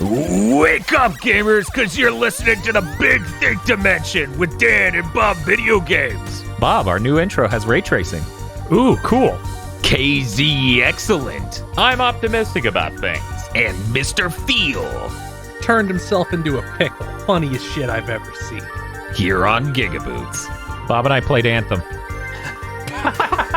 Wake up, gamers, because you're listening to the Big Think Dimension with Dan and Bob Video Games. Bob, our new intro has ray tracing. Ooh, cool. KZ Excellent. I'm optimistic about things. And Mr. Feel. Turned himself into a pickle. Funniest shit I've ever seen. Here on GigaBoots. Bob and I played Anthem.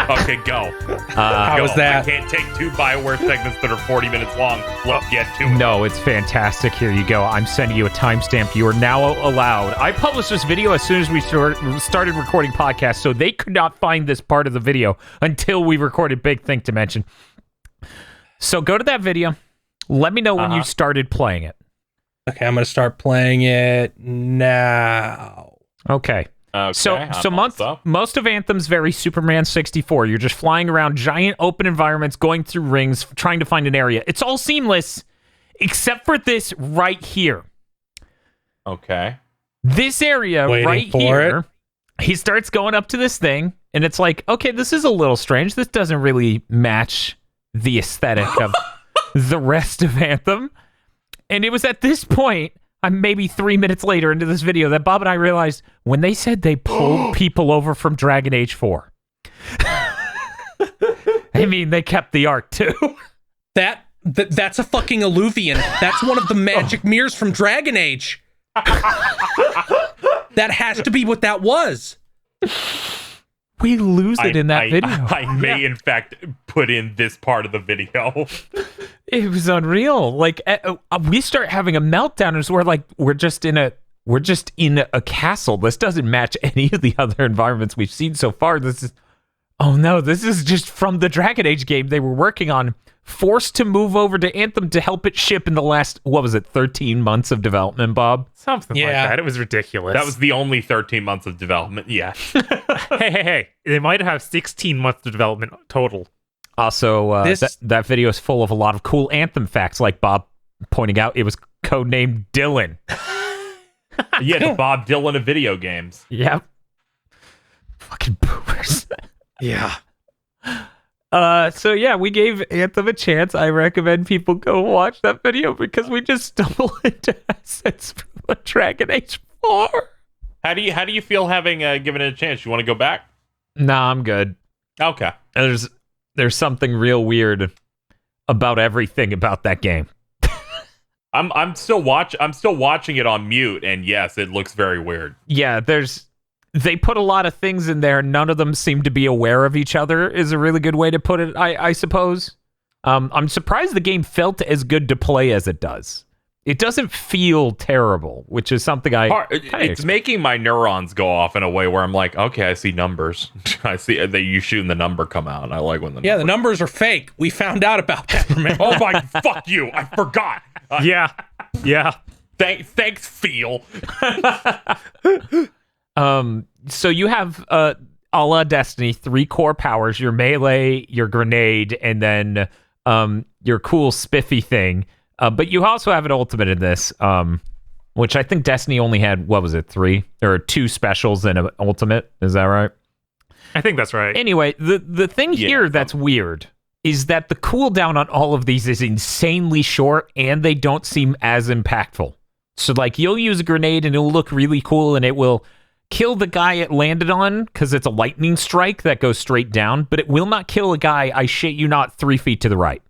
Okay, go. How was that? I can't take two Bioware segments that are 40 minutes long. Let's get to it. No, it's fantastic. Here you go. I'm sending you a timestamp. You are now allowed. I published this video as soon as we started recording podcasts, so they could not find this part of the video until we recorded Big Think Dimension. So go to that video. Let me know when you started playing it. Okay, I'm going to start playing it now. Okay. So most of Anthem's very Superman 64. You're just flying around giant open environments, going through rings, trying to find an area. It's all seamless, except for this right here. Okay. This area right here, he starts going up to this thing, and it's like, okay, this is a little strange. This doesn't really match the aesthetic of the rest of Anthem. And it was at this point, I'm maybe 3 minutes later into this video, that Bob and I realized when they said they pulled people over from Dragon Age 4. I mean, they kept the art too. That's a fucking alluvian. That's one of the magic mirrors from Dragon Age. That has to be what that was. We lose it in that video. I may, in fact, put in this part of the video. It was unreal. Like we start having a meltdown as we're just in a castle. This doesn't match any of the other environments we've seen so far. This is just from the Dragon Age game they were working on. Forced to move over to Anthem to help it ship in the last, 13 months of development, Bob? Something like that. It was ridiculous. That was the only 13 months of development, yeah. Hey. They might have 16 months of development total. Also, that video is full of a lot of cool Anthem facts, like Bob pointing out it was codenamed Dylan. Yeah, the Bob Dylan of video games. Yep. Fucking boomers. Yeah. So yeah, we gave Anthem a chance. I recommend people go watch that video because we just stumble into assets from Dragon Age 4. How do you feel having given it a chance? You want to go back? Nah, I'm good. Okay. There's something real weird about everything about that game. I'm still watching it on mute, and yes, it looks very weird. Yeah, they put a lot of things in there. None of them seem to be aware of each other is a really good way to put it, I suppose. I'm surprised the game felt as good to play as it does. It doesn't feel terrible, which is something it's making my neurons go off in a way where I'm like, okay, I see numbers. I see that you shooting the number come out. I like when the numbers are fake. We found out about that. Remember? Oh my, fuck you! I forgot. Yeah. Thanks, Feel. So you have a la Destiny 3 core powers: your melee, your grenade, and then your cool spiffy thing. But you also have an ultimate in this, which I think Destiny only had, 3? There are 2 specials and an ultimate. Is that right? I think that's right. Anyway, the thing here that's weird is that the cooldown on all of these is insanely short, and they don't seem as impactful. So, like, you'll use a grenade, and it'll look really cool, and it will kill the guy it landed on, because it's a lightning strike that goes straight down, but it will not kill a guy, I shit you not, 3 feet to the right.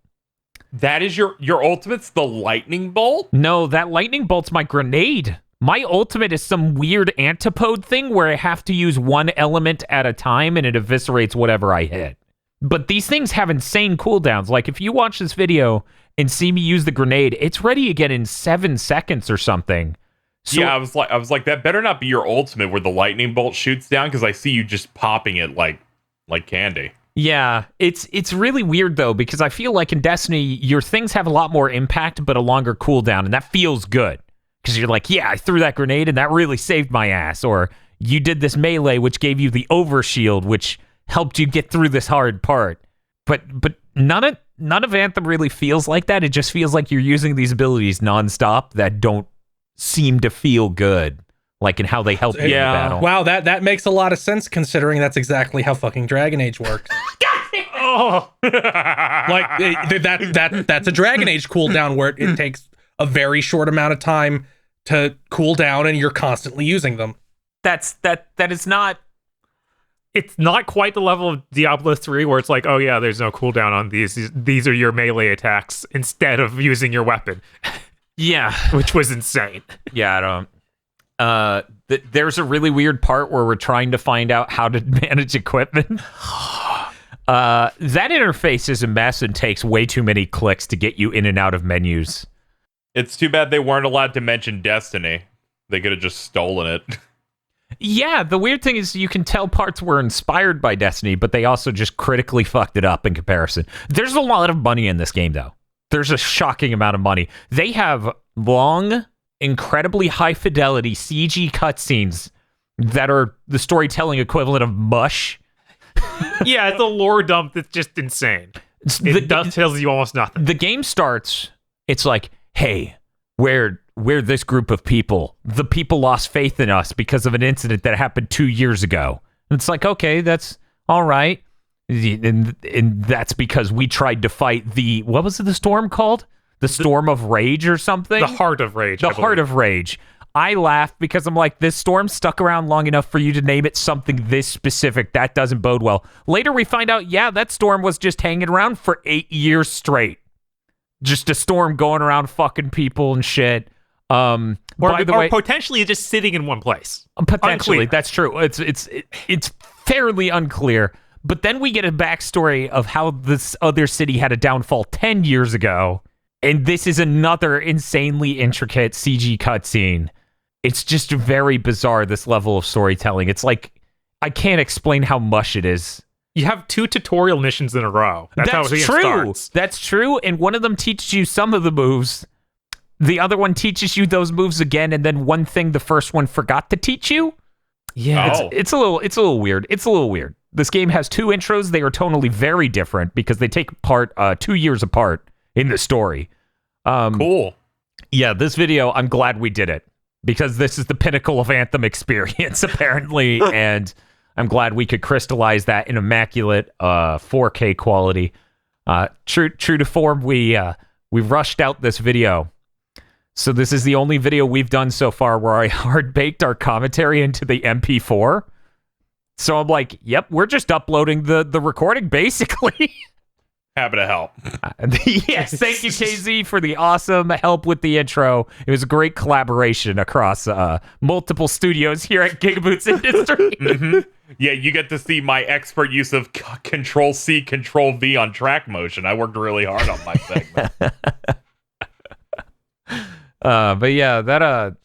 That is your ultimate's the lightning bolt? No, that lightning bolt's my grenade. My ultimate is some weird antipode thing where I have to use one element at a time and it eviscerates whatever I hit. But these things have insane cooldowns. Like, if you watch this video and see me use the grenade, it's ready again in 7 seconds or something. So, yeah, I was like, that better not be your ultimate where the lightning bolt shoots down, because I see you just popping it like candy. Yeah, it's really weird, though, because I feel like in Destiny, your things have a lot more impact, but a longer cooldown, and that feels good. Because you're like, yeah, I threw that grenade, and that really saved my ass. Or you did this melee, which gave you the overshield, which helped you get through this hard part. But none of Anthem really feels like that. It just feels like you're using these abilities nonstop that don't seem to feel good. Like in how they help you in battle. Wow, that makes a lot of sense considering that's exactly how fucking Dragon Age works. Oh, like that's a Dragon Age cooldown where it takes a very short amount of time to cool down, and you're constantly using them. That is not. It's not quite the level of Diablo 3 where it's like, oh yeah, there's no cooldown on these. These are your melee attacks instead of using your weapon. Yeah, which was insane. Yeah, I don't. There's a really weird part where we're trying to find out how to manage equipment. That interface is a mess and takes way too many clicks to get you in and out of menus. It's too bad they weren't allowed to mention Destiny. They could have just stolen it. Yeah, the weird thing is you can tell parts were inspired by Destiny, but they also just critically fucked it up in comparison. There's a lot of money in this game, though. There's a shocking amount of money. They have long, incredibly high-fidelity CG cutscenes that are the storytelling equivalent of mush. Yeah, it's a lore dump that's just insane. It tells you almost nothing. The game starts, it's like, hey, we're this group of people. The people lost faith in us because of an incident that happened 2 years ago. And it's like, okay, that's all right. And that's because we tried to fight what was the storm called? The Storm of Rage or something? The Heart of Rage. The Heart of Rage. I laughed because I'm like, this storm stuck around long enough for you to name it something this specific. That doesn't bode well. Later we find out, yeah, that storm was just hanging around for 8 years straight. Just a storm going around fucking people and shit. By the way, potentially just sitting in one place. Potentially, Unclear. That's true. It's fairly unclear. But then we get a backstory of how this other city had a downfall 10 years ago. And this is another insanely intricate CG cutscene. It's just very bizarre, this level of storytelling. It's like, I can't explain how mush it is. You have 2 tutorial missions in a row. That's how it starts. That's true. And one of them teaches you some of the moves. The other one teaches you those moves again, and then one thing the first one forgot to teach you. Yeah, it's a little weird. It's a little weird. This game has 2 intros. They are tonally very different because they take part 2 years apart in the story. Cool. Yeah, this video, I'm glad we did it because this is the pinnacle of Anthem experience, apparently, and I'm glad we could crystallize that in immaculate 4K quality. True to form, we rushed out this video. So this is the only video we've done so far where I hard-baked our commentary into the MP4. So I'm like, yep, we're just uploading the recording, basically. Happy to help. Yes, thank you, KZ, for the awesome help with the intro. It was a great collaboration across multiple studios here at GigaBoots Industry. Mm-hmm. Yeah, you get to see my expert use of Control-C, Control-V on track motion. I worked really hard on my segment. But yeah, that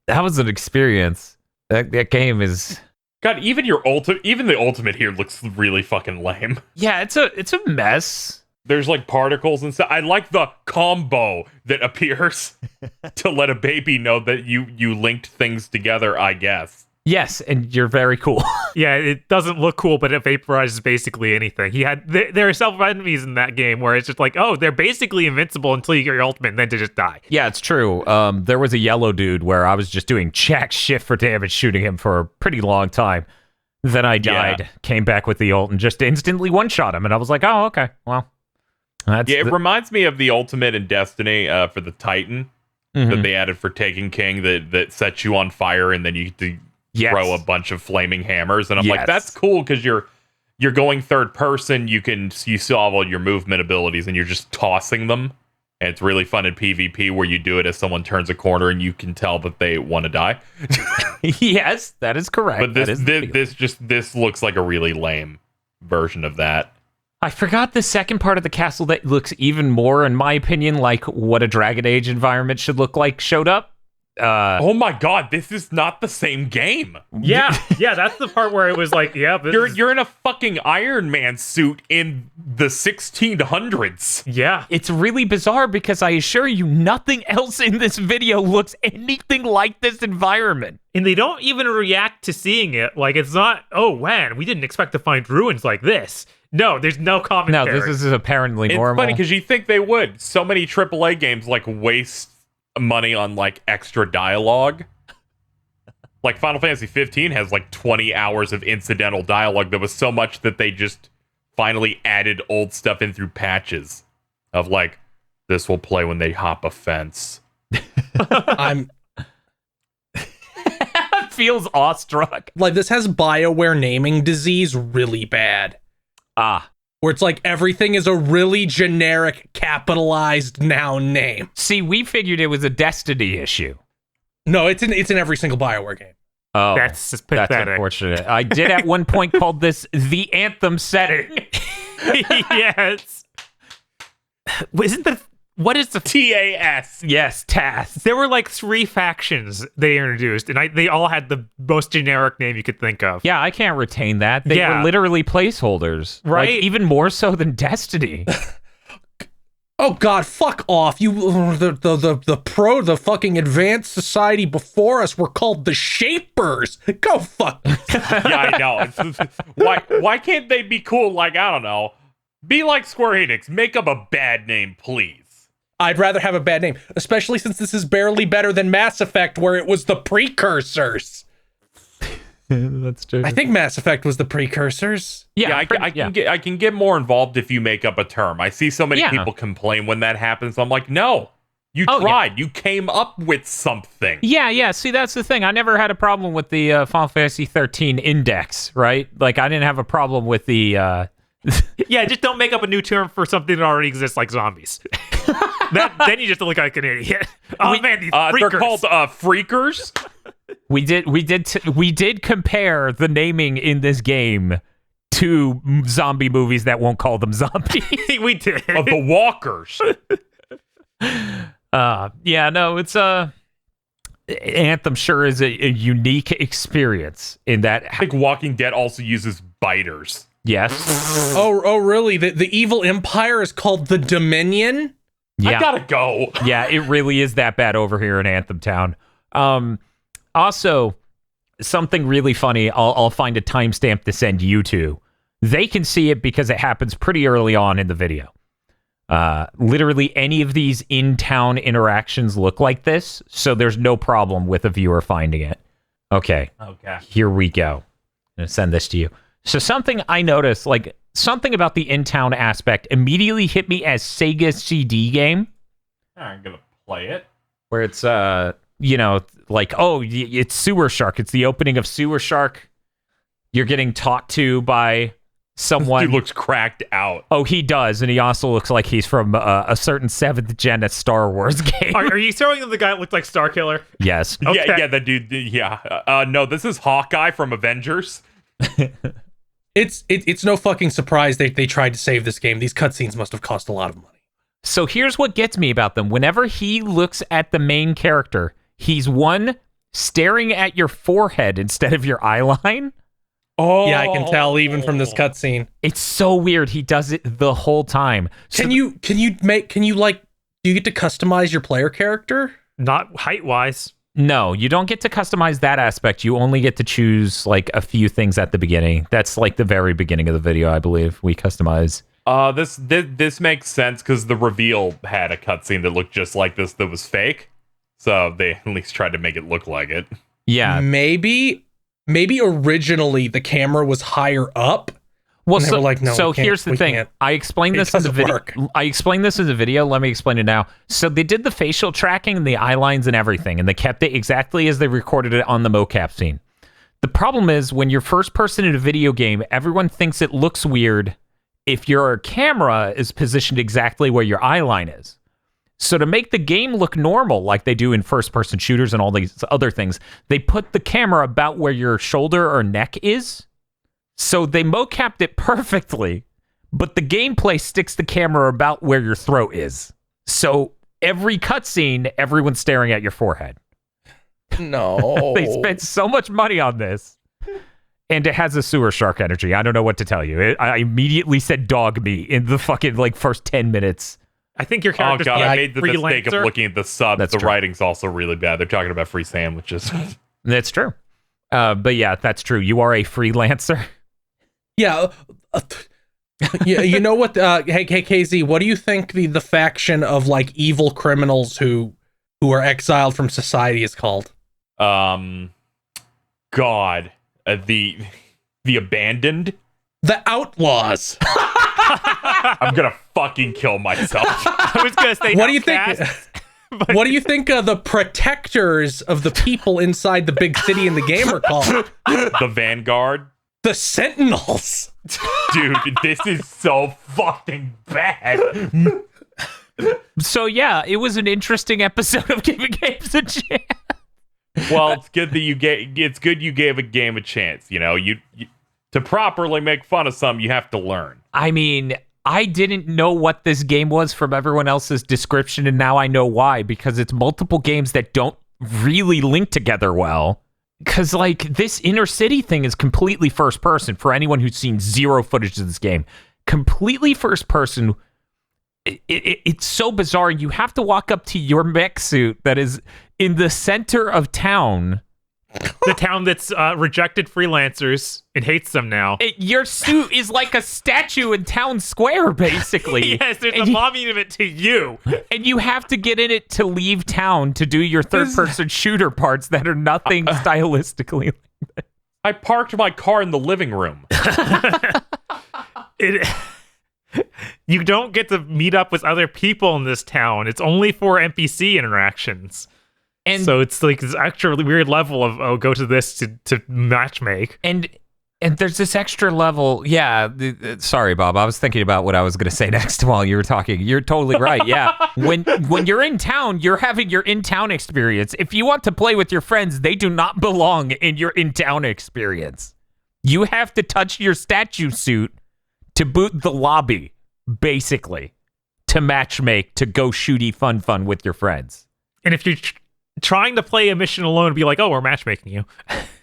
was an experience. That game is... God, even the ultimate here looks really fucking lame. Yeah, it's a mess. There's like particles and stuff. I like the combo that appears to let a baby know that you linked things together, I guess. Yes, and you're very cool. Yeah, it doesn't look cool, but it vaporizes basically anything. There are several enemies in that game where it's just like, oh, they're basically invincible until you get your ultimate and then to just die. Yeah, it's true. There was a yellow dude where I was just doing jack shit for damage shooting him for a pretty long time. Then I died, came back with the ult, and just instantly one-shot him. And I was like, oh, okay, well. It reminds me of the ultimate in Destiny for the Titan that they added for Taken King that sets you on fire and then you get to throw a bunch of flaming hammers. And I'm like, that's cool because you're going third person. You still have all your movement abilities and you're just tossing them. And it's really fun in PvP where you do it as someone turns a corner and you can tell that they want to die. Yes, that is correct. But this looks like a really lame version of that. I forgot the second part of the castle that looks even more, in my opinion, like what a Dragon Age environment should look like showed up. Oh my god, this is not the same game. Yeah, that's the part where it was like, yeah, you're in a fucking Iron Man suit in the 1600s. Yeah. It's really bizarre because I assure you nothing else in this video looks anything like this environment. And they don't even react to seeing it. Like, it's not, oh, man, we didn't expect to find ruins like this. No, there's no commentary. No, this is apparently normal. It's funny because you think they would. So many AAA games like waste money on like extra dialogue. Like Final Fantasy 15 has like 20 hours of incidental dialogue that was so much that they just finally added old stuff in through patches of like, this will play when they hop a fence. I'm feels awestruck. like, this has BioWare naming disease really bad. Where it's like everything is a really generic capitalized noun name. See, we figured it was a Destiny issue. No, it's in every single BioWare game. Oh, That's just pathetic. That's unfortunate. I did at one point called this the Anthem setting. Yes. What is the TAS? Yes, TAS. There were like 3 factions they introduced, and they all had the most generic name you could think of. Yeah, I can't retain that. They were literally placeholders. Right? Like, even more so than Destiny. Oh God, fuck off! The fucking advanced society before us were called the Shapers. Go fuck. Yeah, I know. Why can't they be cool? Like, I don't know. Be like Square Enix. Make up a bad name, please. I'd rather have a bad name, especially since this is barely better than Mass Effect, where it was the precursors. That's true. I think Mass Effect was the precursors. Yeah, I can get more involved if you make up a term. I see so many people complain when that happens. I'm like, no, you tried. You came up with something. Yeah. See, that's the thing. I never had a problem with the Final Fantasy 13 index, right? Like, I didn't have a problem with the... Yeah, just don't make up a new term for something that already exists, like zombies. Then you just look like an idiot. Oh man, these freakers. They're called freakers. We did compare the naming in this game to zombie movies that won't call them zombies. We did. Of the walkers. It's Anthem sure is a unique experience in that. I think Walking Dead also uses biters. Yes. Oh, really? The evil empire is called the Dominion? Yeah. I gotta go. Yeah, it really is that bad over here in Anthem Town. Also, something really funny, I'll find a timestamp to send you to. They can see it because it happens pretty early on in the video. Literally any of these in-town interactions look like this, so there's no problem with a viewer finding it. Okay. Here we go. I'm going to send this to you. So something I noticed, like something about the in-town aspect immediately hit me as Sega's CD game. I'm going to play it. Where it's, like, oh, it's Sewer Shark. It's the opening of Sewer Shark. You're getting talked to by someone. Dude looks cracked out. Oh, he does. And he also looks like he's from a certain 7th gen Star Wars game. Are you showing them the guy that looked like Starkiller? Yes. Okay. Yeah, the dude. Yeah. No, this is Hawkeye from Avengers. It's no fucking surprise they tried to save this game. These cutscenes must have cost a lot of money. So here's what gets me about them. Whenever he looks at the main character, he's staring at your forehead instead of your eye line. Oh, yeah, I can tell even from this cutscene. It's so weird. He does it the whole time. So do you get to customize your player character? Not height-wise. No, you don't get to customize that aspect. You only get to choose like a few things at the beginning. That's like the very beginning of the video, I believe. We customize. This makes sense because the reveal had a cutscene that looked just like this that was fake. So they at least tried to make it look like it. Yeah. Maybe originally the camera was higher up. Well, so, like, no, so here's the thing. I explained this in the video. I explained this in the video. Let me explain it now. So they did the facial tracking and the eye lines and everything, and they kept it exactly as they recorded it on the mocap scene. The problem is when you're first person in a video game, everyone thinks it looks weird if your camera is positioned exactly where your eye line is. So to make the game look normal, like they do in first-person shooters and all these other things, they put the camera about where your shoulder or neck is. So they mocapped it perfectly, but the gameplay sticks the camera about where your throat is. So every cutscene, everyone's staring at your forehead. No. They spent so much money on this. And it has a Sewer Shark energy. I don't know what to tell you. I immediately said dog me in the fucking first 10 minutes. I think your character's I made the mistake of looking at the subs. That's the true. wring's also really bad. They're talking about free sandwiches. That's true. But yeah, that's true. You are a freelancer. Yeah. Yeah, you know what? Hey, KZ, what do you think the faction of like evil criminals who are exiled from society is called? God, the abandoned, the outlaws. I'm gonna fucking kill myself. I was gonna say, what do you think? What do you think the protectors of the people inside the big city in the game are called? The Vanguard? The Sentinels. Dude, this is so fucking bad. So yeah, it was an interesting episode of giving games a chance. Well, it's good that you gave a game a chance. You know, you to properly make fun of something, you have to learn. I mean, I didn't know what this game was from everyone else's description, and now I know why, because it's multiple games that don't really link together well. Because, like, this inner city thing is completely first person for anyone who's seen zero footage of this game. Completely first person. It's so bizarre. You have to walk up to your mech suit that is in the center of town. The town that's rejected freelancers and hates them now. Your suit is like a statue in town square, basically. Yes, there's a monument to you. And you have to get in it to leave town to do your third-person shooter parts that are nothing stylistically like that. I parked my car in the living room. You don't get to meet up with other people in this town. It's only for NPC interactions. And so it's like this extra weird level of go to this to matchmake. And there's this extra level. Yeah. Sorry, Bob. I was thinking about what I was going to say next while you were talking. You're totally right. Yeah. When you're in town, you're having your in-town experience. If you want to play with your friends, they do not belong in your in-town experience. You have to touch your statue suit to boot the lobby, basically, to matchmake, to go shooty fun with your friends. And if you're trying to play a mission alone, be like, oh, we're matchmaking you.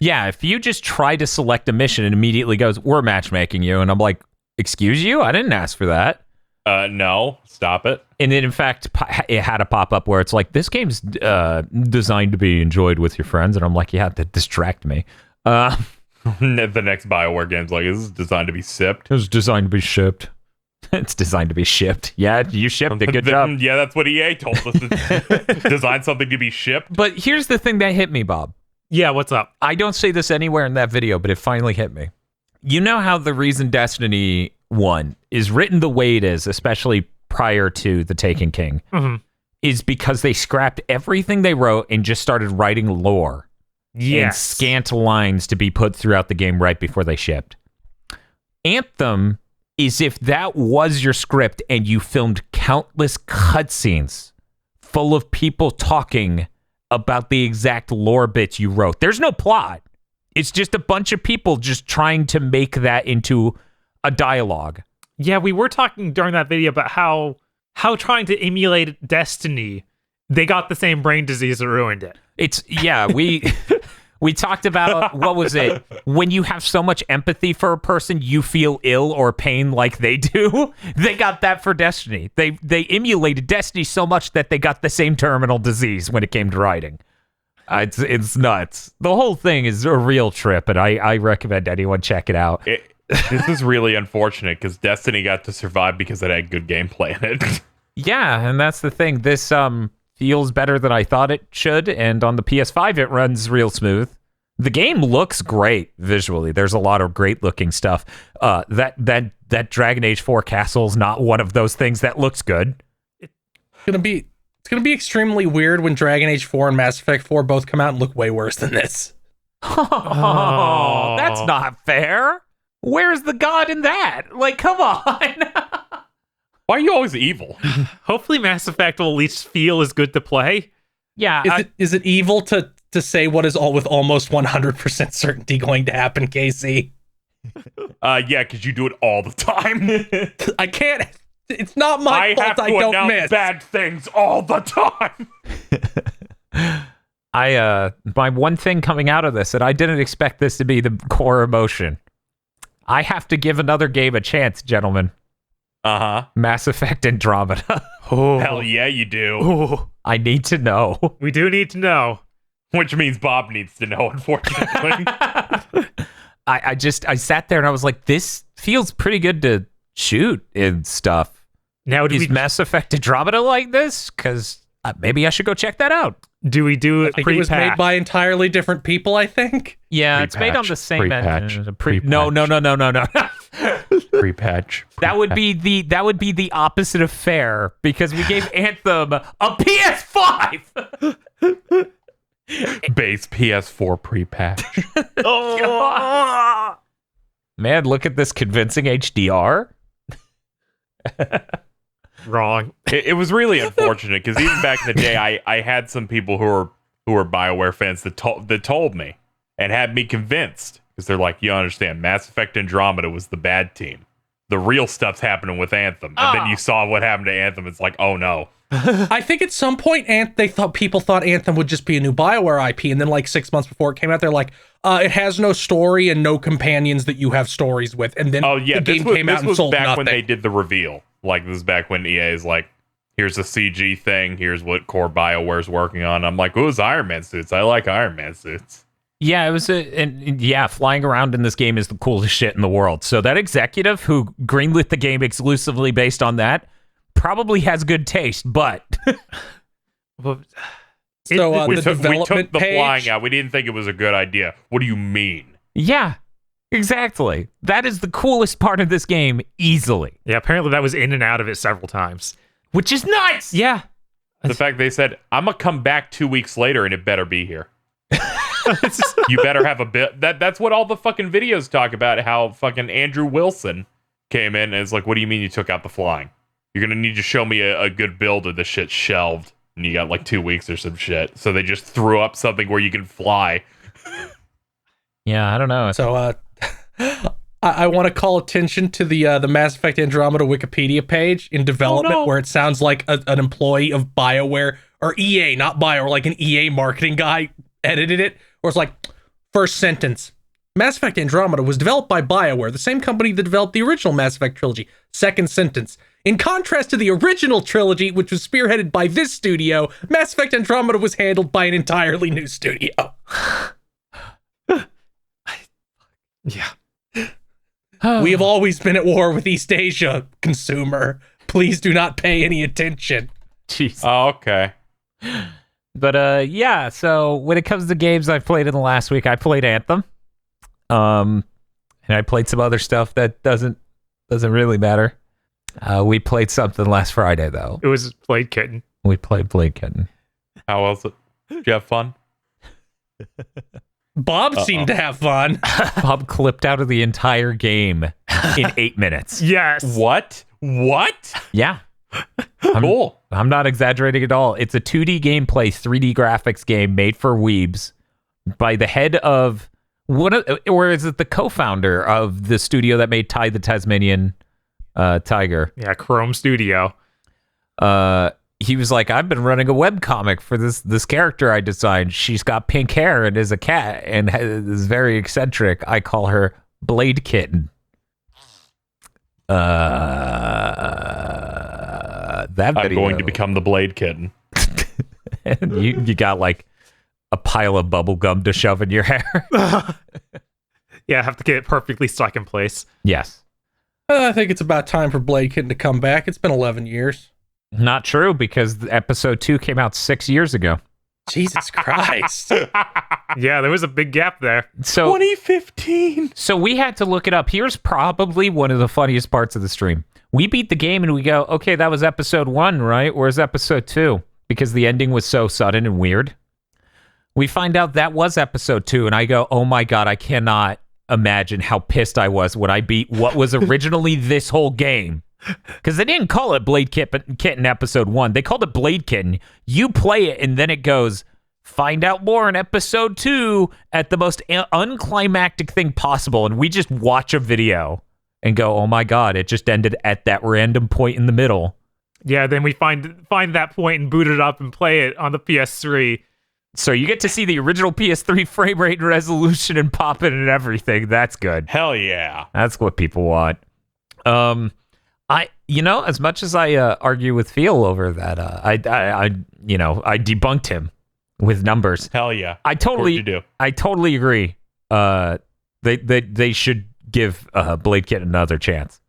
Yeah, if you just try to select a mission and immediately goes, we're matchmaking you, and I'm like, excuse you? I didn't ask for that. No, stop it. And then, in fact, it had a pop-up where it's like, this game's designed to be enjoyed with your friends, and I'm like, yeah, that distract me. The next Bioware game's like, this is designed to be sipped. It was designed to be shipped. It's designed to be shipped. Yeah, you shipped it. Good job. Yeah, that's what EA told us. It's designed something to be shipped. But here's the thing that hit me, Bob. Yeah, what's up? I don't say this anywhere in that video, but it finally hit me. You know how the reason Destiny 1 is written the way it is, especially prior to the Taken King, is because they scrapped everything they wrote and just started writing lore. And scant lines to be put throughout the game right before they shipped. Anthem is if that was your script and you filmed countless cutscenes full of people talking about the exact lore bits you wrote. There's no plot. It's just a bunch of people just trying to make that into a dialogue. Yeah, we were talking during that video about how trying to emulate Destiny, they got the same brain disease that ruined it. We talked about, what was it? When you have so much empathy for a person, you feel ill or pain like they do. They got that for Destiny. They emulated Destiny so much that they got the same terminal disease when it came to writing. It's nuts. The whole thing is a real trip, and I recommend anyone check it out. This is really unfortunate because Destiny got to survive because it had good gameplay in it. Yeah, and that's the thing. This feels better than I thought it should, and on the PS5 it runs real smooth. The game looks great visually. There's a lot of great looking stuff. That Dragon Age 4 castle's not one of those things that looks good. It's gonna be extremely weird when Dragon Age 4 and Mass Effect 4 both come out and look way worse than this. Oh, that's not fair. Where's the god in that? Like, come on. Why are you always evil? Hopefully Mass Effect will at least feel as good to play. Yeah. Is it evil to say what is all with almost 100% certainty going to happen, Casey? Yeah, because you do it all the time. I can't. It's not my fault I don't miss bad things all the time. My one thing coming out of this, and I didn't expect this to be the core emotion. I have to give another game a chance, gentlemen. Mass Effect Andromeda. Oh. Hell yeah, you do. Oh. I need to know. We do need to know. Which means Bob needs to know, unfortunately. I sat there and I was like, this feels pretty good to shoot and stuff. Now, is Mass Effect Andromeda like this? Because maybe I should go check that out. Do we do it? I think it was made by entirely different people, I think. Yeah, it's made on the same pre-patch. engine. No. Pre-patch. That would be the opposite of fair because we gave Anthem a PS5. Base PS4 pre-patch. Man, look at this convincing HDR. Wrong. It was really unfortunate because even back in the day, I had some people who were BioWare fans that told me and had me convinced because they're like, you understand, Mass Effect Andromeda was the bad team. The real stuff's happening with Anthem, and then you saw what happened to Anthem. It's like, oh no. I think at some point people thought Anthem would just be a new BioWare IP, and then like 6 months before it came out, they're like, it has no story and no companions that you have stories with. And then the game came out and sold back nothing. when they did the reveal. Like, this is back when EA is like, here's a CG thing, here's what core BioWare's working on. I'm like, ooh, it's Iron Man suits. I like Iron Man suits. Yeah, it was flying around in this game is the coolest shit in the world. So that executive who greenlit the game exclusively based on that probably has good taste, but So we the took development the page, flying out. We didn't think it was a good idea. What do you mean? yeah, exactly. That is the coolest part of this game, easily. Yeah, apparently that was in and out of it several times. Which is nice! Yeah. The fact they said, I'm going to come back 2 weeks later and it better be here. You better have a bit. That's what all the fucking videos talk about, how fucking Andrew Wilson came in and is like, what do you mean you took out the flying? You're going to need to show me a good build or this shit's shelved. And you got like 2 weeks or some shit. So they just threw up something where you can fly. Yeah, I don't know. So I want to call attention to the Mass Effect Andromeda Wikipedia page in development, where it sounds like an employee of BioWare or EA, not Bioware, like an EA marketing guy edited it. Where it's like, first sentence, Mass Effect Andromeda was developed by BioWare, the same company that developed the original Mass Effect trilogy. Second sentence, in contrast to the original trilogy, which was spearheaded by this studio, Mass Effect Andromeda was handled by an entirely new studio. Yeah. We have always been at war with East Asia, consumer. Please do not pay any attention. Jeez. Oh, okay. But yeah, so when it comes to games I've played in the last week, I played Anthem. And I played some other stuff that doesn't really matter. We played something last Friday though. It was Blade Kitten. We played Blade Kitten. How was it? Did you have fun? Bob seemed to have fun. Bob clipped out of the entire game in 8 minutes. Yes. What? Yeah. Cool. I'm not exaggerating at all. It's a 2D gameplay, 3D graphics game made for weebs by the head of or is it the co-founder of the studio that made Ty the Tasmanian Tiger? Yeah, Chrome Studio. He was like, I've been running a webcomic for this character I designed. She's got pink hair and is a cat and is very eccentric. I call her Blade Kitten. That video, I'm going to become the Blade Kitten. and you got like a pile of bubble gum to shove in your hair. Yeah, I have to get it perfectly stuck in place. Yes. I think it's about time for Blade Kitten to come back. It's been 11 years. Not true, because episode 2 came out 6 years ago. Jesus Christ. Yeah, there was a big gap there. So 2015. So we had to look it up. Here's probably one of the funniest parts of the stream. We beat the game and we go, okay, that was episode 1, right? Where's episode 2? Because the ending was so sudden and weird. We find out that was episode 2, and I go, oh my God, I cannot imagine how pissed I was when I beat what was originally this whole game. Because they didn't call it Blade Kitten episode 1. They called it Blade Kitten. You play it, and then it goes, find out more in episode 2 at the most unclimactic thing possible. And we just watch a video and go, oh my God, it just ended at that random point in the middle. Yeah, then we find that point and boot it up and play it on the PS3. So you get to see the original PS3 frame rate and resolution and pop it and everything. That's good. Hell yeah. That's what people want. As much as I argue with Phil over that, I debunked him with numbers. Hell yeah. I totally agree. They should give Blade Kitten another chance.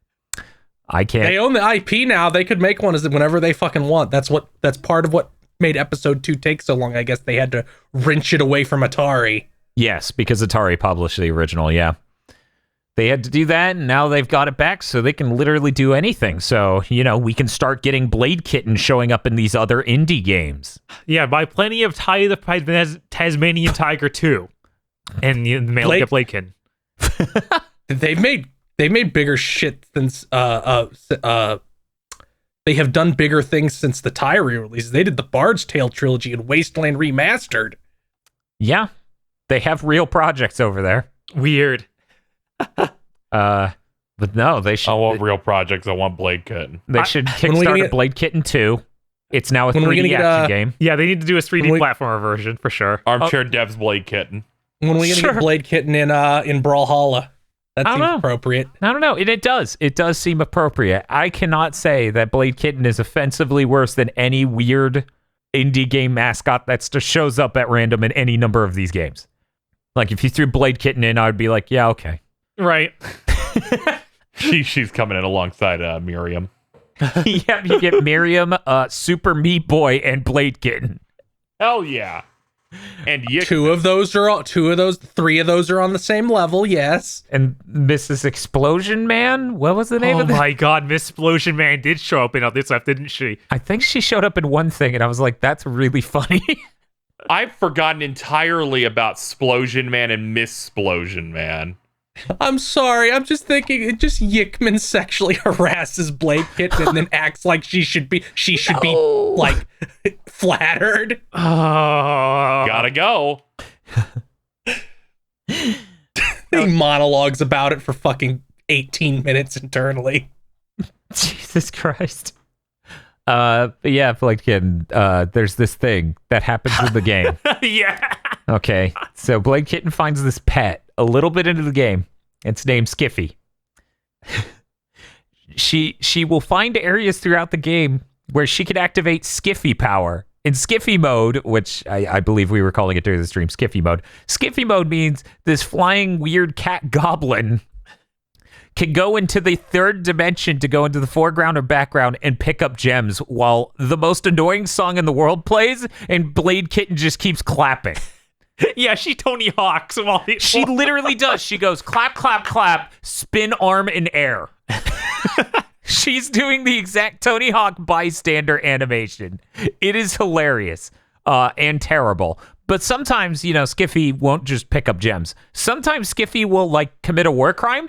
I can't. They own the IP now. They could make one whenever they fucking want. That's part of what made episode 2 take so long. I guess they had to wrench it away from Atari. Yes, because Atari published the original. Yeah. They had to do that, and now they've got it back, so they can literally do anything. So, we can start getting Blade Kitten showing up in these other indie games. Yeah, buy plenty of Tasmanian Tiger 2. And you may get Blade Kitten. They've made bigger shit since they have done bigger things since the Ty re-release. They did the Bard's Tale trilogy and Wasteland Remastered. Yeah, they have real projects over there. Weird. But no, they should. I want real projects. I want Blade Kitten. They should kickstart a Blade Kitten 2. It's now a 3D action game. Yeah, they need to do a 3D platformer version for sure. Armchair Dev's Blade Kitten. When are we gonna get Blade Kitten in Brawlhalla? That seems appropriate. I don't know. It does. It does seem appropriate. I cannot say that Blade Kitten is offensively worse than any weird indie game mascot that just shows up at random in any number of these games. Like, if you threw Blade Kitten in, I would be like, yeah, okay. Right. She's coming in alongside Miriam. Yeah, you get Miriam, Super Meat Boy, and Blade Kitten. Hell yeah. And three of those are on the same level, yes. And Mrs. Explosion Man? What was the name of that? Oh my god, Miss Explosion Man did show up in all this stuff, didn't she? I think she showed up in one thing, and I was like, that's really funny. I've forgotten entirely about Splosion Man and Miss Splosion Man. I'm sorry, I'm just thinking Yickman sexually harasses Blade Kitten and then acts like she should be like flattered. Oh, gotta go. He monologues about it for fucking 18 minutes internally. Jesus Christ. But yeah, Blade Kitten, there's this thing that happens in the game. Yeah. Okay, so Blade Kitten finds this pet a little bit into the game. It's named Skiffy. She will find areas throughout the game where she can activate Skiffy power. In Skiffy mode, which I believe we were calling it during the stream, Skiffy mode. Skiffy mode means this flying weird cat goblin can go into the third dimension to go into the foreground or background and pick up gems while the most annoying song in the world plays and Blade Kitten just keeps clapping. Yeah, she Tony Hawks while she literally does. She goes clap, clap, clap, spin arm in air. She's doing the exact Tony Hawk bystander animation. It is hilarious and terrible. But sometimes, Skiffy won't just pick up gems. Sometimes Skiffy will, commit a war crime.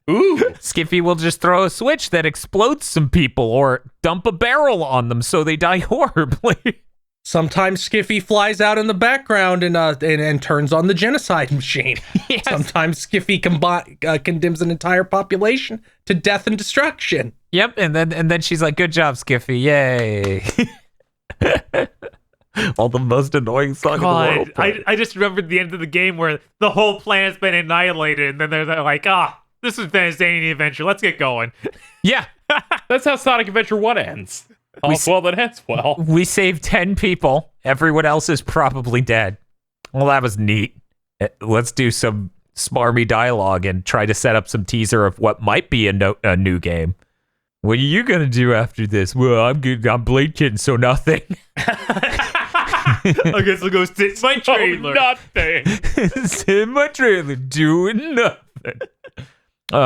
Ooh. Skiffy will just throw a switch that explodes some people or dump a barrel on them so they die horribly. Sometimes Skiffy flies out in the background and turns on the genocide machine. Yes. Sometimes Skiffy condemns an entire population to death and destruction. Yep, and then she's like, "Good job, Skiffy! Yay!" All the most annoying song in the world. I just remembered the end of the game where the whole planet's been annihilated, and then they're like, this is Tasmanian Adventure. Let's get going. Yeah, that's how Sonic Adventure 1 ends. Well, that ends well. We saved 10 people. Everyone else is probably dead. Well, that was neat. Let's do some smarmy dialogue and try to set up some teaser of what might be a new game. What are you going to do after this? Well, I'm good. I'm Blade Kitten, so nothing. I guess I'll go sit in my trailer. Nothing. Sit in my trailer doing nothing.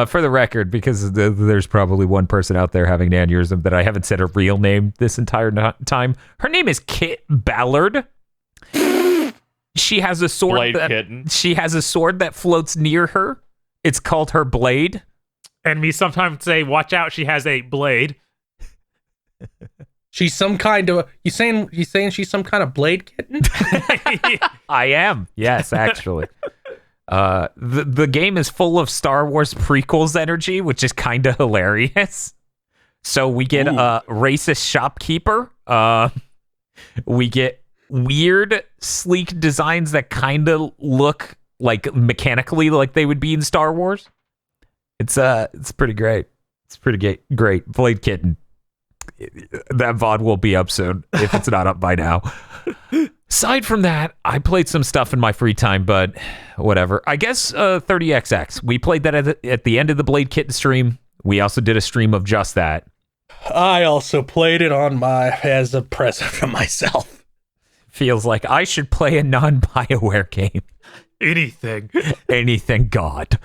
For the record, because there's probably one person out there having an aneurysm that I haven't said her real name this entire time. Her name is Kit Ballard. She has a sword. She has a sword that floats near her. It's called her blade. And we sometimes say, "Watch out, she has a blade." She's some kind of. You saying she's some kind of blade kitten? I am. Yes, actually. The game is full of Star Wars prequels energy, which is kind of hilarious. So we get a racist shopkeeper. We get weird, sleek designs that kind of look like mechanically like they would be in Star Wars. It's pretty great. It's pretty great. Blade Kitten. That VOD will be up soon if it's not up by now. Aside from that, I played some stuff in my free time, but whatever. I guess 30XX. We played that at the end of the Blade Kitten stream. We also did a stream of just that. I also played it as a present for myself. Feels like I should play a non-BioWare game. Anything God.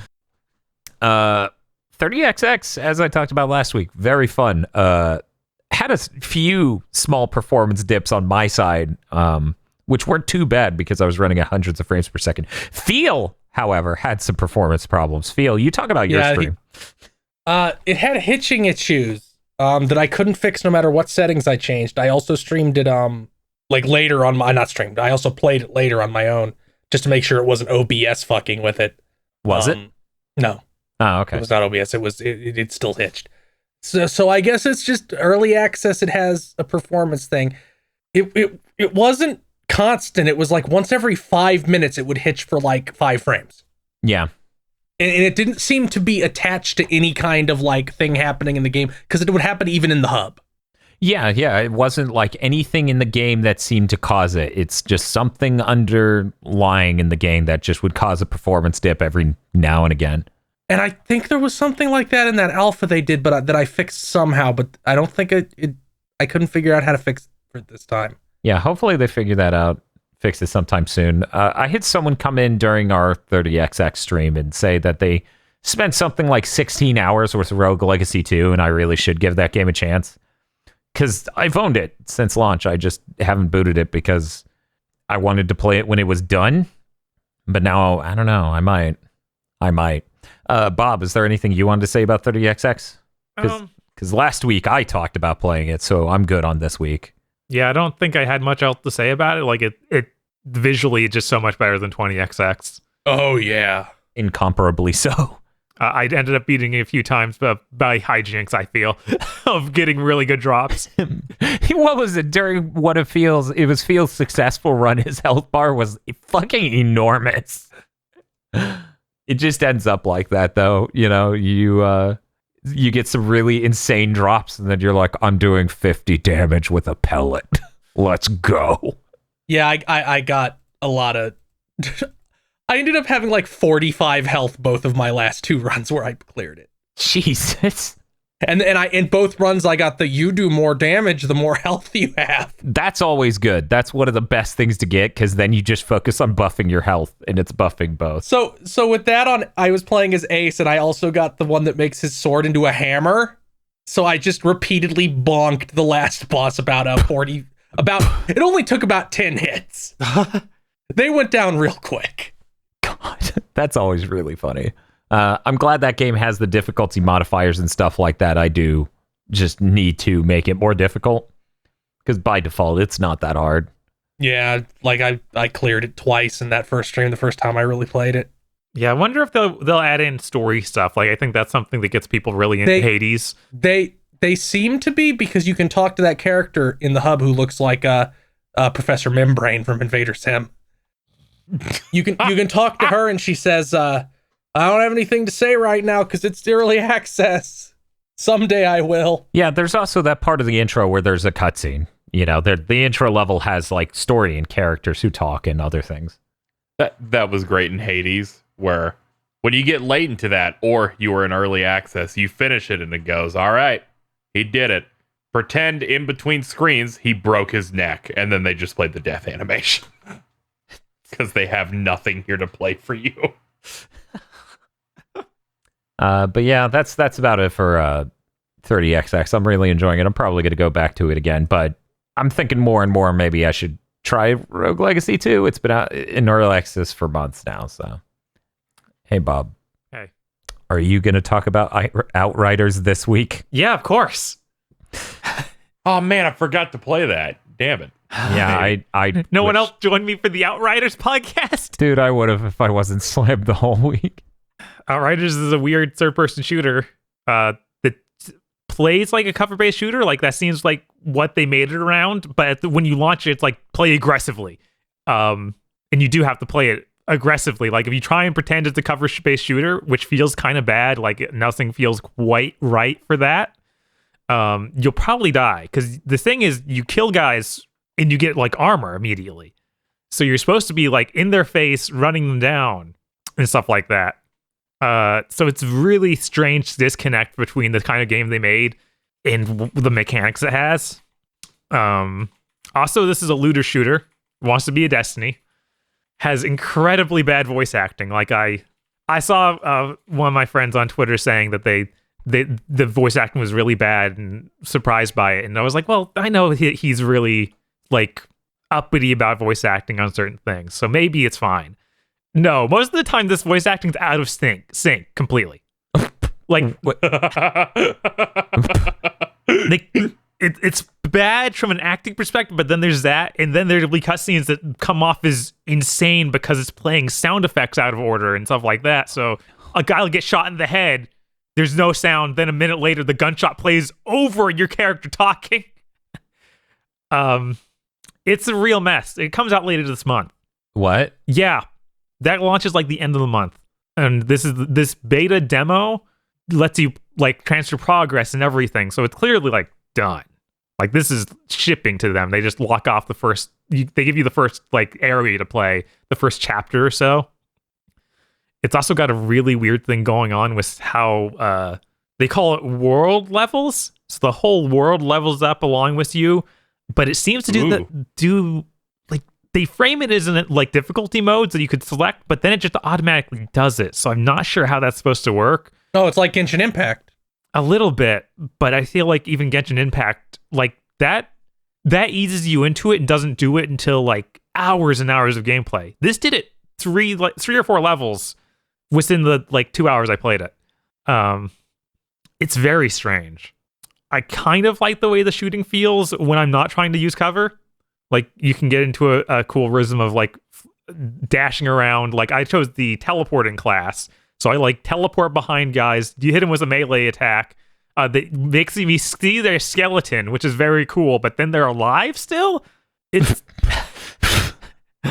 30XX, as I talked about last week, very fun. Had a few small performance dips on my side, which weren't too bad because I was running at hundreds of frames per second. Feel, however, had some performance problems. Feel, you talk about your stream. It had hitching issues that I couldn't fix no matter what settings I changed. I also streamed it like later on my, not streamed, I also played it later on my own just to make sure it wasn't OBS fucking with it. Was it? No. Oh, okay. It was not OBS. It still hitched. So I guess it's just early access. It has a performance thing. It wasn't constant. It was like once every 5 minutes it would hitch for like 5 frames. Yeah. And it didn't seem to be attached to any kind of like thing happening in the game because it would happen even in the hub. Yeah. It wasn't like anything in the game that seemed to cause it. It's just something underlying in the game that just would cause a performance dip every now and again. And I think there was something like that in that alpha they did, but that I fixed somehow. But I don't think I couldn't figure out how to fix it this time. Yeah, hopefully they figure that out, fix it sometime soon. I had someone come in during our 30XX stream and say that they spent something like 16 hours with Rogue Legacy 2, and I really should give that game a chance. Because I've owned it since launch. I just haven't booted it because I wanted to play it when it was done. But now, I don't know, I might. Bob, is there anything you wanted to say about 30XX? Because last week I talked about playing it, so I'm good on this week. Yeah, I don't think I had much else to say about it. Like it visually is just so much better than 20XX. Oh yeah, incomparably so. I ended up beating it a few times, but by hijinks, I feel, of getting really good drops. What was it during what it was Feel's successful run? His health bar was fucking enormous. It just ends up like that, though. You know, you get some really insane drops, and then you're like, I'm doing 50 damage with a pellet. Let's go. Yeah, I got a lot of... I ended up having like 45 health both of my last 2 runs where I cleared it. Jesus. And in both runs, I got the you do more damage the more health you have. That's always good. That's one of the best things to get, because then you just focus on buffing your health, and it's buffing both. So with that on, I was playing as Ace, and I also got the one that makes his sword into a hammer. So I just repeatedly bonked the last boss it only took about 10 hits. They went down real quick. God, that's always really funny. I'm glad that game has the difficulty modifiers and stuff like that. I do just need to make it more difficult, because by default, it's not that hard. Yeah, like I cleared it twice in that first stream, the first time I really played it. Yeah, I wonder if they'll add in story stuff. Like, I think that's something that gets people really into Hades. They seem to be, because you can talk to that character in the hub who looks like Professor Membrane from Invader Sim. You can talk to her, and she says, I don't have anything to say right now because it's early access. Someday I will. Yeah, there's also that part of the intro where there's a cutscene. You know, the intro level has like story and characters who talk and other things. That was great in Hades, where when you get late into that, or you were in early access, you finish it and it goes, all right, he did it. Pretend in between screens he broke his neck, and then they just played the death animation. Because they have nothing here to play for you. But yeah, that's about it for 30XX. I'm really enjoying it. I'm probably going to go back to it again, but I'm thinking more and more maybe I should try Rogue Legacy 2. It's been out in early access for months now, so. Hey, Bob. Hey. Are you going to talk about Outriders this week? Yeah, of course. Oh, man, I forgot to play that. Damn it. Yeah, I no one else joined me for the Outriders podcast? Dude, I would have if I wasn't slammed the whole week. Outriders is a weird third-person shooter that plays like a cover-based shooter. Like, that seems like what they made it around. But when you launch it, it's like, play aggressively. And you do have to play it aggressively. Like, if you try and pretend it's a cover-based shooter, which feels kind of bad, like nothing feels quite right for that, you'll probably die. Because the thing is, you kill guys and you get like armor immediately. So you're supposed to be like in their face, running them down and stuff like that. So it's really strange disconnect between the kind of game they made and the mechanics it has. Also, this is a looter shooter. It wants to be a Destiny. has incredibly bad voice acting. Like I saw one of my friends on Twitter saying that the voice acting was really bad and surprised by it. And I was like, well, I know he's really like uppity about voice acting on certain things, so maybe it's fine. No, most of the time this voice acting's out of sync completely. Like it's bad from an acting perspective, but then there's that, and then there'll be cutscenes that come off as insane because it's playing sound effects out of order and stuff like that. So a guy will get shot in the head, there's no sound, then a minute later the gunshot plays over your character talking. It's a real mess. It comes out later this month. What? Yeah. That launches like the end of the month. And this beta demo lets you like transfer progress and everything. So it's clearly like done. Like this is shipping to them. They just lock off they give you the first like area to play, the first chapter or so. It's also got a really weird thing going on with how they call it world levels. So the whole world levels up along with you, but it seems to do like they frame it as in like difficulty modes that you could select, but then it just automatically does it. So I'm not sure how that's supposed to work. Oh, it's like Genshin Impact. A little bit, but I feel like even Genshin Impact, like that eases you into it and doesn't do it until like hours and hours of gameplay. This did it three or four levels within the like 2 hours I played it. It's very strange. I kind of like the way the shooting feels when I'm not trying to use cover. Like you can get into a cool rhythm of like dashing around. Like I chose the teleporting class, so I like teleport behind guys. You hit them with a melee attack. That makes me see their skeleton, which is very cool. But then they're alive still. It's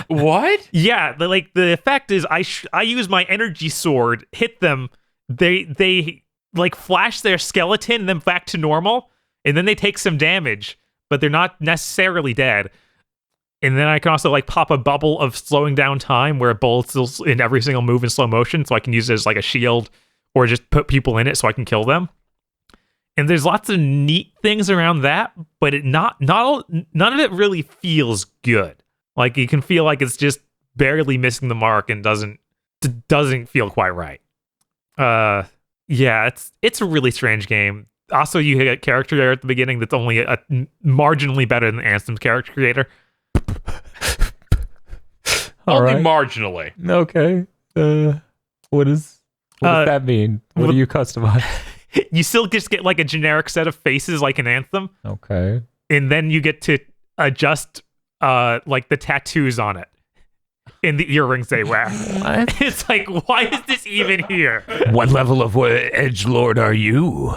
what? Yeah, the effect is I use my energy sword, hit them. They like flash their skeleton and then back to normal, and then they take some damage, but they're not necessarily dead. And then I can also like pop a bubble of slowing down time where bullets in every single move in slow motion, so I can use it as like a shield or just put people in it so I can kill them. And there's lots of neat things around that, but none of it really feels good. Like you can feel like it's just barely missing the mark and doesn't feel quite right. Yeah, it's a really strange game. Also, you hit a character there at the beginning that's only marginally better than Anthem's character creator. Only marginally. Okay. What does that mean? What do you customize? You still just get like a generic set of faces like an Anthem. Okay. And then you get to adjust like the tattoos on it in the earrings they wear. What? It's like, why is this even here? What level of edgelord are you?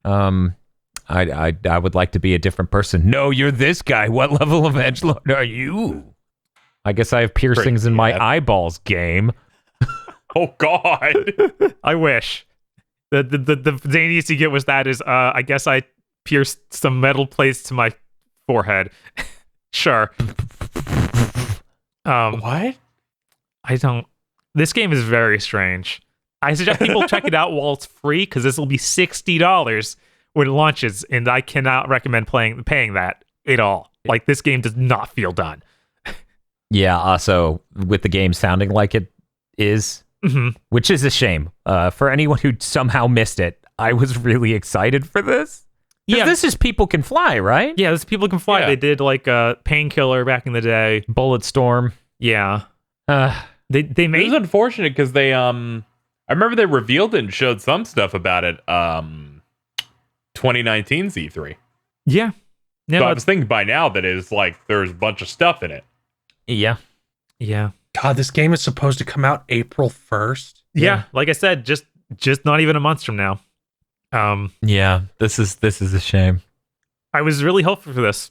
I would like to be a different person. No, you're this guy. What level of edgelord are you? I guess I have piercings in my eyeballs, game. Oh God. I wish. The zaniest you get was that is I guess I pierced some metal plates to my forehead. Sure. What? I don't. This game is very strange. I suggest people check it out while it's free, because this will be $60 when it launches, and I cannot recommend paying that at all. Like, this game does not feel done. Yeah, also, with the game sounding like it is, which is a shame. For anyone who somehow missed it, I was really excited for this. Yeah, this is People Can Fly, right? Yeah, this is People Can Fly. Yeah. They did, like, Painkiller back in the day. Bulletstorm. Yeah. They made... It was unfortunate, because they, I remember they revealed it and showed some stuff about it, 2019's E3. Yeah. So I was thinking by now that it's like there's a bunch of stuff in it. Yeah. Yeah. God, this game is supposed to come out April 1st. Yeah. Like I said, just not even a month from now. Yeah, this is a shame. I was really hopeful for this.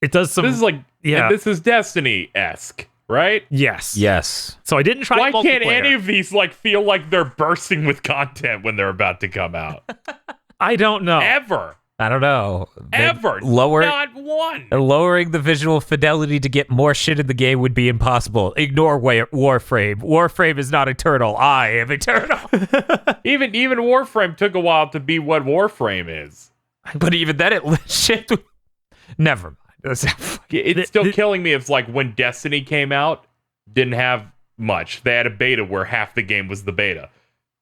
It does some... This is like... Yeah. This is Destiny-esque, right? Yes. Yes. So I didn't try Why multiplayer. Can't any of these like feel like they're bursting with content when they're about to come out? I don't know. Ever. I don't know. Ever. Not one. Lowering the visual fidelity to get more shit in the game would be impossible. Ignore Warframe. Warframe is not eternal. I am eternal. Even Warframe took a while to be what Warframe is. But even then, it shit. Never mind. It's still killing me. It's like when Destiny came out didn't have much. They had a beta where half the game was the beta.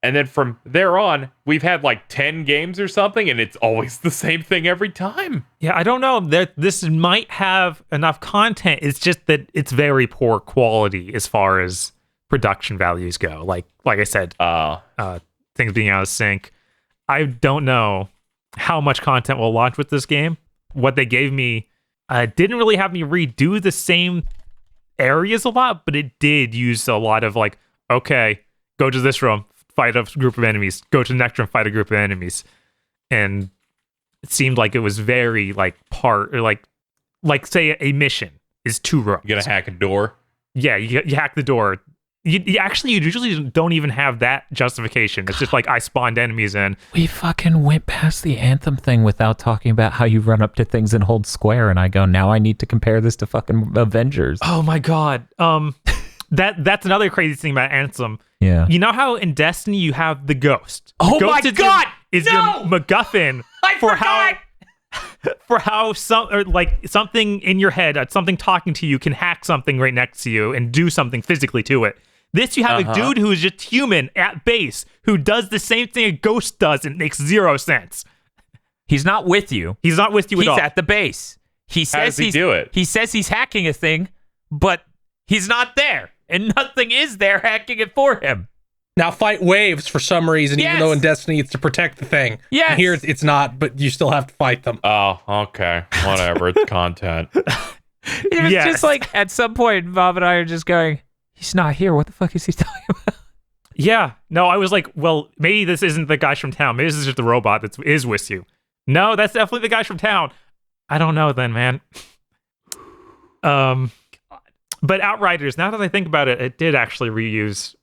And then from there on, we've had like 10 games or something, and it's always the same thing every time. Yeah, I don't know. This might have enough content. It's just that it's very poor quality as far as production values go. Like I said, things being out of sync. I don't know how much content will launch with this game. What they gave me didn't really have me redo the same areas a lot, but it did use a lot of like, okay, go to this room, fight a group of enemies, go to the next room, fight a group of enemies. And it seemed like it was very like say a mission is 2 rooms. You gotta hack a door. Yeah, you hack the door. You usually don't even have that justification. It's just like I spawned enemies in. We fucking went past the Anthem thing without talking about how you run up to things and hold square, and I go, now I need to compare this to fucking Avengers. Oh my god. That's another crazy thing about Anthem. Yeah. You know how in Destiny you have the ghost? Oh The my ghost god! Is your MacGuffin for how something in your head, something talking to you can hack something right next to you and do something physically to it. This, you have a dude who is just human at base who does the same thing a ghost does and it makes 0 sense. He's not with you. He's not with you at all. He's at the base. He says How does he do it? He says he's hacking a thing, but he's not there. And nothing is there hacking it for him. Now fight waves for some reason, even though in Destiny it's to protect the thing. Yes. And here it's not, but you still have to fight them. Oh, okay. Whatever. It's content. It was just like, at some point, Bob and I are just going, he's not here. What the fuck is he talking about? Yeah. No, I was like, well, maybe this isn't the guys from town. Maybe this is just the robot that is with you. No, that's definitely the guys from town. I don't know then, man. But Outriders, now that I think about it, it did actually reuse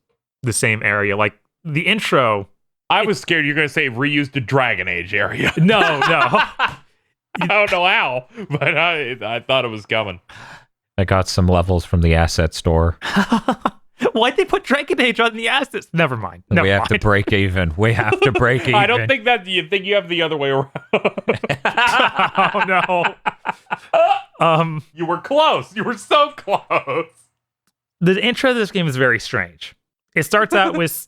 the same area. Like, the intro... I was scared you were going to say reuse the Dragon Age area. No. I don't know how, but I thought it was coming. I got some levels from the asset store. Why'd they put Dragon Age on the assets? Never mind. We have to break even. We have to break even. I don't think that you think you have the other way around. Oh no. You were close. You were so close. The intro of this game is very strange. It starts out with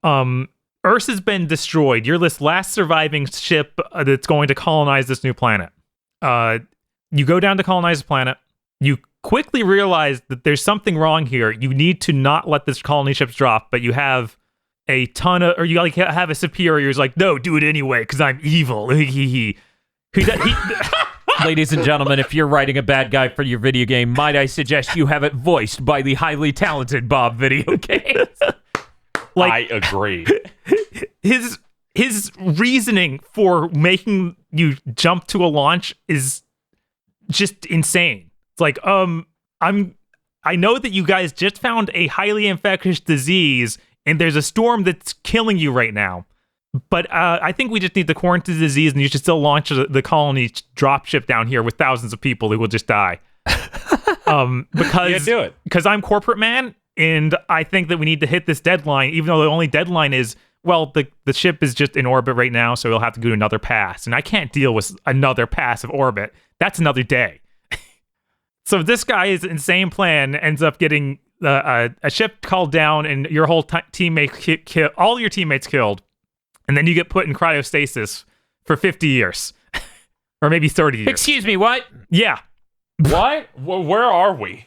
Earth has been destroyed. You're this last surviving ship that's going to colonize this new planet. You go down to colonize the planet. You quickly realize that there's something wrong here. You need to not let this colony ships drop, but you have a ton of, or you like have a superior who's like, no, do it anyway, because I'm evil. Ladies and gentlemen, if you're writing a bad guy for your video game, might I suggest you have it voiced by the highly talented Bob Video Games? I agree. His reasoning for making you jump to a launch is just insane. It's like, I know that you guys just found a highly infectious disease and there's a storm that's killing you right now. But I think we just need to quarantine the disease and you should still launch the colony dropship down here with thousands of people who will just die. Because I'm corporate man and I think that we need to hit this deadline, even though the only deadline is, well, the ship is just in orbit right now, so we'll have to do another pass. And I can't deal with another pass of orbit. That's another day. So this guy's insane plan ends up getting a ship called down and your whole teammate all your teammates killed. And then you get put in cryostasis for 50 years. Or maybe 30 years. Excuse me, what? Yeah. What? Where are we?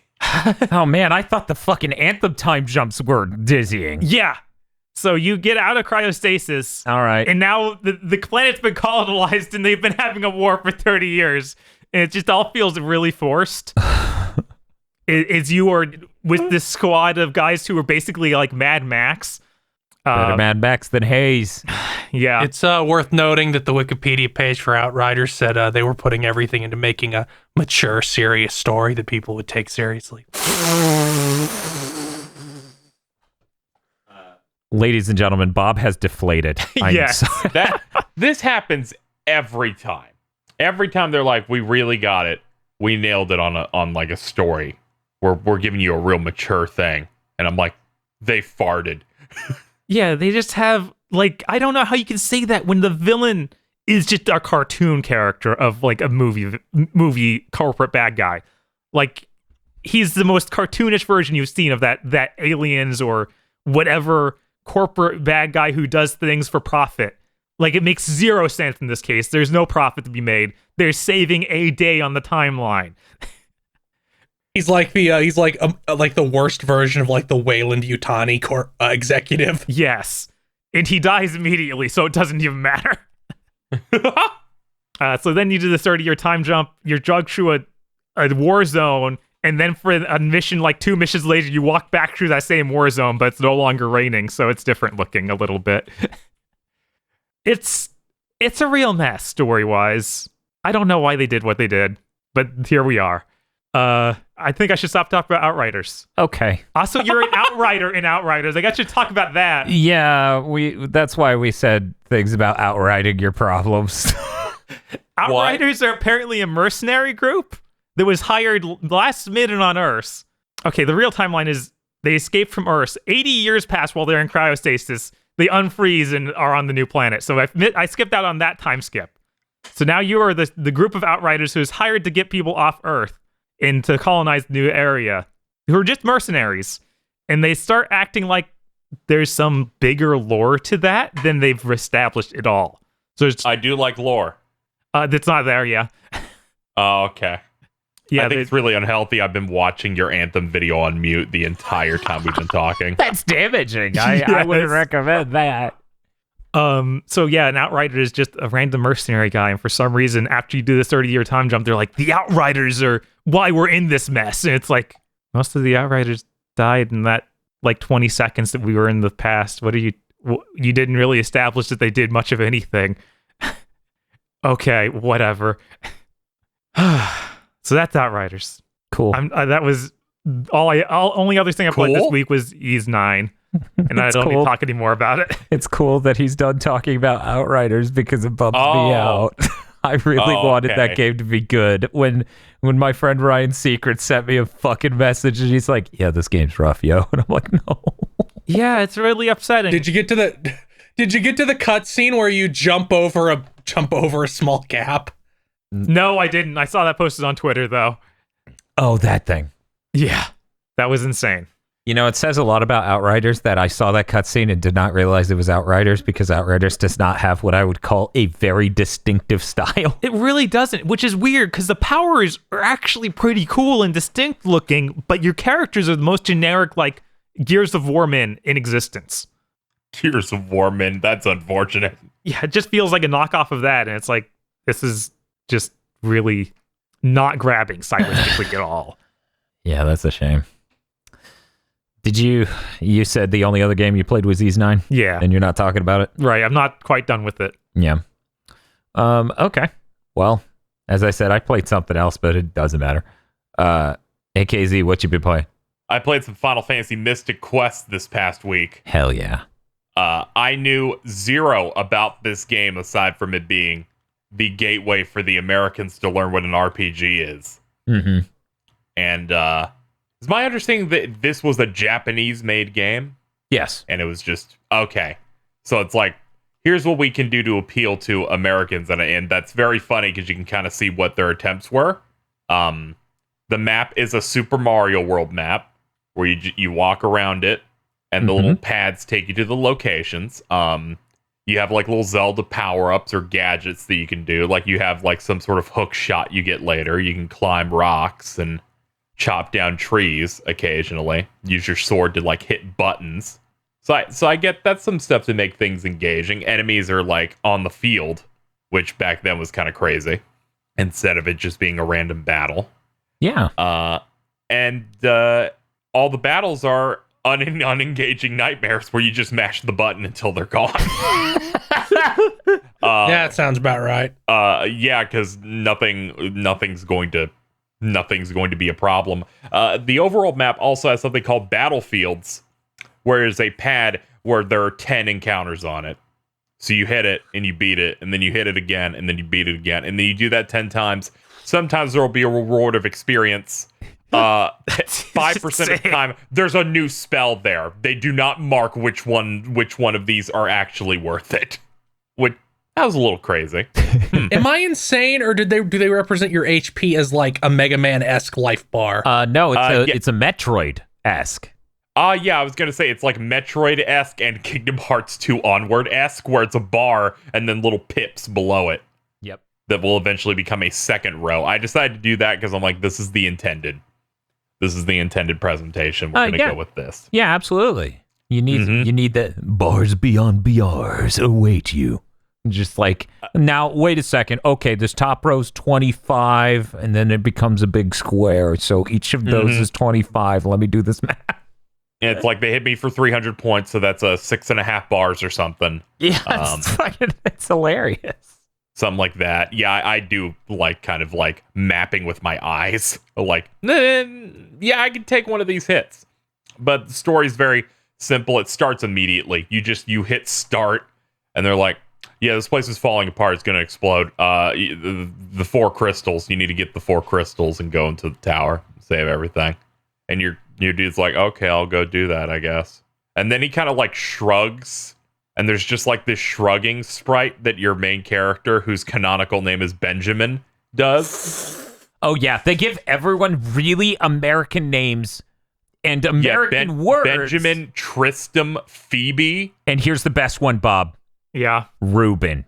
Oh man, I thought the fucking Anthem time jumps were dizzying. Yeah. So you get out of cryostasis. All right. And now the planet's been colonized and they've been having a war for 30 years. And it just all feels really forced. Is you are with this squad of guys who are basically like Mad Max. Better Mad Max than Hayes. Yeah. It's worth noting that the Wikipedia page for Outriders said they were putting everything into making a mature, serious story that people would take seriously. Ladies and gentlemen, Bob has deflated. Yes. This happens every time. Every time they're like, we really got it. We nailed it on like a story. We're giving you a real mature thing. And I'm like, they farted. Yeah, they just have, like, I don't know how you can say that when the villain is just a cartoon character of, like, a movie corporate bad guy. Like, he's the most cartoonish version you've seen of that aliens or whatever corporate bad guy who does things for profit. Like, it makes zero sense in this case. There's no profit to be made. They're saving a day on the timeline. He's like the worst version of like the Wayland Yutani executive. Yes, and he dies immediately, so it doesn't even matter. So then you do the 30-year time jump. You're drugged through a war zone, and then for a mission, like 2 missions later, you walk back through that same war zone, but it's no longer raining, so it's different looking a little bit. It's a real mess story-wise. I don't know why they did what they did, but here we are. I think I should stop talking about Outriders. Okay. Also, you're an Outrider in Outriders. I got you to talk about that. Yeah, that's why we said things about outriding your problems. Outriders are apparently a mercenary group that was hired last minute on Earth. Okay, the real timeline is they escaped from Earth. 80 years pass while they're in cryostasis. They unfreeze and are on the new planet. So I skipped out on that time skip. So now you are the group of Outriders who is hired to get people off Earth and to colonize the new area, who are just mercenaries. And they start acting like there's some bigger lore to that than they've established at all. So I do like lore. That's not there, yeah. Oh, okay. Yeah, I think it's really unhealthy. I've been watching your Anthem video on mute the entire time we've been talking. That's damaging. I wouldn't recommend that. So yeah, an Outrider is just a random mercenary guy, and for some reason, after you do this 30-year time jump, they're like, the Outriders are why we're in this mess. And it's like, most of the Outriders died in that, like, 20 seconds that we were in the past. You didn't really establish that they did much of anything. Okay, whatever. So that's Outriders. Cool. That was only other thing I played this week was Ys 9. And I don't need to talk anymore about it. It's cool that he's done talking about Outriders because it bums me out. I really wanted that game to be good. When my friend Ryan Secret sent me a fucking message and he's like, yeah, this game's rough, yo. And I'm like, no. Yeah, it's really upsetting. Did you get to the cutscene where you jump over a small gap? No, I didn't. I saw that posted on Twitter, though. Oh, that thing. Yeah, that was insane. You know, it says a lot about Outriders that I saw that cutscene and did not realize it was Outriders because Outriders does not have what I would call a very distinctive style. It really doesn't, which is weird because the powers are actually pretty cool and distinct looking, but your characters are the most generic, like, Gears of War men in existence. Gears of War men, that's unfortunate. Yeah, it just feels like a knockoff of that, and it's like, this is just really not grabbing stylistically at all. Yeah, that's a shame. You said the only other game you played was Ys 9? Yeah. And you're not talking about it? Right, I'm not quite done with it. Yeah. Okay. Well, as I said, I played something else, but it doesn't matter. AKZ, what you been playing? I played some Final Fantasy Mystic Quest this past week. Hell yeah. I knew zero about this game aside from it being the gateway for the Americans to learn what an RPG is. Mm-hmm. And it's my understanding that this was a Japanese-made game. Yes. And it was just, okay. So it's like, here's what we can do to appeal to Americans. And that's very funny because you can kind of see what their attempts were. The map is a Super Mario World map where you walk around it and the little pads take you to the locations. You have like little Zelda power-ups or gadgets that you can do. Like you have like some sort of hook shot you get later. You can climb rocks and chop down trees occasionally. Use your sword to like hit buttons. So I get that's some stuff to make things engaging. Enemies are like on the field, which back then was kind of crazy, instead of it just being a random battle. Yeah. And all the battles are unengaging nightmares where you just mash the button until they're gone. Yeah, it sounds about right. Yeah, because nothing's going to be a problem. The overall map also has something called battlefields, where there's a pad where there are 10 encounters on it. So you hit it and you beat it, and then you hit it again, and then you beat it again, and then you do that 10 times. Sometimes there will be a reward of experience. 5% of the time, there's a new spell there. They do not mark which one of these are actually worth it. That was a little crazy. Am I insane, or do they represent your HP as like a Mega Man-esque life bar? No, it's a Metroid-esque. Yeah, I was going to say it's like Metroid-esque and Kingdom Hearts 2 Onward-esque, where it's a bar and then little pips below it. Yep. That will eventually become a second row. I decided to do that because I'm like, this is the intended presentation. We're going to go with this. Yeah, absolutely. You need the bars beyond BRs await you. Just like, now, wait a second. Okay, this top row's 25, and then it becomes a big square. So each of those is 25. Let me do this math. And it's like they hit me for 300 points, so that's 6.5 bars or something. Yeah, it's hilarious. Something like that. Yeah, I do like kind of like mapping with my eyes. Like, yeah, I can take one of these hits. But the story's very simple. It starts immediately. You hit start, and they're like, yeah, this place is falling apart. It's going to explode. The 4 crystals. You need to get the 4 crystals and go into the tower. Save everything. And your dude's like, okay, I'll go do that, I guess. And then he kind of like shrugs. And there's just like this shrugging sprite that your main character, whose canonical name is Benjamin, does. Oh, yeah. They give everyone really American names and American words. Benjamin, Tristram, Phoebe. And here's the best one, Bob. Yeah. Ruben.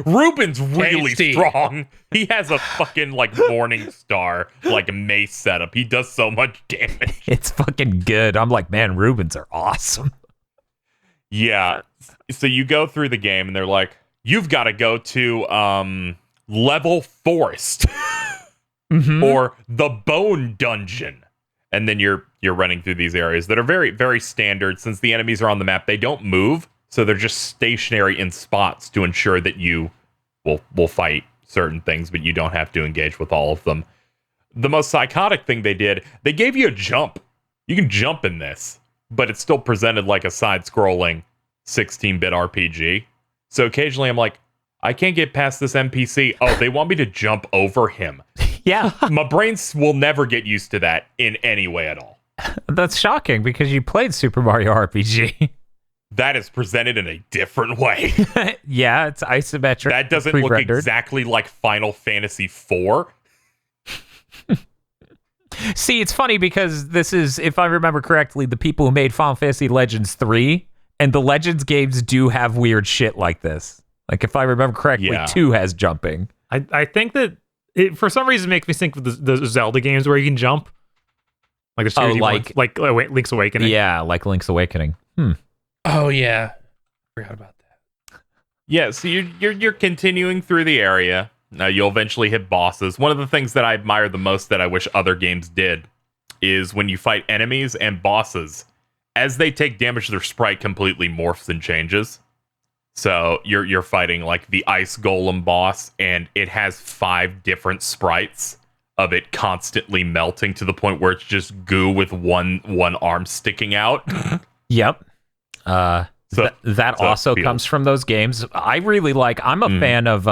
Ruben's really strong. He has a fucking like Morning Star like mace setup. He does so much damage. It's fucking good. I'm like, man, Rubens are awesome. Yeah. So you go through the game and they're like, you've got to go to Level Forest or the Bone Dungeon. And then you're running through these areas that are very, very standard. Since the enemies are on the map, they don't move. So they're just stationary in spots to ensure that you will fight certain things, but you don't have to engage with all of them. The most psychotic thing they did, they gave you a jump. You can jump in this, but it's still presented like a side-scrolling 16-bit RPG. So occasionally I'm like, I can't get past this NPC. Oh, they want me to jump over him. Yeah. My brain will never get used to that in any way at all. That's shocking because you played Super Mario RPG. That is presented in a different way. Yeah, it's isometric. That doesn't look exactly like Final Fantasy IV. See, it's funny because this is, if I remember correctly, the people who made Final Fantasy Legends 3, and the Legends games do have weird shit like this. Like, if I remember correctly, 2 has jumping. I think that it, for some reason, makes me think of the Zelda games where you can jump. Like the series like Link's Awakening. Yeah, like Link's Awakening. Oh yeah, forgot about that. Yeah, so you're continuing through the area. Now you'll eventually hit bosses. One of the things that I admire the most that I wish other games did is when you fight enemies and bosses, as they take damage, their sprite completely morphs and changes. So you're fighting like the ice golem boss, and it has 5 different sprites of it constantly melting to the point where it's just goo with one arm sticking out. Yep. That also comes from those games. I really like, I'm a fan of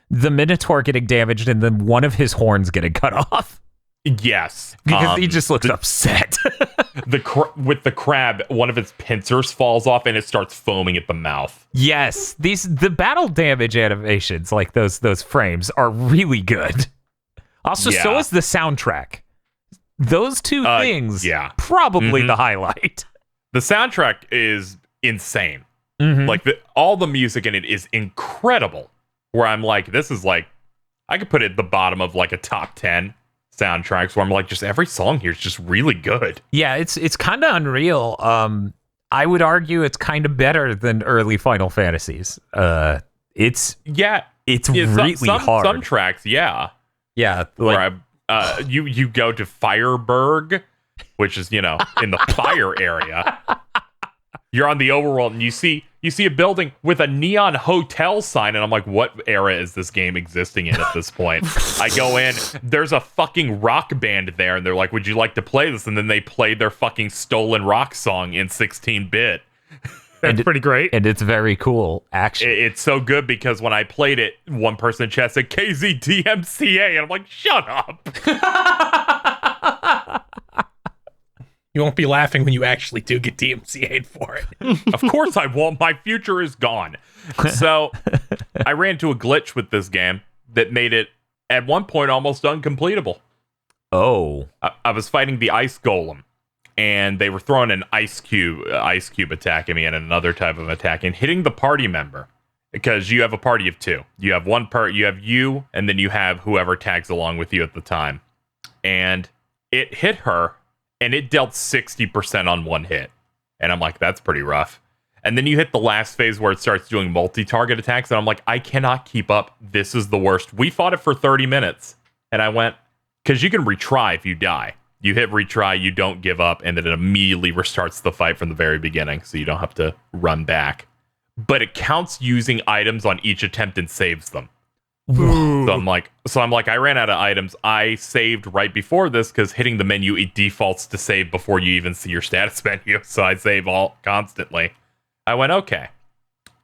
the Minotaur getting damaged and then one of his horns getting cut off. Yes. Because he just looks upset. With the crab, one of its pincers falls off and it starts foaming at the mouth. Yes. The battle damage animations, like those frames, are really good. Also, so is the soundtrack. Those two things, probably the highlight. The soundtrack is insane. Like all the music in it is incredible. Where I'm like, this is like, I could put it at the bottom of like a top 10 soundtracks. Where I'm like, just every song here is just really good. Yeah, it's kind of unreal. I would argue it's kind of better than early Final Fantasies. It's really hard. Some tracks, yeah. Like, where you go to Fireburg, which is, in the fire area. You're on the overworld and you see a building with a neon hotel sign, and I'm like, what era is this game existing in at this point? I go in, there's a fucking rock band there, and they're like, would you like to play this? And then they play their fucking Stolen Rock song in 16-bit. That's pretty great. And it's very cool, actually. It's so good because when I played it, one person in chat said KZDMCA, and I'm like, shut up. You won't be laughing when you actually do get DMCA'd for it. Of course I won't. My future is gone. So I ran into a glitch with this game that made it, at one point, almost uncompletable. Oh. I was fighting the ice golem, and they were throwing an ice cube attack at me and another type of attack, and hitting the party member. Because you have a party of two. You have you have you, and then you have whoever tags along with you at the time. And it hit her, and it dealt 60% on one hit. And I'm like, that's pretty rough. And then you hit the last phase where it starts doing multi-target attacks, and I'm like, I cannot keep up. This is the worst. We fought it for 30 minutes. And I went, because you can retry if you die. You hit retry, you don't give up, and then it immediately restarts the fight from the very beginning, so you don't have to run back. But it counts using items on each attempt and saves them. So I'm like, I ran out of items. I saved right before this because hitting the menu, it defaults to save before you even see your status menu. So I save all constantly. I went, okay,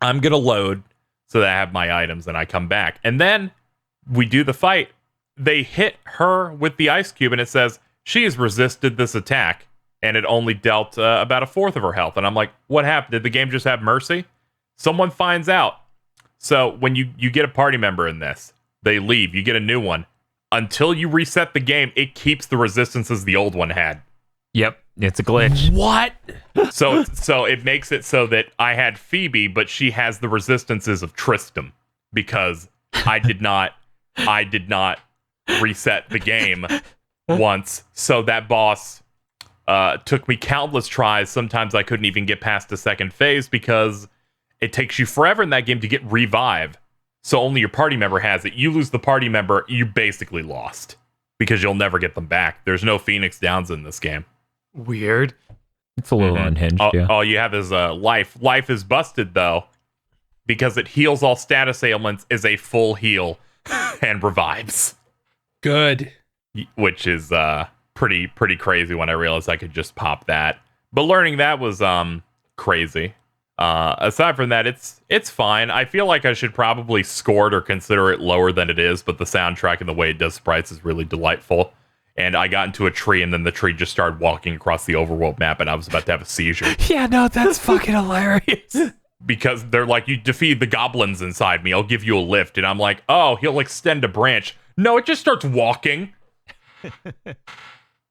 I'm going to load so that I have my items and I come back. And then we do the fight. They hit her with the ice cube and it says, she has resisted this attack. And it only dealt about a fourth of her health. And I'm like, what happened? Did the game just have mercy? Someone finds out. So when you get a party member in this, they leave, you get a new one. Until you reset the game, it keeps the resistances the old one had. Yep, it's a glitch. What? So it makes it so that I had Phoebe, but she has the resistances of Tristram because I did not reset the game once. So that boss took me countless tries. Sometimes I couldn't even get past the second phase because it takes you forever in that game to get revive. So only your party member has it. You lose the party member, you basically lost. Because you'll never get them back. There's no Phoenix Downs in this game. Weird. It's a little unhinged, yeah. All you have is life. Life is busted, though. Because it heals all status ailments, is a full heal, and revives. Good. Which is pretty crazy when I realized I could just pop that. But learning that was crazy. Aside from that, it's fine. I feel like I should probably score it or consider it lower than it is, but the soundtrack and the way it does sprites is really delightful. And I got into a tree, and then the tree just started walking across the overworld map, and I was about to have a seizure. Yeah, no, that's fucking hilarious. Because they're like, you defeat the goblins inside me, I'll give you a lift. And I'm like, oh, he'll extend a branch. No, it just starts walking.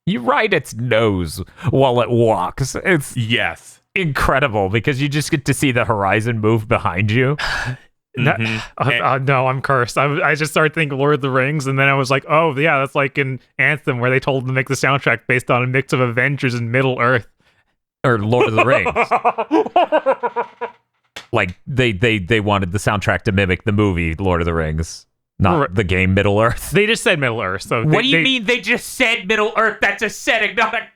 You ride its nose while it walks. It's yes. Incredible because you just get to see the horizon move behind you. Mm-hmm. No, I'm cursed. I just started thinking Lord of the Rings, and then I was like, oh yeah, that's like in Anthem where they told them to make the soundtrack based on a mix of Avengers and Middle Earth. Or Lord of the Rings. Like they wanted the soundtrack to mimic the movie Lord of the Rings, not the game Middle Earth. They just said Middle Earth. So what do you mean they just said Middle Earth? That's a setting, not a...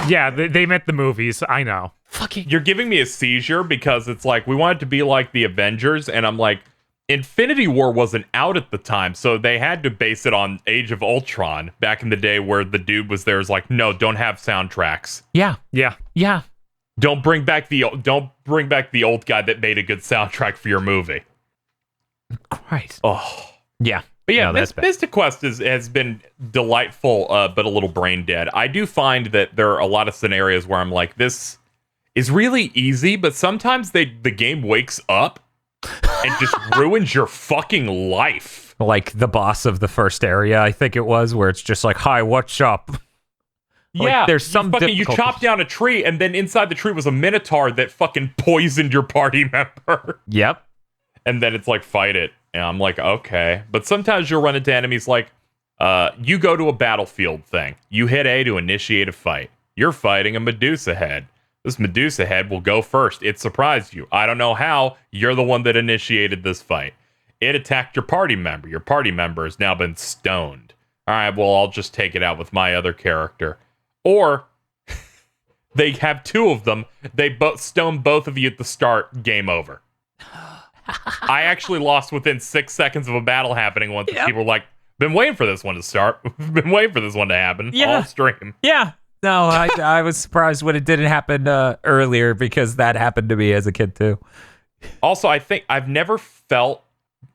Yeah, they meant the movies. I know. Fucking. You're giving me a seizure because it's like we want it to be like the Avengers, and I'm like, Infinity War wasn't out at the time, so they had to base it on Age of Ultron back in the day, where the dude was there. Is like, no, don't have soundtracks. Yeah. Don't bring back the old guy that made a good soundtrack for your movie. Christ. Oh, yeah. But yeah, no, Mystic Quest has been delightful, but a little brain dead. I do find that there are a lot of scenarios where I'm like, this is really easy, but sometimes the game wakes up and just ruins your fucking life. Like the boss of the first area, I think it was, where it's just like, hi, what's up? Yeah, like, there's some you chopped down a tree, and then inside the tree was a minotaur that fucking poisoned your party member. Yep. And then it's like, fight it. And I'm like, okay. But sometimes you'll run into enemies like, you go to a battlefield thing. You hit A to initiate a fight. You're fighting a Medusa head. This Medusa head will go first. It surprised you. I don't know how. You're the one that initiated this fight. It attacked your party member. Your party member has now been stoned. All right, well, I'll just take it out with my other character. Or they have two of them. They both stone both of you at the start. Game over. I actually lost within 6 seconds of a battle happening once. Yep. People were like, been waiting for this one to start. Been waiting for this one to happen. Yeah. All stream. Yeah. No, I was surprised when it didn't happen earlier because that happened to me as a kid too. Also, I think I've never felt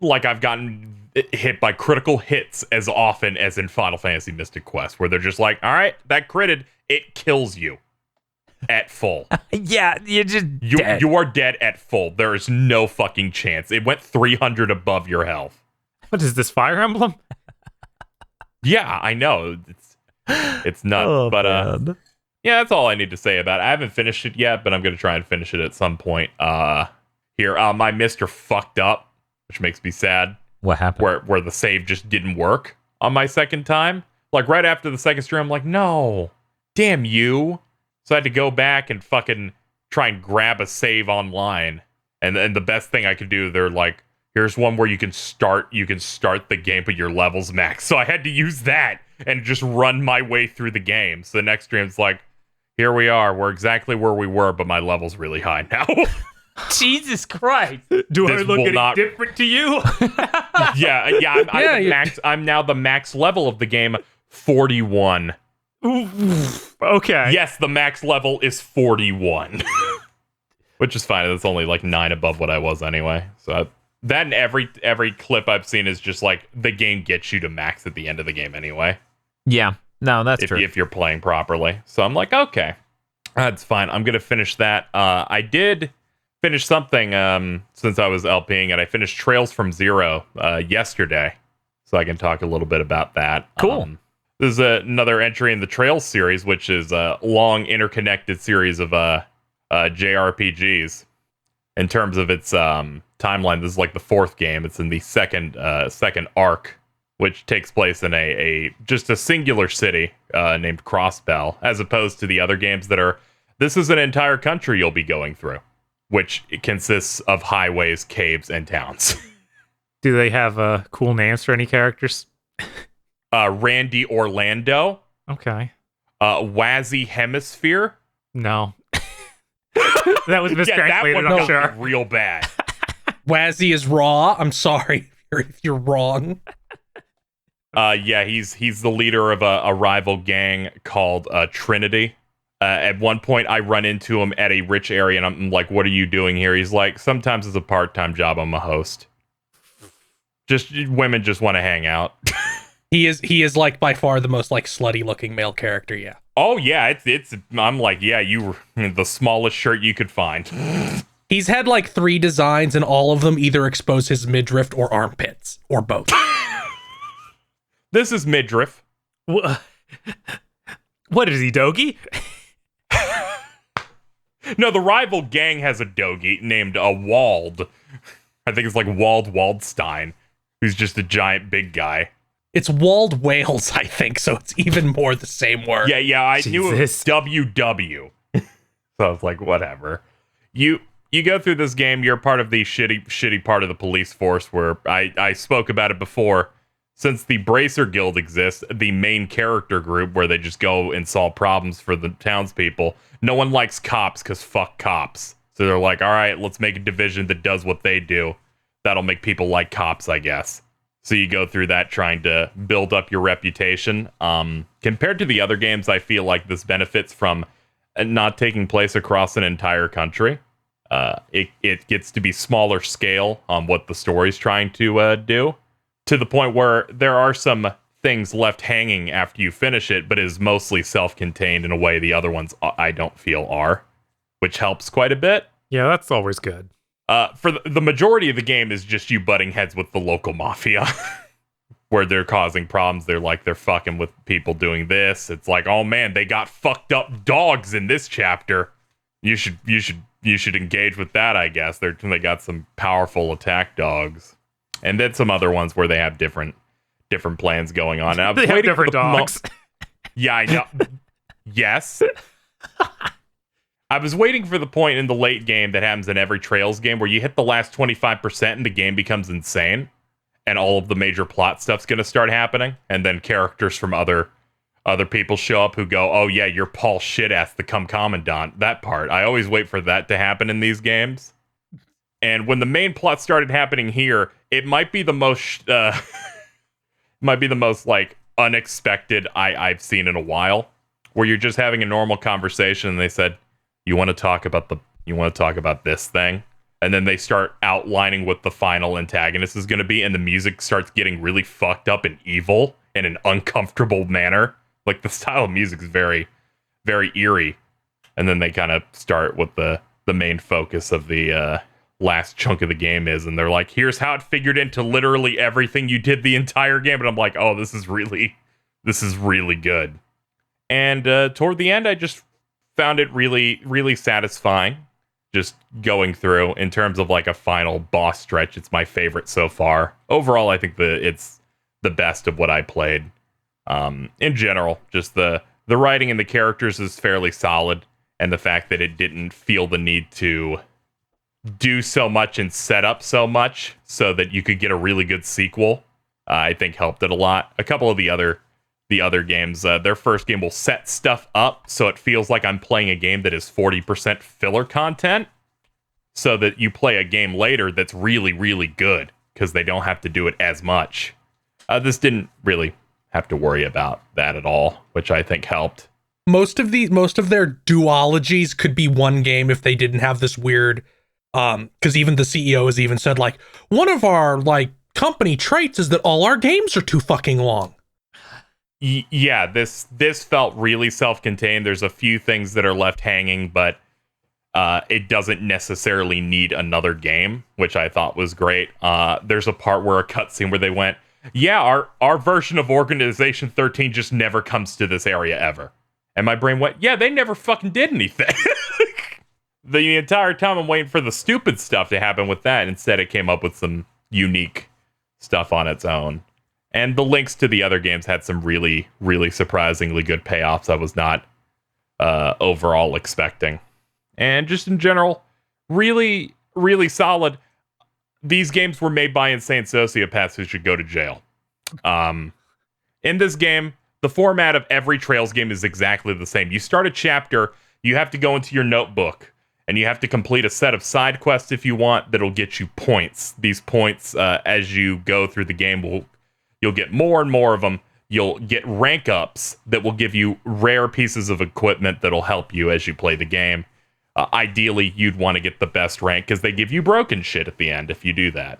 like I've gotten hit by critical hits as often as in Final Fantasy Mystic Quest, where they're just like, all right, that critted, it kills you. at full. Yeah, you're just dead. You are dead at full. There is no fucking chance. It went 300 above your health. What is this, Fire Emblem? Yeah, I know. It's nuts. But yeah, that's all I need to say about it. I haven't finished it yet, but I'm going to try and finish it at some point. Here, my Mr. fucked up, which makes me sad. What happened? Where the save just didn't work on my second time. Like, right after the second stream, I'm like, no, damn you. So I had to go back and fucking try and grab a save online. And the best thing I could do, they're like, here's one where you can start the game, but your level's max. So I had to use that and just run my way through the game. So the next stream's like, here we are. We're exactly where we were, but my level's really high now. Jesus Christ. Do I look any different to you? I'm now the max level of the game, 41. Okay. Yes, the max level is 41. Which is fine. That's only like 9 above what I was anyway. So that and every clip I've seen is just like the game gets you to max at the end of the game anyway. Yeah. No, that's true. If you're playing properly. So I'm like, okay, that's fine. I'm going to finish that. I did finish something since I was LPing it. I finished Trails from Zero yesterday. So I can talk a little bit about that. Cool. This is another entry in the Trails series, which is a long interconnected series of JRPGs. In terms of its timeline, this is like the 4th game. It's in the second arc, which takes place in just a singular city named Crossbell, as opposed to the other games that are, this is an entire country you'll be going through, which consists of highways, caves, and towns. Do they have cool names for any characters? Randy Orlando. Okay. Wazzy Hemisphere. No. That was mistranslated, that one I'm sure. Real bad. Wazzy is raw. I'm sorry if you're wrong. He's the leader of a rival gang called Trinity. At one point, I run into him at a rich area, and I'm like, "What are you doing here?" He's like, "Sometimes it's a part-time job. I'm a host. Just women just want to hang out." He is like by far the most like slutty looking male character. Yeah. Oh yeah, it's. I'm like, yeah, you were the smallest shirt you could find. He's had like 3 designs, and all of them either expose his midriff or armpits, or both. This is midriff. What is he, Dogi? No, the rival gang has a Dogi named Wald. I think it's like Waldstein, who's just a giant big guy. It's Walled Wales, I think, so it's even more the same word. Yeah, I knew it was WW. So I was like, whatever. You go through this game, you're part of the shitty part of the police force where I spoke about it before. Since the Bracer Guild exists, the main character group where they just go and solve problems for the townspeople, no one likes cops because fuck cops. So they're like, all right, let's make a division that does what they do. That'll make people like cops, I guess. So you go through that trying to build up your reputation. Compared to the other games, I feel like this benefits from not taking place across an entire country. It gets to be smaller scale on what the story's trying to do, to the point where there are some things left hanging after you finish it, but is mostly self-contained in a way the other ones I don't feel are, which helps quite a bit. Yeah, that's always good. For the majority of the game is just you butting heads with the local mafia, where they're causing problems. They're fucking with people doing this. It's like, oh man, they got fucked up dogs in this chapter. You should engage with that, I guess. They got some powerful attack dogs, and then some other ones where they have different plans going on. Now, they have different dogs. Yeah, I know. Yes. I was waiting for the point in the late game that happens in every Trails game where you hit the last 25% and the game becomes insane, and all of the major plot stuff's going to start happening, and then characters from other people show up who go, oh yeah, you're Paul Shitass, the commandant. That part. I always wait for that to happen in these games. And when the main plot started happening here, it might be the most like unexpected I've seen in a while, where you're just having a normal conversation and they said, you want to talk about this thing? And then they start outlining what the final antagonist is going to be, and the music starts getting really fucked up and evil in an uncomfortable manner. Like, the style of music is very, very eerie. And then they kind of start with the main focus of the last chunk of the game is, and they're like, here's how it figured into literally everything you did the entire game. And I'm like, oh, this is really good. And toward the end, I just found it really, really satisfying. Just going through in terms of like a final boss stretch, it's my favorite so far. Overall, I think it's the best of what I played. In general, just the writing and the characters is fairly solid, and the fact that it didn't feel the need to do so much and set up so much so that you could get a really good sequel, I think helped it a lot. A couple of the other games, their first game will set stuff up so it feels like I'm playing a game that is 40% filler content, so that you play a game later that's really, really good because they don't have to do it as much. This didn't really have to worry about that at all, which I think helped. Most of their duologies could be one game if they didn't have this weird, because even the CEO has even said, like, one of our like company traits is that all our games are too fucking long. Yeah, this felt really self-contained. There's a few things that are left hanging, but it doesn't necessarily need another game, which I thought was great. There's a part where a cutscene where they went, yeah, our version of Organization 13 just never comes to this area ever. And my brain went, yeah, they never fucking did anything. The entire time I'm waiting for the stupid stuff to happen with that. Instead, it came up with some unique stuff on its own. And the links to the other games had some really, really surprisingly good payoffs I was not overall expecting. And just in general, really, really solid. These games were made by insane sociopaths who should go to jail. In this game, the format of every Trails game is exactly the same. You start a chapter, you have to go into your notebook, and you have to complete a set of side quests if you want that'll get you points. These points, as you go through the game, you'll get more and more of them. You'll get rank ups that will give you rare pieces of equipment that'll help you as you play the game. Ideally, you'd want to get the best rank because they give you broken shit at the end if you do that.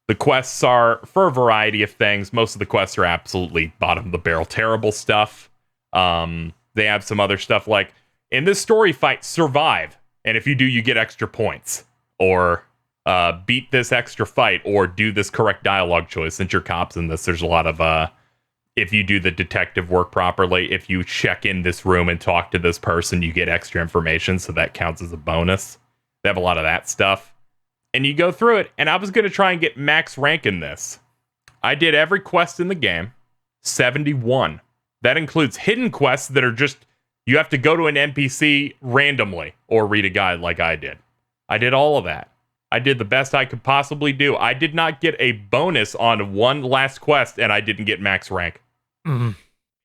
The quests are for a variety of things. Most of the quests are absolutely bottom of the barrel terrible stuff. They have some other stuff like, in this story fight, survive. And if you do, you get extra points. Or beat this extra fight. Or do this correct dialogue choice. Since you're cops in this, there's a lot of... if you do the detective work properly, if you check in this room and talk to this person, you get extra information, so that counts as a bonus. They have a lot of that stuff. And you go through it, and I was going to try and get max rank in this. I did every quest in the game, 71. That includes hidden quests that are just, you have to go to an NPC randomly, or read a guide like I did. I did all of that. I did the best I could possibly do. I did not get a bonus on one last quest, and I didn't get max rank. Mm-hmm.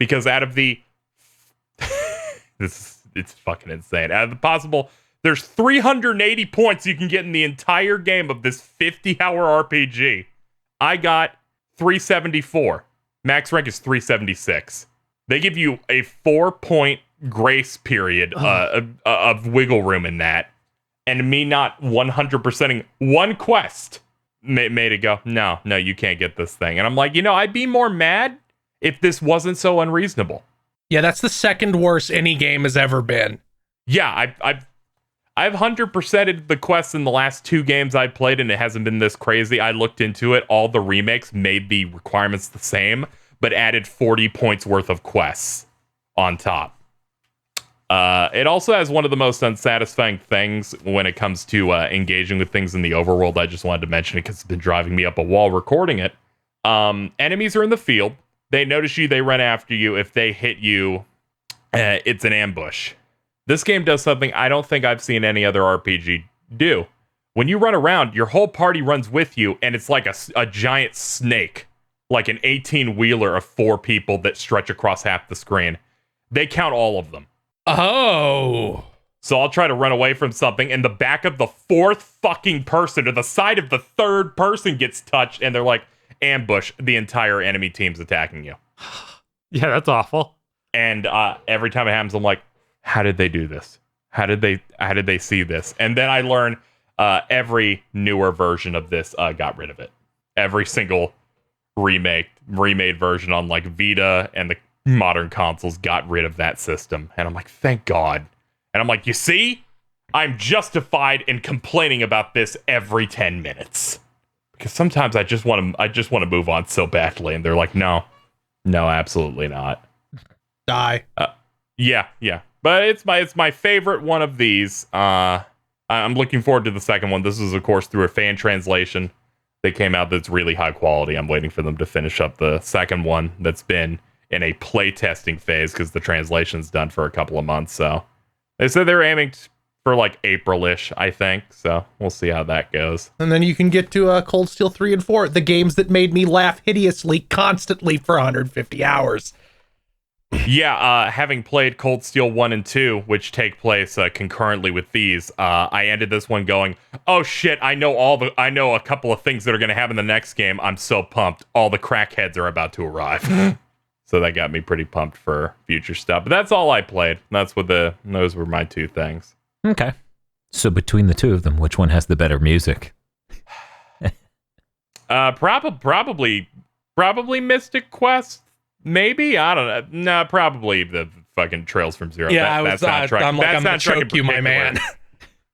Because out of the... it's fucking insane. Out of the possible... There's 380 points you can get in the entire game of this 50-hour RPG. I got 374. Max rank is 376. They give you a 4-point grace period of wiggle room in that. And me not 100%ing one quest made it go, no, you can't get this thing. And I'm like, I'd be more mad if this wasn't so unreasonable. Yeah, that's the second worst any game has ever been. Yeah, I've 100%ed the quests in the last 2 games I played, and it hasn't been this crazy. I looked into it. All the remakes made the requirements the same, but added 40 points worth of quests on top. It also has one of the most unsatisfying things when it comes to engaging with things in the overworld. I just wanted to mention it because it's been driving me up a wall recording it. Enemies are in the field. They notice you. They run after you. If they hit you, it's an ambush. This game does something I don't think I've seen any other RPG do. When you run around, your whole party runs with you, and it's like a giant snake, like an 18-wheeler of 4 people that stretch across half the screen. They count all of them. Oh. So I'll try to run away from something, and the back of the 4th fucking person or the side of the 3rd person gets touched, and they're like, ambush, the entire enemy team's attacking you. Yeah, that's awful. And every time it happens, I'm like, how did they do this? How did they see this? And then I learn every newer version of this got rid of it. Every single remade version on like Vita and the modern consoles got rid of that system. And I'm like, thank God. And I'm like, you see? I'm justified in complaining about this every 10 minutes. Because sometimes I just want to move on so badly, and they're like, no, absolutely not. Die. Yeah. But it's my favorite one of these. I'm looking forward to the second one. This is, of course, through a fan translation that came out that's really high quality. I'm waiting for them to finish up the second one that's been in a playtesting phase because the translation's done for a couple of months. So they said they're aiming for like April-ish, I think. So we'll see how that goes. And then you can get to Cold Steel 3 and 4, the games that made me laugh hideously constantly for 150 hours. Yeah, having played Cold Steel 1 and 2, which take place concurrently with these, I ended this one going, oh shit, I know a couple of things that are going to happen in the next game. I'm so pumped. All the crackheads are about to arrive. So that got me pretty pumped for future stuff. But that's all I played. Those were my two things. Okay. So between the two of them, which one has the better music? Probably Mystic Quest. Maybe, I don't know. No, probably the fucking Trails from Zero. Yeah, I'm gonna choke you, my man.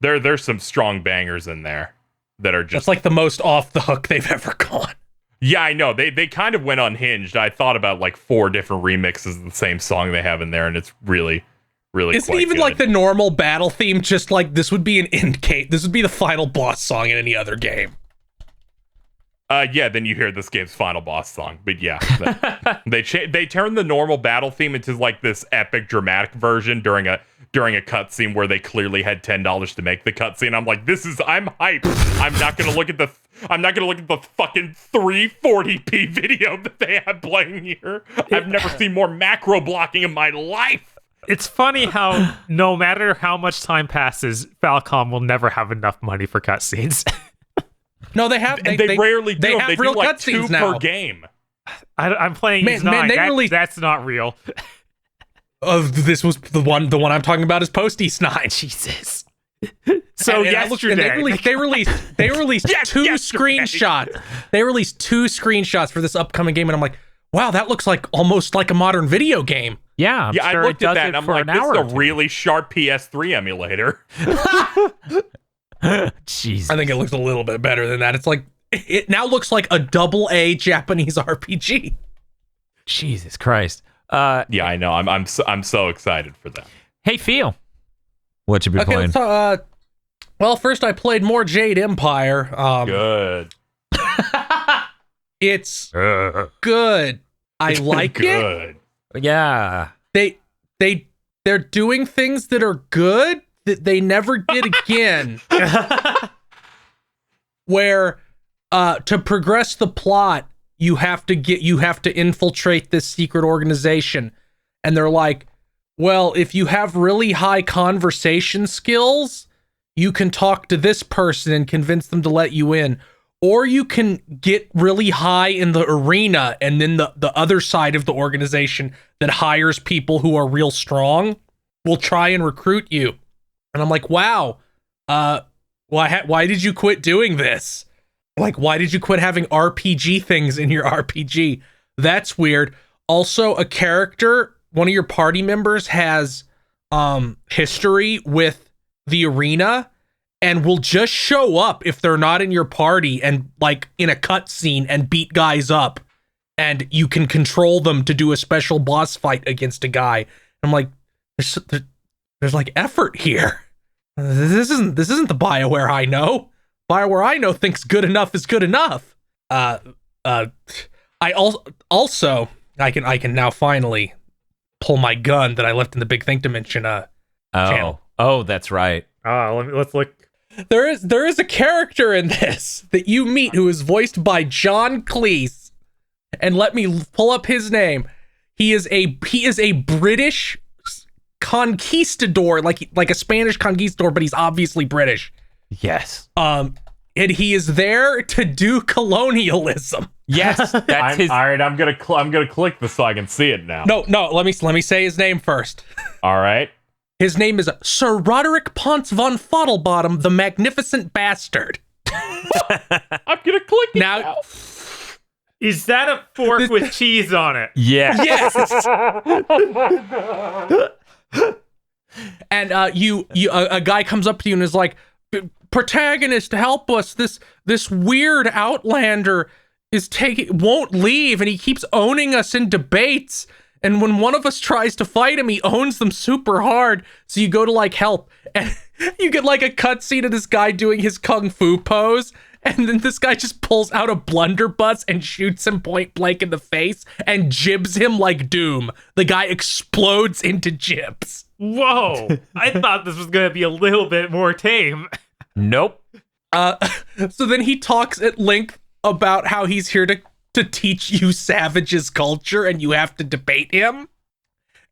There's some strong bangers in there that are just. That's like the most off the hook they've ever gone. Yeah, I know. They kind of went unhinged. I thought about like 4 different remixes of the same song they have in there, and it's really Isn't even good. Like the normal battle theme just like this would be an end game. This would be the final boss song in any other game. Yeah, then you hear this game's final boss song. But yeah, they turned the normal battle theme into like this epic dramatic version during a cutscene where they clearly had $10 to make the cutscene. I'm like, I'm hyped. I'm not gonna look at the fucking 340p video that they have playing here. I've never seen more macro blocking in my life. It's funny how no matter how much time passes, Falcom will never have enough money for cutscenes. No, they have. They rarely do. They do like 2 now. per game. I'm playing Ys 9. That's not real. This was the one I'm talking about is post Ys 9. Jesus. So yesterday, they released 2 screenshots. They released 2 screenshots for this upcoming game, and I'm like, wow, that looks like almost like a modern video game. Yeah, I looked at that and I'm like, this is a really sharp PS3 emulator. Jeez. I think it looks a little bit better than that. It's like it now looks like a AA Japanese RPG. Jesus Christ. Yeah, I know. I'm so excited for that. Hey, Phil. What you been playing? Well, first I played more Jade Empire. Good. It's good. I like good. it. Yeah. They're doing things that are good that they never did again. Where to progress the plot, you have to infiltrate this secret organization. And they're like, well, if you have really high conversation skills, you can talk to this person and convince them to let you in. Or you can get really high in the arena, and then the other side of the organization that hires people who are real strong will try and recruit you. And I'm like, wow, why did you quit doing this? Like, why did you quit having RPG things in your RPG? That's weird. Also, a character, one of your party members has history with the arena and will just show up if they're not in your party and like in a cutscene and beat guys up, and you can control them to do a special boss fight against a guy. I'm like, there's like effort here. This isn't the Bioware I know. Bioware I know thinks good enough is good enough. I can now finally pull my gun that I left in the Big Think Dimension channel. Oh, that's right. Let's look. There is a character in this that you meet who is voiced by John Cleese, and let me pull up his name. He is a British conquistador, like a Spanish conquistador, but he's obviously British. Yes. And he is there to do colonialism. Yes, that's his. All right, I'm gonna click this so I can see it now. No. Let me say his name first. All right. His name is Sir Roderick Ponce von Foddelbottom, the Magnificent Bastard. I'm gonna click it now. Is that a fork with cheese on it? Yeah. Yes. And a guy comes up to you and is like, protagonist, help us. This weird outlander won't leave, and he keeps owning us in debates. And when one of us tries to fight him, he owns them super hard. So you go to like help, and you get like a cutscene of this guy doing his kung fu pose. And then this guy just pulls out a blunderbuss and shoots him point blank in the face and jibs him like Doom. The guy explodes into jibs. Whoa! I thought this was gonna be a little bit more tame. Nope. So then he talks at length about how he's here to teach you savages culture, and you have to debate him.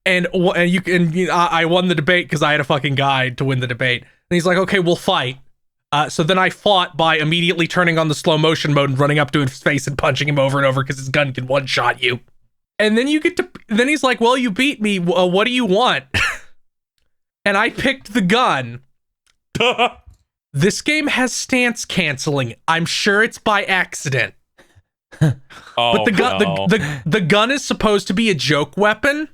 And I won the debate because I had a fucking guide to win the debate. And he's like, okay, we'll fight. So then I fought by immediately turning on the slow motion mode and running up to his face and punching him over and over because his gun can one-shot you. And then then he's like, well, you beat me. What do you want? And I picked the gun. This game has stance canceling. I'm sure it's by accident. But the gun is supposed to be a joke weapon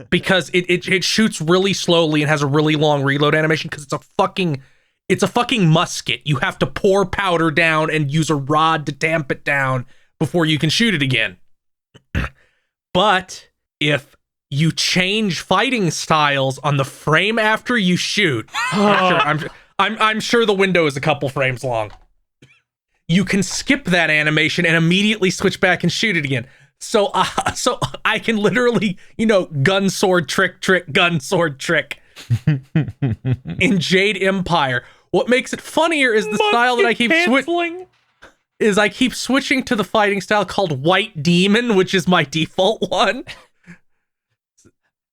because it shoots really slowly and has a really long reload animation because it's a fucking musket. You have to pour powder down and use a rod to tamp it down before you can shoot it again. But if you change fighting styles on the frame after you shoot, I'm sure the window is a couple frames long. You can skip that animation and immediately switch back and shoot it again. So I can literally, gun, sword, trick, gun, sword, trick. In Jade Empire. What makes it funnier is the style that I keep switching. I keep switching to the fighting style called White Demon, which is my default one.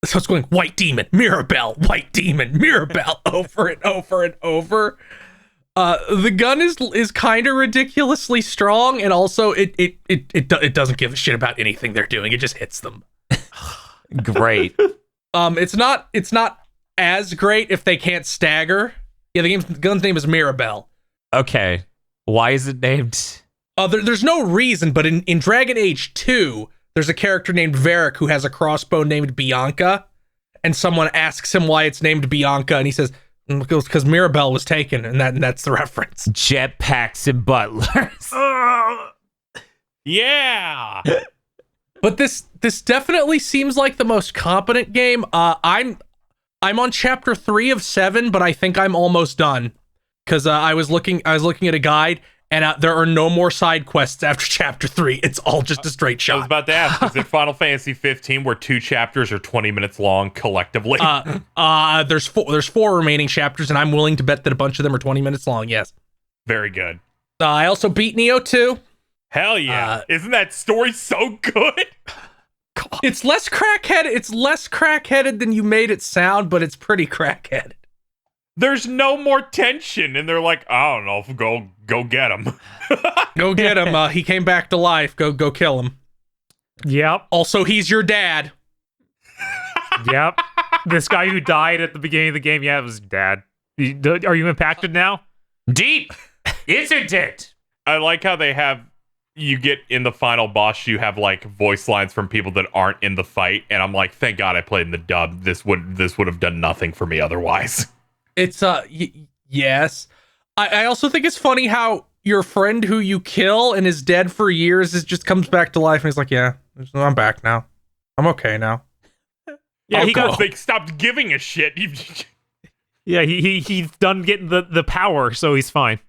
So it's going White Demon, Mirabelle, White Demon, Mirabelle, over and over and over. The gun is kind of ridiculously strong, and also it doesn't give a shit about anything they're doing. It just hits them. Great. It's not as great if they can't stagger. Yeah, the gun's name is Mirabelle. Okay. Why is it named? There's no reason, but in Dragon Age 2, there's a character named Varric who has a crossbow named Bianca, and someone asks him why it's named Bianca, and he says, because Mirabelle was taken, and that's the reference. Jetpacks and butlers. Yeah! But this definitely seems like the most competent game. I'm on chapter 3 of 7, but I think I'm almost done because I was looking at a guide, and there are no more side quests after chapter 3. It's all just a straight shot. I was about to ask, is it Final Fantasy 15 where 2 chapters are 20 minutes long collectively? There's 4 remaining chapters, and I'm willing to bet that a bunch of them are 20 minutes long. Yes. Very good. I also beat Nioh 2. Hell yeah! Isn't that story so good? It's less crackheaded. It's less crackheaded than you made it sound, but it's pretty crackheaded. There's no more tension, and they're like, I don't know, go get him. Go get him. He came back to life. Go kill him. Yep. Also, he's your dad. Yep. This guy who died at the beginning of the game, yeah, it was dad. Are you impacted now? Deep, isn't it? I like how they have. You get in the final boss, you have like voice lines from people that aren't in the fight, and I'm like, thank God I played in the dub. This would have done nothing for me otherwise. It's yes. I also think it's funny how your friend who you kill and is dead for years just comes back to life, and he's like, yeah, I'm back now. I'm okay now. Yeah, they stopped giving a shit. Yeah, he's done getting the power, so he's fine.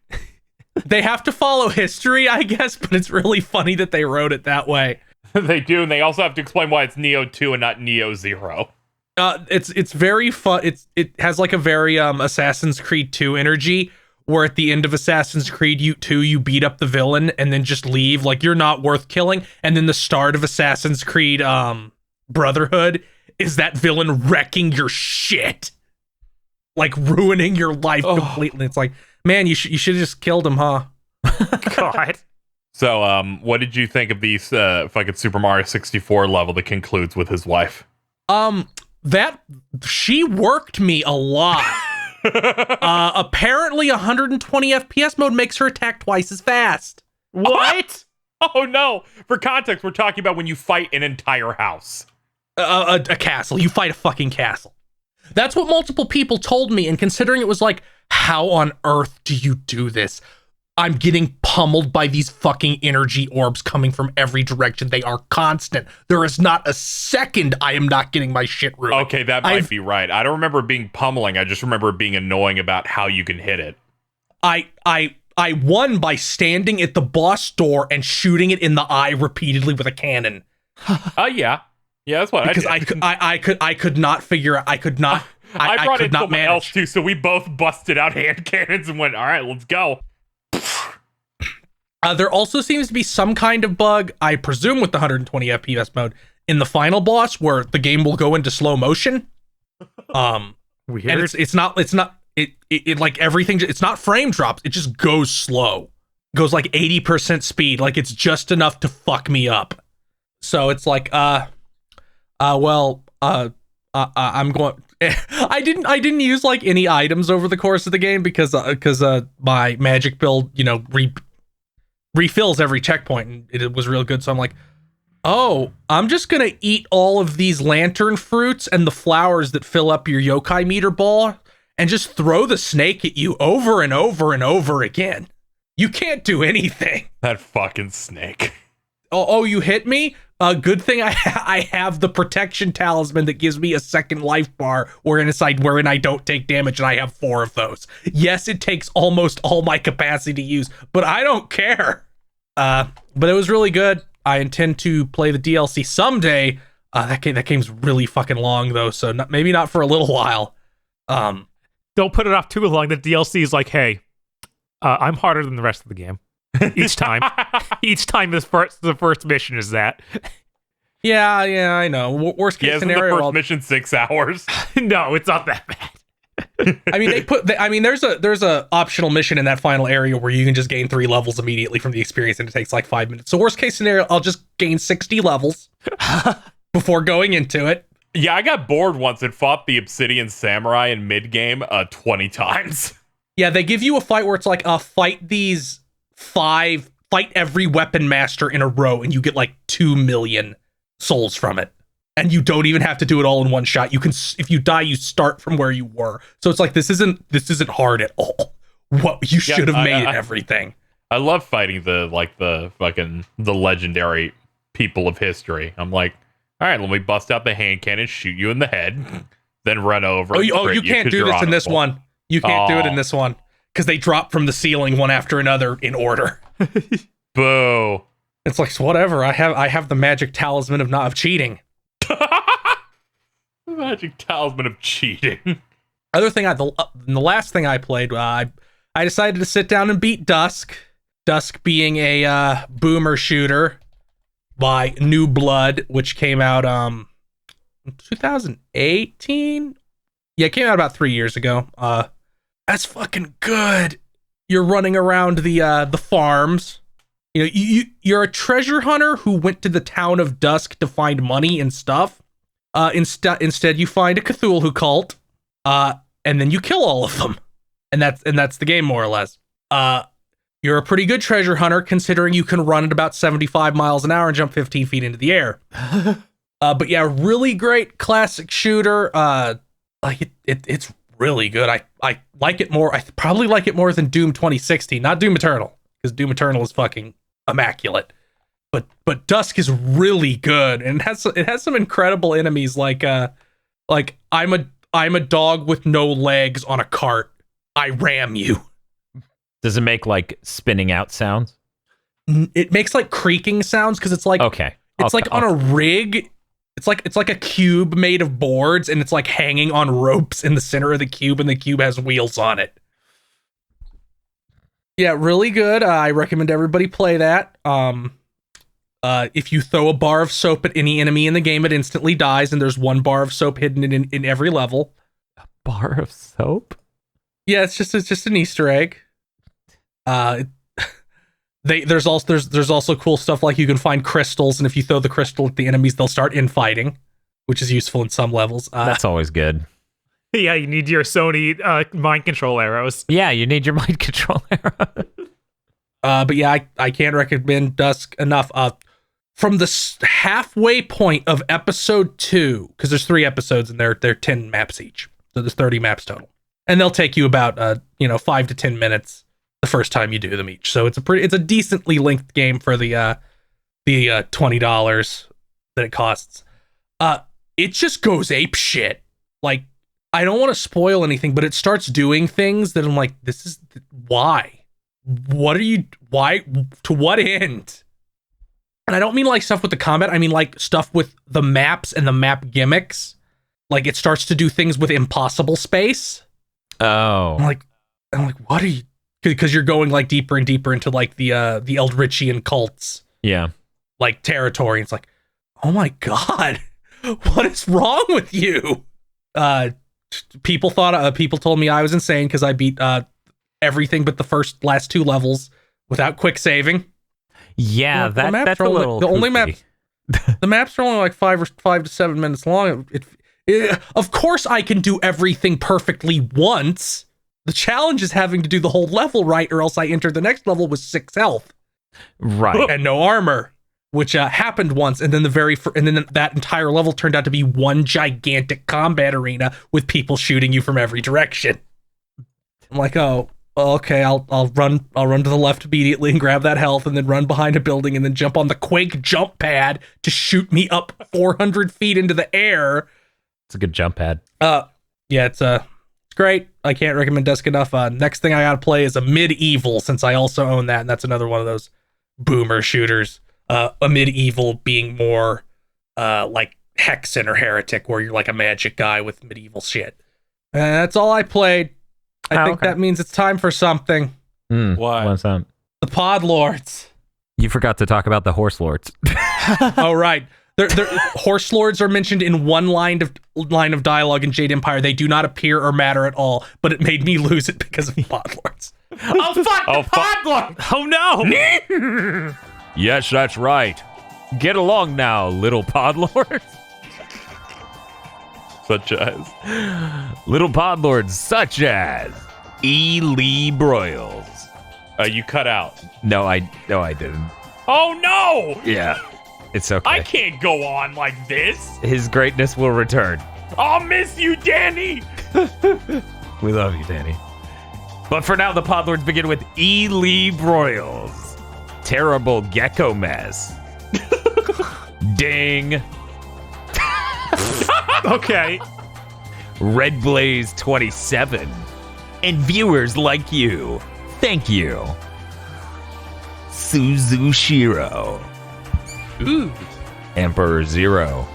They have to follow history, I guess, but it's really funny that they wrote it that way. They do, and they also have to explain why it's Nioh 2 and not Nioh 0. It's very fun. It has like a very Assassin's Creed 2 energy, where at the end of Assassin's Creed 2 you beat up the villain and then just leave, like you're not worth killing. And then the start of Assassin's Creed Brotherhood is that villain wrecking your shit, like ruining your life completely. It's like, man, you should have just killed him, huh? God. So, what did you think of these fucking Super Mario 64 level that concludes with his wife? That she worked me a lot. Apparently 120 FPS mode makes her attack twice as fast. What? Oh no. For context, we're talking about when you fight an entire house. A castle. You fight a fucking castle. That's what multiple people told me, and considering it was like, how on earth do you do this? I'm getting pummeled by these fucking energy orbs coming from every direction. They are constant. There is not a second I am not getting my shit ruined. Okay, that might be right. I don't remember it being pummeling. I just remember it being annoying about how you can hit it. I won by standing at the boss door and shooting it in the eye repeatedly with a cannon. Yeah, that's what because I did. I could not figure out. I could not. I brought could in not someone manage. else too, so we both busted out hand cannons and went, all right, let's go. There also seems to be some kind of bug, I presume with the 120 FPS mode, in the final boss where the game will go into slow motion. Weird. And it's not like everything. It's not frame drops. It just goes slow. Goes like 80% speed. Like it's just enough to fuck me up. So it's like, I'm going. I didn't use like any items over the course of the game because my magic build, refills every checkpoint, and it was real good. So I'm like, oh, I'm just gonna eat all of these lantern fruits and the flowers that fill up your yokai meter ball and just throw the snake at you over and over and over again. You can't do anything. That fucking snake. Oh, you hit me? Good thing I have the protection talisman that gives me a second life bar wherein I don't take damage, and I have 4 of those. Yes, it takes almost all my capacity to use, but I don't care. But it was really good. I intend to play the DLC someday. That game's really fucking long though, so maybe not for a little while. Don't put it off too long. The DLC is like, hey, I'm harder than the rest of the game. Each time the first mission is that. Yeah, I know. Worst case scenario. The first mission 6 hours. No, it's not that bad. I mean, there's a optional mission in that final area where you can just gain 3 levels immediately from the experience, and it takes like 5 minutes. So worst case scenario, I'll just gain 60 levels before going into it. Yeah, I got bored once and fought the Obsidian Samurai in mid game 20 times. Yeah, they give you a fight where it's like, fight every weapon master in a row, and you get like 2 million souls from it. And you don't even have to do it all in one shot. You can, if you die, you start from where you were. So it's like, this isn't hard at all. What you should have made everything. I love fighting the legendary people of history. I'm like, all right, let me bust out the hand cannon, shoot you in the head, then run over. You can't do this in this one. You can't do it in this one because they drop from the ceiling one after another in order. Boo. It's like, whatever. I have the magic talisman of cheating. Magic talisman of cheating. Other thing, the last thing I played, I decided to sit down and beat Dusk. Dusk being a boomer shooter by New Blood, which came out 2018. Yeah, it came out about 3 years ago. That's fucking good. You're running around the farms. You're a treasure hunter who went to the town of Dusk to find money and stuff. Instead, you find a Cthulhu cult, and then you kill all of them, and that's the game more or less. You're a pretty good treasure hunter considering you can run at about 75 miles an hour and jump 15 feet into the air. But yeah, really great classic shooter. It's really good. I like it more. I probably like it more than Doom 2016, not Doom Eternal, because Doom Eternal is fucking immaculate. But Dusk is really good, and it has some incredible enemies like I'm a dog with no legs on a cart. I ram you. Does it make like spinning out sounds? It makes like creaking sounds because it's like on a rig. It's like a cube made of boards, and it's like hanging on ropes in the center of the cube, and the cube has wheels on it. Yeah, really good. I recommend everybody play that. If you throw a bar of soap at any enemy in the game, it instantly dies, and there's 1 bar of soap hidden in every level. A bar of soap? Yeah, it's just an Easter egg. There's also cool stuff like you can find crystals, and if you throw the crystal at the enemies, they'll start infighting, which is useful in some levels. That's always good. Yeah, you need your Sony mind control arrows. Yeah, you need your mind control arrows. But yeah, I can't recommend Dusk enough. From the halfway point of episode 2, because there's 3 episodes and they're 10 maps each. So there's 30 maps total. And they'll take you about 5 to 10 minutes the first time you do them each. So it's a decently length game for the $20 that it costs. It just goes ape shit. Like, I don't want to spoil anything, but it starts doing things that I'm like, this is why? Why? To what end? And I don't mean like stuff with the combat. I mean like stuff with the maps and the map gimmicks. Like, it starts to do things with impossible space. Oh. I'm like, what are you? Because you're going like deeper and deeper into like the Eldritchian cults. Yeah. Like territory. It's like, oh my God, what is wrong with you? People told me I was insane because I beat everything but the last 2 levels without quick saving. Yeah, that's a little. The only maps. The maps are only like 5 to 7 minutes long. Of course, I can do everything perfectly once. The challenge is having to do the whole level right, or else I enter the next level with 6 health, right, and no armor, which happened once, and then that entire level turned out to be one gigantic combat arena with people shooting you from every direction. I'm like, oh, okay, I'll run to the left immediately and grab that health, and then run behind a building, and then jump on the Quake jump pad to shoot me up 400 feet into the air. It's a good jump pad. Yeah, it's great. I can't recommend Dusk enough. Next thing I gotta play is a Medieval, since I also own that, and that's another one of those boomer shooters. A Medieval being more like Hexen or Heretic, where you're like a magic guy with medieval shit. And that's all I played. I think that means it's time for something. What? What's that? The Pod Lords. You forgot to talk about the Horse Lords. Oh, right. Horse Lords are mentioned in one line of dialogue in Jade Empire. They do not appear or matter at all, but it made me lose it because of Pod Lords. Oh, fuck! Pod Lord! Oh, no! Yes, that's right. Get along now, little Podlords. Such as? Little Podlords such as Lee Broyles. You cut out. No, I didn't. Oh, no! Yeah, it's okay. I can't go on like this. His greatness will return. I'll miss you, Danny! We love you, Danny. But for now, the Podlords begin with Lee Broyles. Terrible gecko mess. Ding. Okay. Red Blaze 27. And viewers like you. Thank you. Suzushiro. Ooh. Emperor Zero.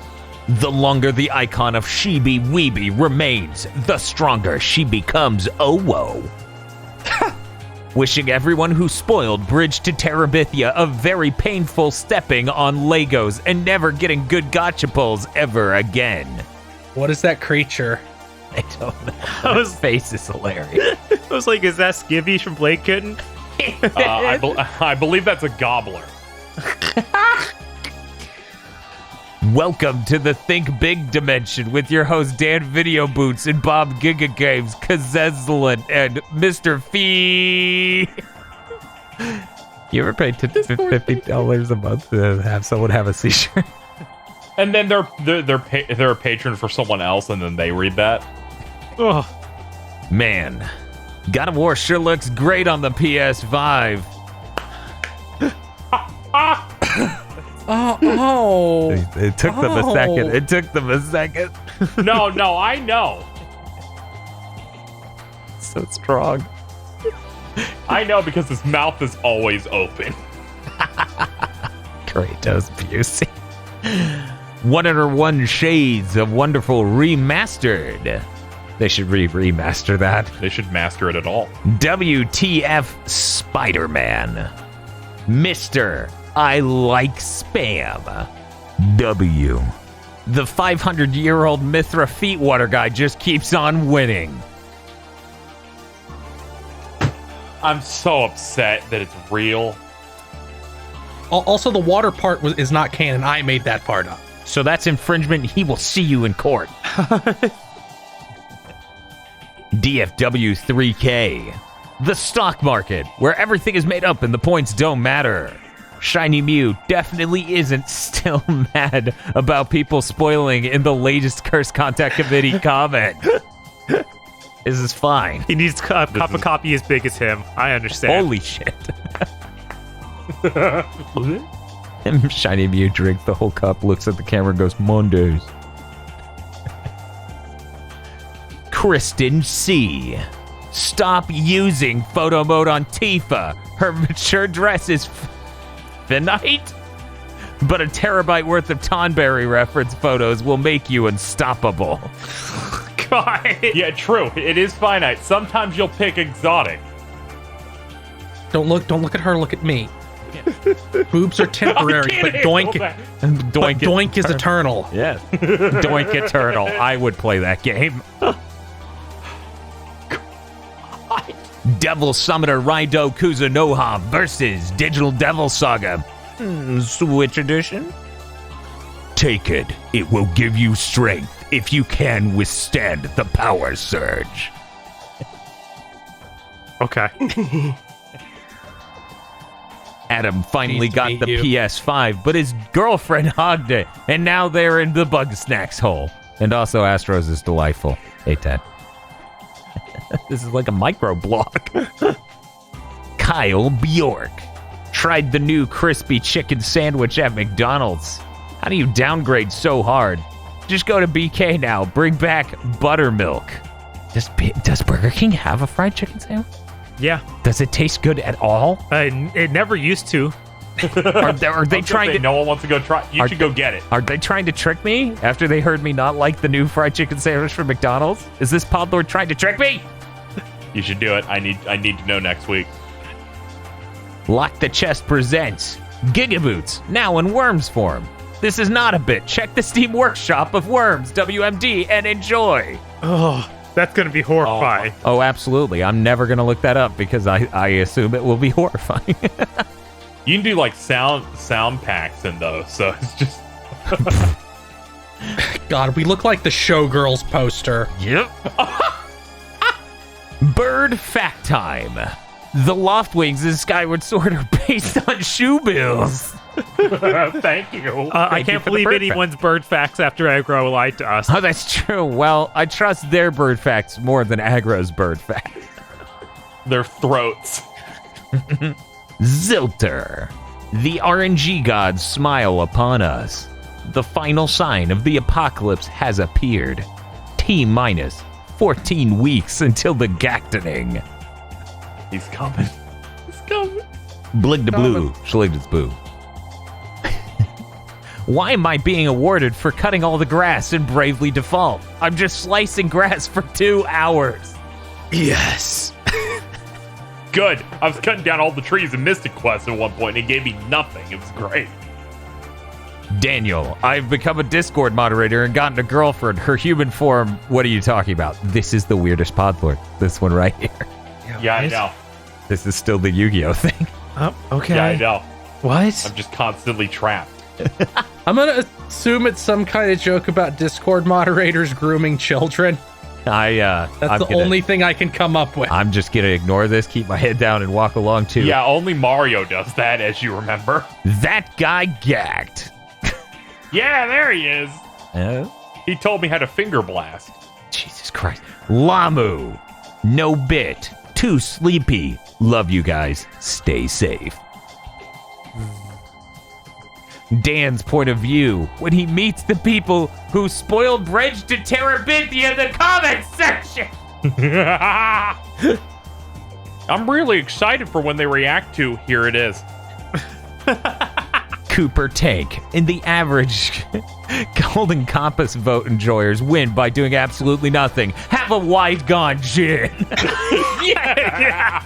The longer the icon of Shibi Weeby remains, the stronger she becomes. Oh, whoa. Wishing everyone who spoiled Bridge to Terabithia a very painful stepping on Legos and never getting good gotcha pulls ever again. What is that creature? I don't know. His face is hilarious. I was like, is that Skibby from Blade Kitten? I believe that's a gobbler. Welcome to the Think Big Dimension with your host Dan GigaBoots and Bob GigaGames, Kazeslin, and Mr. Fee. You ever paid $50 a month to have someone have a seizure? And then they're a patron for someone else, and then they read that. Oh man, God of War sure looks great on the PS5. Oh. It took them a second. It took them a second. No, I know. So strong. I know because his mouth is always open. Kratos Busey. 101 Shades of Wonderful Remastered. They should remaster that. They should master it at all. WTF Spider-Man. Mr. I like spam. W. The 500-year-old Mithra Feetwater guy just keeps on winning. I'm so upset that it's real. Also, the water part is not canon. I made that part up. So that's infringement. He will see you in court. DFW 3K. The stock market, where everything is made up and the points don't matter. Shiny Mew definitely isn't still mad about people spoiling in the latest Curse Contact Committee comment. This is fine. He needs a copy as big as him. I understand. Holy shit. Shiny Mew drinks the whole cup, looks at the camera and goes, Mondays. Kristen C. Stop using photo mode on Tifa. Her mature dress is finite, but a terabyte worth of Tonberry reference photos will make you unstoppable. God. Yeah, true. It is finite. Sometimes you'll pick exotic. Don't look at her, look at me. Boobs are temporary, but doink is eternal. Yes. Doink Eternal. I would play that game. Devil Summoner Raido Kuzunoha versus Digital Devil Saga. Switch edition? Take it. It will give you strength if you can withstand the power surge. Okay. Adam finally got the you. PS5, but his girlfriend hogged it, and now they're in the bug snacks hole. And also, Astros is delightful. Hey, Ted. This is like a micro blog. Kyle Bjork tried the new crispy chicken sandwich at McDonald's. How do you downgrade so hard? Just go to BK now. Bring back buttermilk. Does Burger King have a fried chicken sandwich? Yeah. Does it taste good at all? It never used to. Are they trying to? No one wants to go try. You should go get it. Are they trying to trick me after they heard me not like the new fried chicken sandwich from McDonald's? Is this Podlord trying to trick me? You should do it. I need to know next week. Lock the Chest presents GigaBoots, now in Worms form. This is not a bit. Check the Steam Workshop of Worms, WMD, and enjoy. Oh, that's going to be horrifying. Oh, absolutely. I'm never going to look that up because I assume it will be horrifying. You can do like sound packs in those, so it's just. God, we look like the Showgirls poster. Yep. Bird fact time. The Loftwings in Skyward Sword are based on shoe bills. Thank you. I can't believe anyone's bird facts after Aggro lied to us. Oh, that's true. Well, I trust their bird facts more than Aggro's bird facts. Their throats. Zilter. The RNG gods smile upon us. The final sign of the apocalypse has appeared. T-minus 14 weeks until the Gactoning. He's coming. He's coming. Blig the blue, schlig the boo. Why am I being awarded for cutting all the grass in Bravely Default? I'm just slicing grass for 2 hours. Yes. Good. I was cutting down all the trees in Mystic Quest at one point, and it gave me nothing. It was great. Daniel, I've become a Discord moderator and gotten a girlfriend. Her human form. What are you talking about? This is the weirdest Podlord. This one right here. Yeah, I know. This is still the Yu-Gi-Oh thing. Oh, okay. Yeah, I know. What? I'm just constantly trapped. I'm gonna assume it's some kind of joke about Discord moderators grooming children. That's the only thing I can come up with. I'm just gonna ignore this, keep my head down, and walk along too. Yeah, only Mario does that, as you remember. That guy gagged. Yeah, there he is. He told me how to finger blast. Jesus Christ. Lamu. No bit. Too sleepy. Love you guys. Stay safe. Dan's point of view when he meets the people who spoiled Bridge to Terabithia in the comment section. I'm really excited for when they react to Here It Is. Cooper Tank and the average Golden Compass vote enjoyers win by doing absolutely nothing. Have a wide gone gin. Yeah.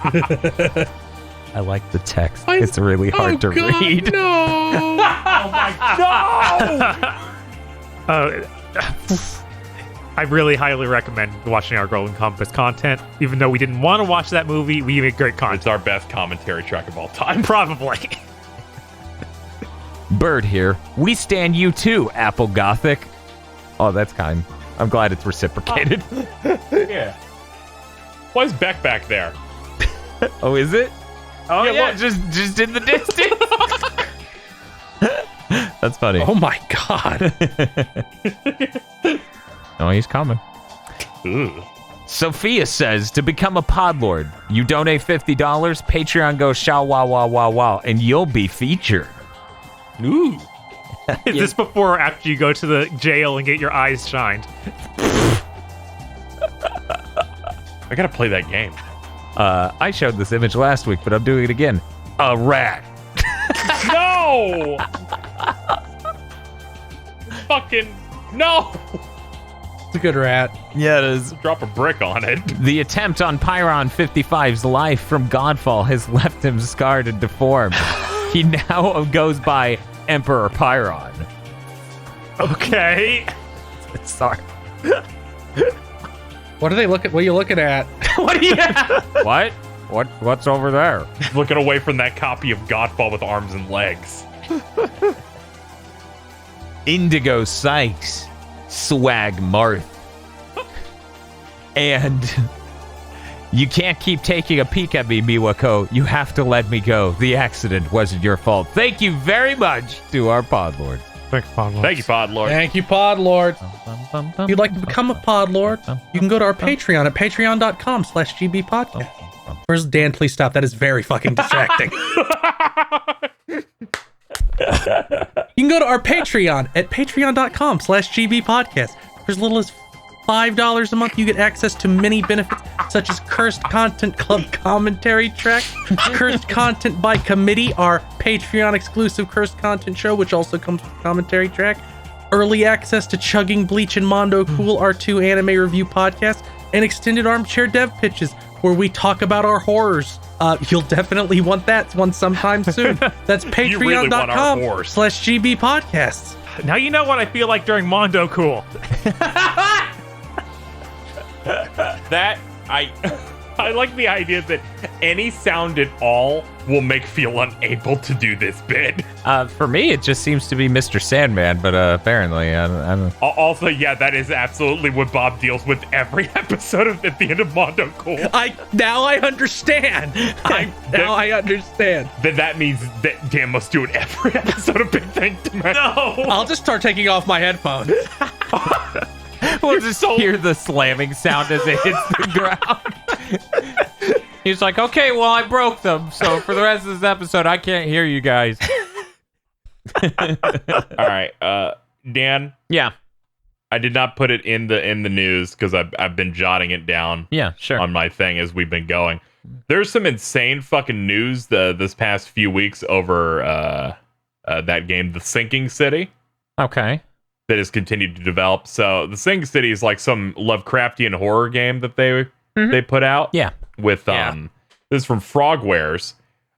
I like the text. It's really hard to read. No. Oh my god! I really highly recommend watching our Golden Compass content. Even though we didn't want to watch that movie, we make great content. It's our best commentary track of all time. Probably. Bird here. We stand you too, Apple Gothic. Oh, that's kind. I'm glad it's reciprocated. Yeah. Why is Beck back there? Oh, is it? Oh yeah, look. just in the distance. That's funny. Oh my god. Oh, he's coming. Ooh. Sophia says, to become a podlord, you donate $50, Patreon goes shao wow wow wow wow, and you'll be featured. Ooh. Is this before or after you go to the jail and get your eyes shined? I gotta play that game. I showed this image last week, but I'm doing it again. A rat. No! Fucking no! It's a good rat. Yeah, it is. Drop a brick on it. The attempt on Pyron 55's life from Godfall has left him scarred and deformed. He now goes by Emperor Pyron. Okay. Sorry. What are they looking? What are you looking at? What do you have? What? What's over there? Looking away from that copy of Godfall with arms and legs. Indigo Sykes, Swag Marth. And you can't keep taking a peek at me, Miwako. You have to let me go. The accident wasn't your fault. Thank you very much to our podlord. Thanks, Podlord. Thank you, Podlord. Thank you, Podlord. If you'd like to become a Podlord, you can go to our Patreon at patreon.com/gbpodcast. First, Dan, please stop. That is very fucking distracting. You can go to our Patreon at patreon.com/gbpodcast. For as little as $5 a month, you get access to many benefits such as Cursed Content Club commentary track, Cursed Content by Committee, our Patreon exclusive Cursed Content show, which also comes with commentary track, early access to Chugging Bleach and Mondo Cool, our 2 anime review podcasts, and extended armchair dev pitches, where we talk about our horrors. You'll definitely want that one sometime soon. That's patreon.com/gbpodcasts. Now you know what I feel like during Mondo Cool. That I like the idea that any sound at all will make feel unable to do this bit. For me, it just seems to be Mr. Sandman, but apparently, I don't. Also, yeah, that is absolutely what Bob deals with every episode of at the end of Mondo Cool. Now I understand. I understand. Then that means that Dan must do it every episode of Big Thing Dimension. No! I'll just start taking off my headphones. We'll just hear the slamming sound as it hits the ground. He's like, okay, well, I broke them, so for the rest of this episode, I can't hear you guys. All right, Dan. Yeah. I did not put it in the news because I've been jotting it down. Yeah, sure. On my thing as we've been going. There's some insane fucking news this past few weeks over that game, The Sinking City. Okay. That has continued to develop. So The Sinking City is like some Lovecraftian horror game that they put out. Yeah. With this is from Frogwares,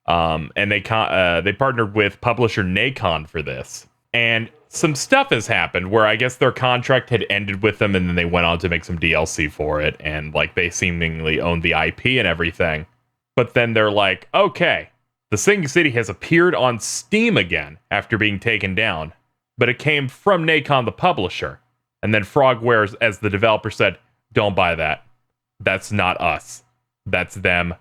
and they partnered with publisher Nacon for this. And some stuff has happened where I guess their contract had ended with them, and then they went on to make some DLC for it, and like they seemingly owned the IP and everything. But then they're like, okay, The Sinking City has appeared on Steam again after being taken down, but it came from Nacon, the publisher. And then Frogwares, as the developer, said, don't buy that. That's not us. That's them.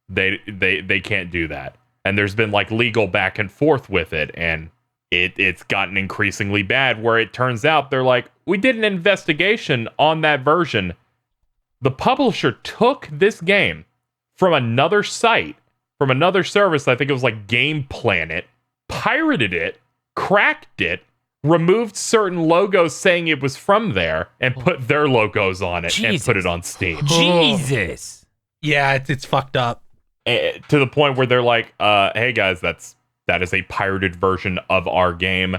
They can't do that. And there's been like legal back and forth with it, and it's gotten increasingly bad where it turns out they're like, we did an investigation on that version. The publisher took this game from another site, from another service, I think it was like Game Planet, pirated it, cracked it, removed certain logos saying it was from there, and put their logos on it and put it on Steam. Jesus. Yeah, it's fucked up. To the point where they're like, hey guys, that is a pirated version of our game.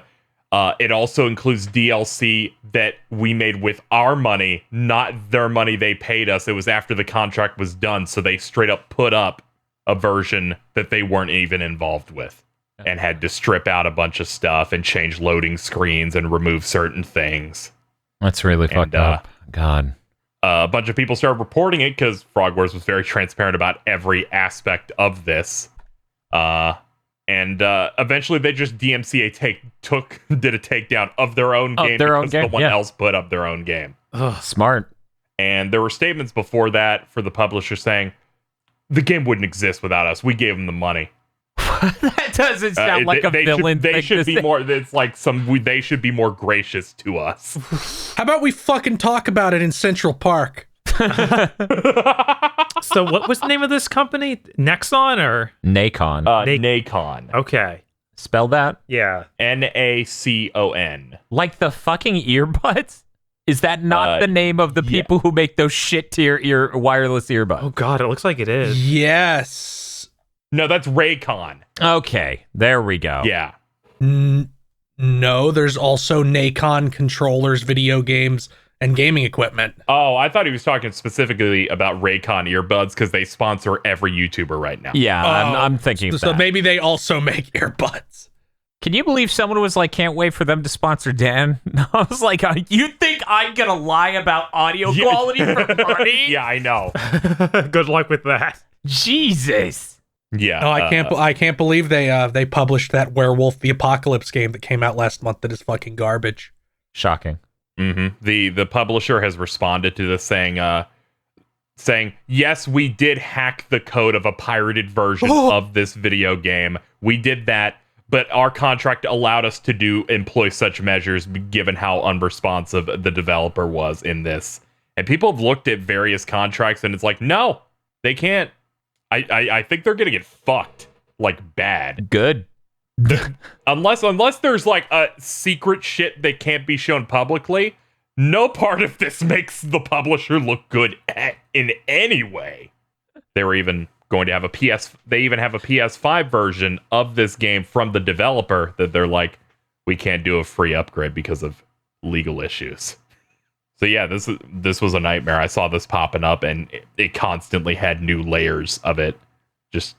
It also includes DLC that we made with our money, not their money they paid us. It was after the contract was done, so they straight up put up a version that they weren't even involved with and had to strip out a bunch of stuff and change loading screens and remove certain things. That's really fucked up. God. A bunch of people started reporting it because Frogwares was very transparent about every aspect of this. And eventually they just DMCA did a takedown of their own game because someone else put up their own game. Ugh, smart. And there were statements before that for the publisher saying, the game wouldn't exist without us. We gave them the money. That doesn't sound like a villain. They should be more. It's like they should be more gracious to us. How about we fucking talk about it in Central Park? So what was the name of this company? Nexon or Nacon. Nacon. Okay. Spell that? Yeah. Nacon. Like the fucking earbuds? Is that not the name of the people who make those shit tier wireless earbuds? Oh god, it looks like it is. Yes. No, that's Raycon. Okay, there we go. Yeah. No, there's also Nacon controllers, video games, and gaming equipment. Oh, I thought he was talking specifically about Raycon earbuds because they sponsor every YouTuber right now. Yeah, I'm thinking of so that. maybe they also make earbuds. Can you believe someone was like, can't wait for them to sponsor Dan? I was like, you think I'm going to lie about audio quality for money? Yeah, I know. Good luck with that. Jesus. Yeah. No, I can't believe they published that Werewolf the Apocalypse game that came out last month that is fucking garbage. Shocking. Mm-hmm. The publisher has responded to this saying, yes, we did hack the code of a pirated version of this video game. We did that, but our contract allowed us to employ such measures given how unresponsive the developer was in this. And people have looked at various contracts and it's like, no, they can't. I think they're gonna get fucked like bad. Good. Unless there's like a secret shit that can't be shown publicly, no part of this makes the publisher look good in any way. They were even going to have they even have a PS5 version of this game from the developer that they're like, we can't do a free upgrade because of legal issues. So yeah, this was a nightmare. I saw this popping up and it constantly had new layers of it just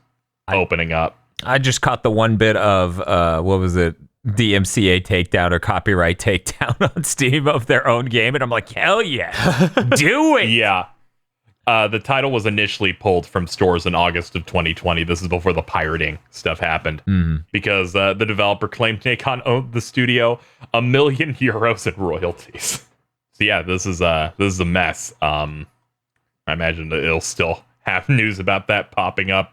opening up. I just caught the one bit of, what was it? DMCA takedown or copyright takedown on Steam of their own game. And I'm like, hell yeah, do it. Yeah. The title was initially pulled from stores in August of 2020. This is before the pirating stuff happened. Because the developer claimed Nacon owed the studio €1 million in royalties. So yeah, this is a mess. I imagine that it'll still have news about that popping up.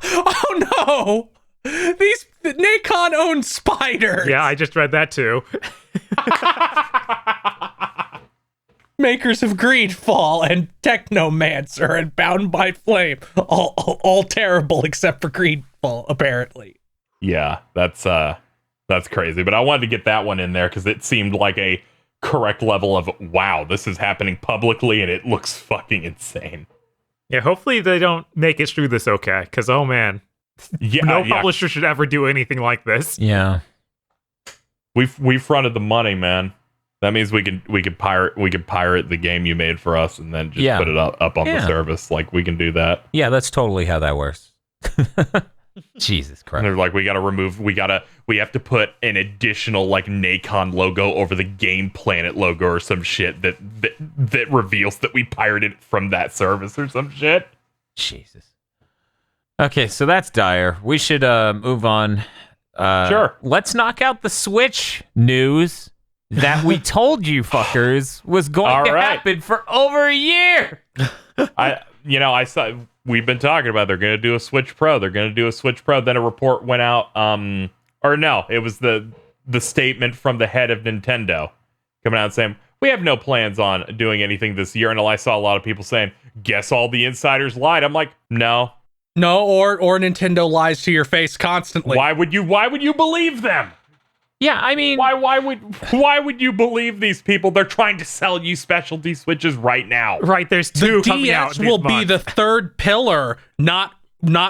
Oh no! These Nacon own spiders. Yeah, I just read that too. Makers of Greedfall and Technomancer and Bound by Flame, all terrible except for Greedfall, apparently. Yeah, that's crazy. But I wanted to get that one in there because it seemed like a correct level of wow, this is happening publicly and it looks fucking insane. Yeah, hopefully they don't make it through this okay, because oh man, no publisher should ever do anything like this. Yeah, we fronted the money, man. That means we could pirate the game you made for us and then just put it up on the service. Like we can do that. Yeah, that's totally how that works. Jesus Christ. And they're like, we have to put an additional like Nacon logo over the Game Planet logo or some shit that reveals that we pirated from that service or some shit. Jesus. Okay, so that's dire. We should move on. Sure. Let's knock out the Switch news that we told you fuckers was going to happen for over a year. I saw we've been talking about they're going to do a Switch Pro. They're going to do a Switch Pro. Then a report went out. Or no, it was the statement from the head of Nintendo coming out and saying we have no plans on doing anything this year. And I saw a lot of people saying, "Guess all the insiders lied." I'm like, no, or Nintendo lies to your face constantly. Why would you believe them? Yeah, I mean, why would you believe these people? They're trying to sell you specialty Switches right now. Right, there's two coming out. The DS will be the third pillar, not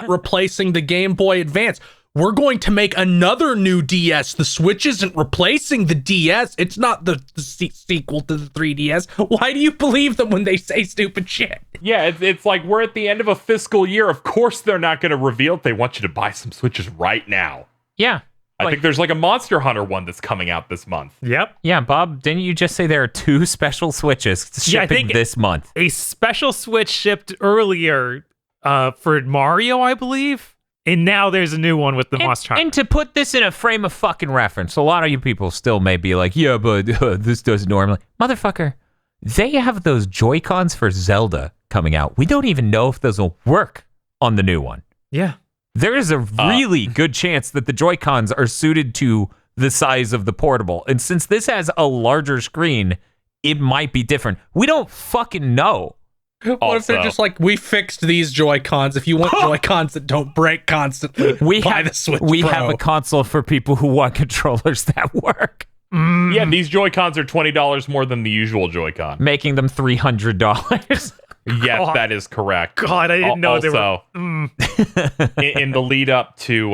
replacing the Game Boy Advance. We're going to make another new DS. The Switch isn't replacing the DS. It's not the sequel to the 3DS. Why do you believe them when they say stupid shit? Yeah, it's like we're at the end of a fiscal year. Of course they're not going to reveal it. They want you to buy some Switches right now. Yeah. I think there's like a Monster Hunter one that's coming out this month. Yep. Yeah, Bob, didn't you just say there are 2 special Switches shipping this month? A special Switch shipped earlier for Mario, I believe. And now there's a new one with the Monster Hunter. And to put this in a frame of fucking reference, a lot of you people still may be like, yeah, but this doesn't normally. Motherfucker, they have those Joy-Cons for Zelda coming out. We don't even know if those will work on the new one. Yeah. There is a really good chance that the Joy-Cons are suited to the size of the portable. And since this has a larger screen, it might be different. We don't fucking know. What if they're just like, we fixed these Joy-Cons. If you want Joy-Cons that don't break constantly, buy the Switch We Pro. have a console for people who want controllers that work. Yeah, these Joy-Cons are $20 more than the usual Joy-Con. Making them $300. Yes, that is correct. God, I didn't know they were. in the lead up to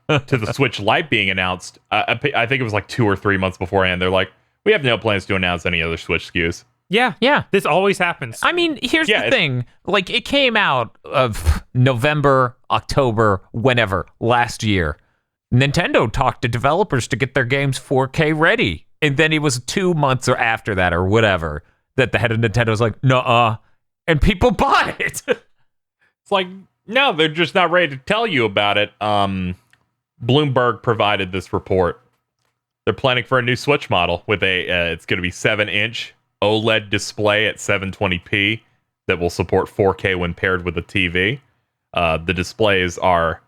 the Switch Lite being announced, I think it was like 2 or 3 months beforehand. They're like, we have no plans to announce any other Switch SKUs. Yeah. This always happens. I mean, here's the thing. Like, it came out of November, October, whenever, last year. Nintendo talked to developers to get their games 4K ready. And then it was 2 months or after that or whatever that the head of Nintendo was like, nuh-uh. And people bought it. It's like, no, they're just not ready to tell you about it. Bloomberg provided this report. They're planning for a new Switch model with it's going to be 7-inch OLED display at 720p that will support 4K when paired with a TV. The displays are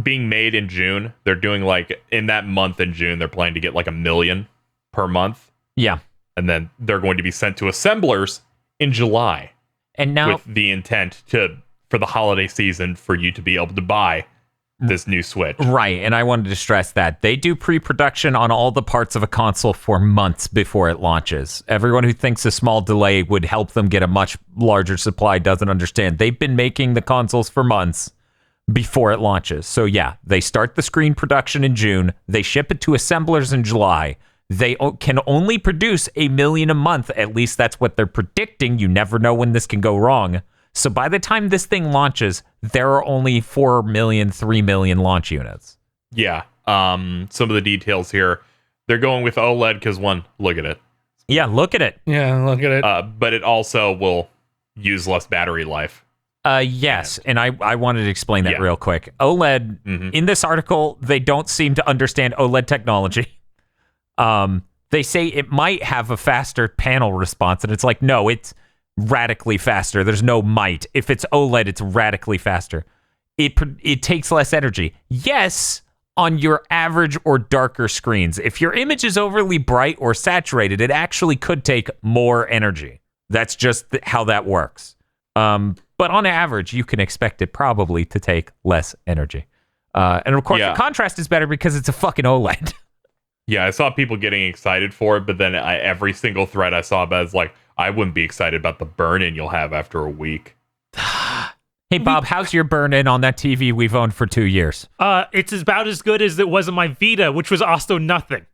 being made in June. They're doing like, in that month in June, they're planning to get like 1 million per month. Yeah. And then they're going to be sent to assemblers in July, and now with the intent for the holiday season for you to be able to buy this new Switch. Right, and I wanted to stress that they do pre-production on all the parts of a console for months before it launches. Everyone who thinks a small delay would help them get a much larger supply doesn't understand. They've been making the consoles for months before it launches. So yeah, they start the screen production in June, they ship it to assemblers in July. They can only produce 1 million a month. At least that's what they're predicting. You never know when this can go wrong. So by the time this thing launches, there are only 4 million, 3 million launch units. Yeah. Some of the details here. They're going with OLED because, one, look at it. Yeah, look at it. Yeah, look at it. But it also will use less battery life. Yes, and I wanted to explain that real quick. OLED, in this article, they don't seem to understand OLED technology. They say it might have a faster panel response, and it's like, no, it's radically faster. There's no might. If it's OLED, it's radically faster. It takes less energy. Yes, on your average or darker screens. If your image is overly bright or saturated, it actually could take more energy. That's just how that works. But on average, you can expect it probably to take less energy. And of course, the contrast is better because it's a fucking OLED. Yeah, I saw people getting excited for it, but then every single thread I saw about it is like, I wouldn't be excited about the burn-in you'll have after a week. Hey, Bob, how's your burn-in on that TV we've owned for 2 years? It's about as good as it was on my Vita, which was also nothing.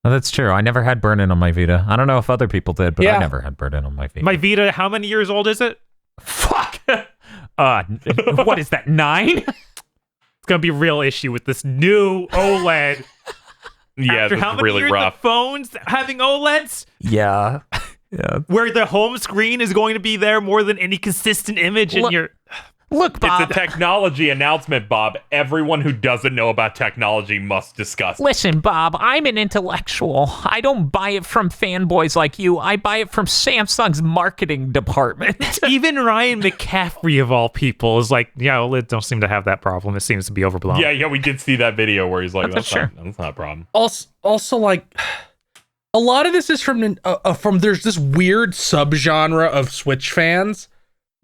Oh, that's true. I never had burn-in on my Vita. I don't know if other people did, but I never had burn-in on my Vita. My Vita, how many years old is it? Fuck! What is that, 9? It's gonna be a real issue with this new OLED. Yeah, After this how is many really years rough. of phones having OLEDs? Yeah. Where the home screen is going to be there more than any consistent image in your... Look, Bob. It's a technology announcement, Bob. Everyone who doesn't know about technology must discuss it. Listen, Bob, I'm an intellectual. I don't buy it from fanboys like you. I buy it from Samsung's marketing department. Even Ryan McCaffrey, of all people, is like, yeah, OLED don't seem to have that problem. It seems to be overblown. Yeah, we did see that video where he's like, that's not a problem. Also, like, a lot of this is from there's this weird subgenre of Switch fans.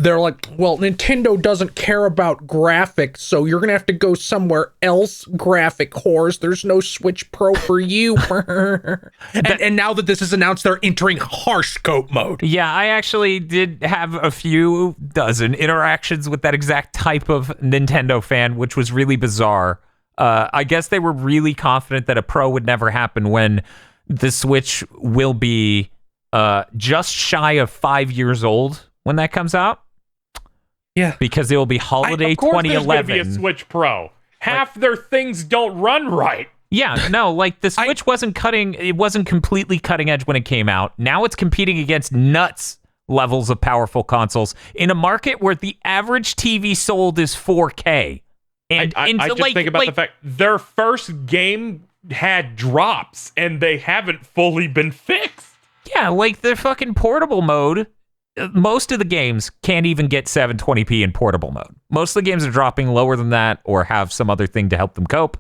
They're like, well, Nintendo doesn't care about graphics, so you're gonna have to go somewhere else, graphic whores. There's no Switch Pro for you. and now that this is announced, they're entering harsh scope mode. Yeah, I actually did have a few dozen interactions with that exact type of Nintendo fan, which was really bizarre. I guess they were really confident that a Pro would never happen when the Switch will be just shy of 5 years old when that comes out. Yeah, because it will be holiday 2011. Of course there's going to be a Switch Pro. Half their things don't run right. Yeah, no, like the Switch wasn't completely cutting edge when it came out. Now it's competing against nuts levels of powerful consoles in a market where the average TV sold is 4K. And I just think about the fact their first game had drops and they haven't fully been fixed. Yeah, like the fucking portable mode. Most of the games can't even get 720p in portable mode. Most of the games are dropping lower than that or have some other thing to help them cope.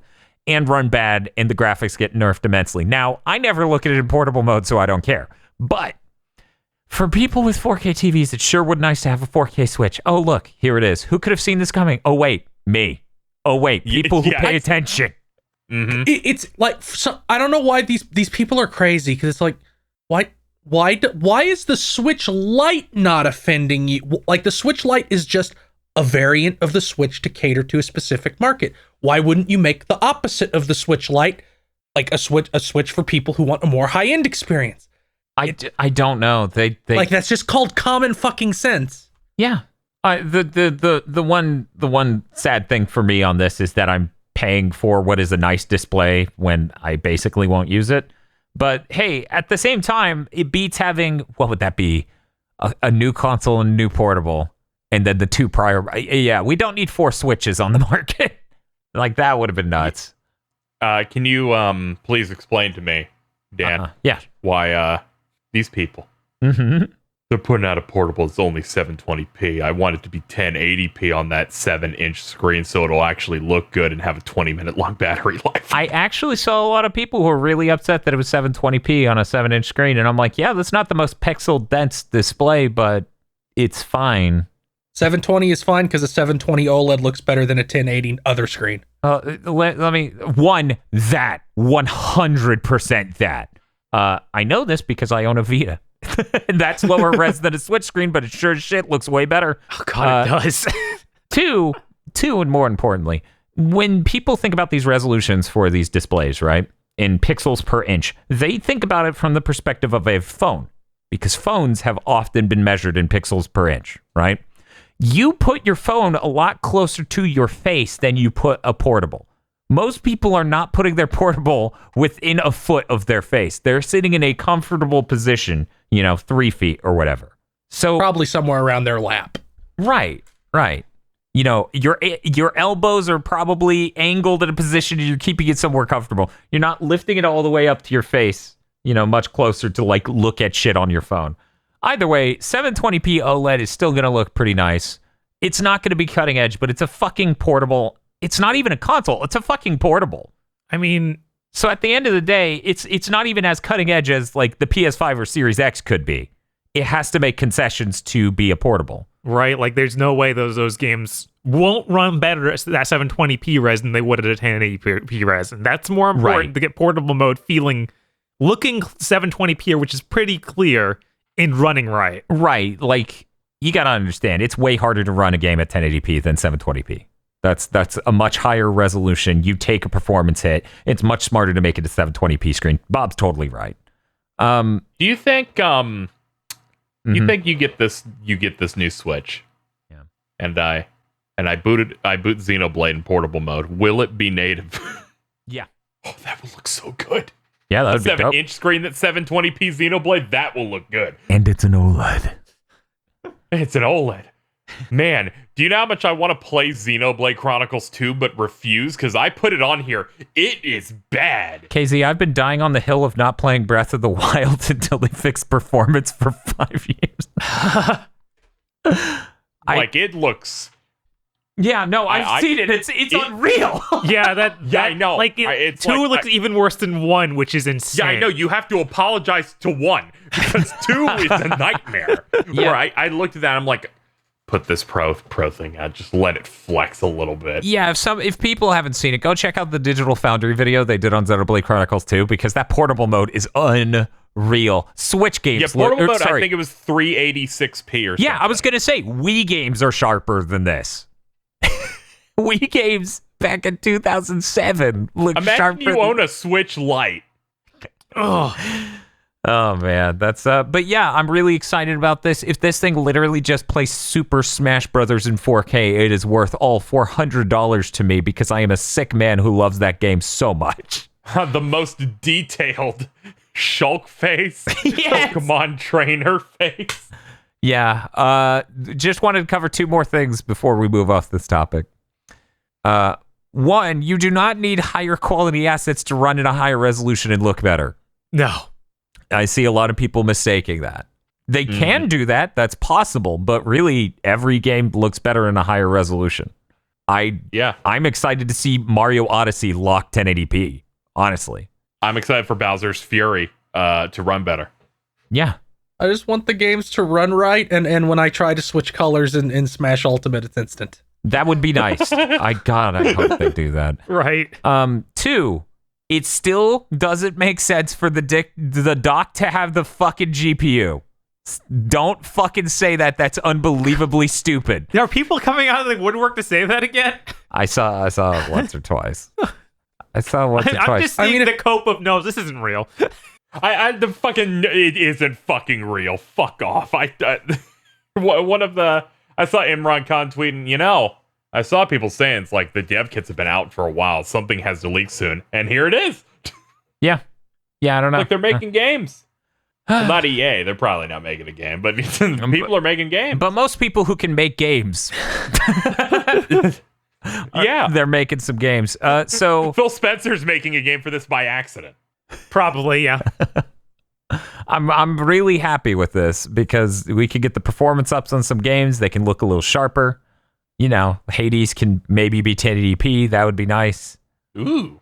and run bad, and the graphics get nerfed immensely. Now, I never look at it in portable mode, so I don't care. But for people with 4K TVs, it sure would nice to have a 4K Switch. Oh, look, here it is. Who could have seen this coming? Oh, wait, me. Oh, wait, people who pay attention. Mm-hmm. It's like, I don't know why these people are crazy, because it's like, why is the Switch Lite not offending you? Like, the Switch Lite is just a variant of the Switch to cater to a specific market. Why wouldn't you make the opposite of the Switch Lite, like a Switch for people who want a more high-end experience? I don't know. They like, that's just called common fucking sense. Yeah. The one sad thing for me on this is that I'm paying for what is a nice display when I basically won't use it. But hey, at the same time, it beats having, what would that be? A new console and a new portable, and then the two prior. Yeah, we don't need 4 Switches on the market. Like, that would have been nuts. Can you please explain to me, Dan? Yeah. Why these people? Mm-hmm. They're putting out a portable that's only 720p. I want it to be 1080p on that 7-inch screen so it'll actually look good and have a 20-minute long battery life. I actually saw a lot of people who were really upset that it was 720p on a 7-inch screen, and I'm like, yeah, that's not the most pixel-dense display, but it's fine. 720 is fine because a 720 OLED looks better than a 1080 other screen. Let me... 100% that. I know this because I own a Vita. That's lower res than a Switch screen, but it sure as shit looks way better. Oh god, it does. Two, and more importantly, when people think about these resolutions for these displays, right, in pixels per inch, they think about it from the perspective of a phone, because phones have often been measured in pixels per inch, right? You put your phone a lot closer to your face than you put a portable. Most people are not putting their portable within a foot of their face. They're sitting in a comfortable position, 3 feet or whatever. So probably somewhere around their lap. Right. Your elbows are probably angled in a position and you're keeping it somewhere comfortable. You're not lifting it all the way up to your face, much closer to like look at shit on your phone. Either way, 720p OLED is still going to look pretty nice. It's not going to be cutting edge, but it's a fucking portable. It's not even a console. It's a fucking portable. I mean, so at the end of the day, it's not even as cutting edge as like the PS5 or Series X could be. It has to make concessions to be a portable. Right? Like, there's no way those games won't run better at that 720p res than they would at a 1080p res. And that's more important to get portable mode looking 720p, which is pretty clear, and running right. Right. Like, you got to understand, it's way harder to run a game at 1080p than 720p. That's a much higher resolution. You take a performance hit. It's much smarter to make it a 720p screen. Bob's totally right. Do you think you think you get this new Switch? Yeah. And I boot Xenoblade in portable mode. Will it be native? Yeah. Oh, that will look so good. Yeah, that would be dope. 7-inch screen that's 720p Xenoblade, that will look good. And it's an OLED. It's an OLED. Man, do you know how much I want to play Xenoblade Chronicles 2 but refuse? Because I put it on here. It is bad. KZ, I've been dying on the hill of not playing Breath of the Wild until they fix performance for 5 years. It looks... Yeah, no, I've seen it. It's unreal. Yeah, I know. Like, 2 looks even worse than 1, which is insane. Yeah, I know. You have to apologize to 1 because 2 is a nightmare. Yeah. Where I looked at that, I'm like, put this pro thing out, just let it flex a little bit. Yeah, if people haven't seen it, go check out the Digital Foundry video they did on Xenoblade Chronicles 2, because that portable mode is unreal. Switch games. Yeah, portable mode, I think it was 386p or something. Yeah, I was going to say, Wii games are sharper than this. Wii games back in 2007 look sharper. Imagine you own a Switch Lite. Oh man, that's but yeah, I'm really excited about this. If this thing literally just plays Super Smash Brothers in 4K, it is worth all $400 to me, because I am a sick man who loves that game so much. The most detailed Shulk face, Yes. Pokemon trainer face. Yeah, just wanted to cover 2 more things before we move off this topic. One, you do not need higher quality assets to run in a higher resolution and look better. No. I see a lot of people mistaking that. They can do that. That's possible. But really, every game looks better in a higher resolution. I'm excited to see Mario Odyssey lock 1080p, honestly. I'm excited for Bowser's Fury to run better. Yeah. I just want the games to run right, and when I try to switch colors in Smash Ultimate, it's instant. That would be nice. I hope they do that. Right. 2, it still doesn't make sense for the dock to have the fucking GPU. Don't fucking say that. That's unbelievably stupid. There are people coming out of the woodwork to say that again? I saw it once or twice. I'm just seeing the cope of, no, this isn't real. It isn't fucking real. Fuck off. I saw Imran Khan tweeting, I saw people saying it's like the dev kits have been out for a while. Something has to leak soon. And here it is. Yeah. Yeah, I don't know. Like they're making games. Well, not EA. They're probably not making a game, but people are making games. But most people who can make games. Yeah. They're making some games. So Phil Spencer's making a game for this by accident. Probably, yeah. I'm really happy with this because we could get the performance ups on some games. They can look a little sharper. Hades can maybe be 1080p. That would be nice. Ooh.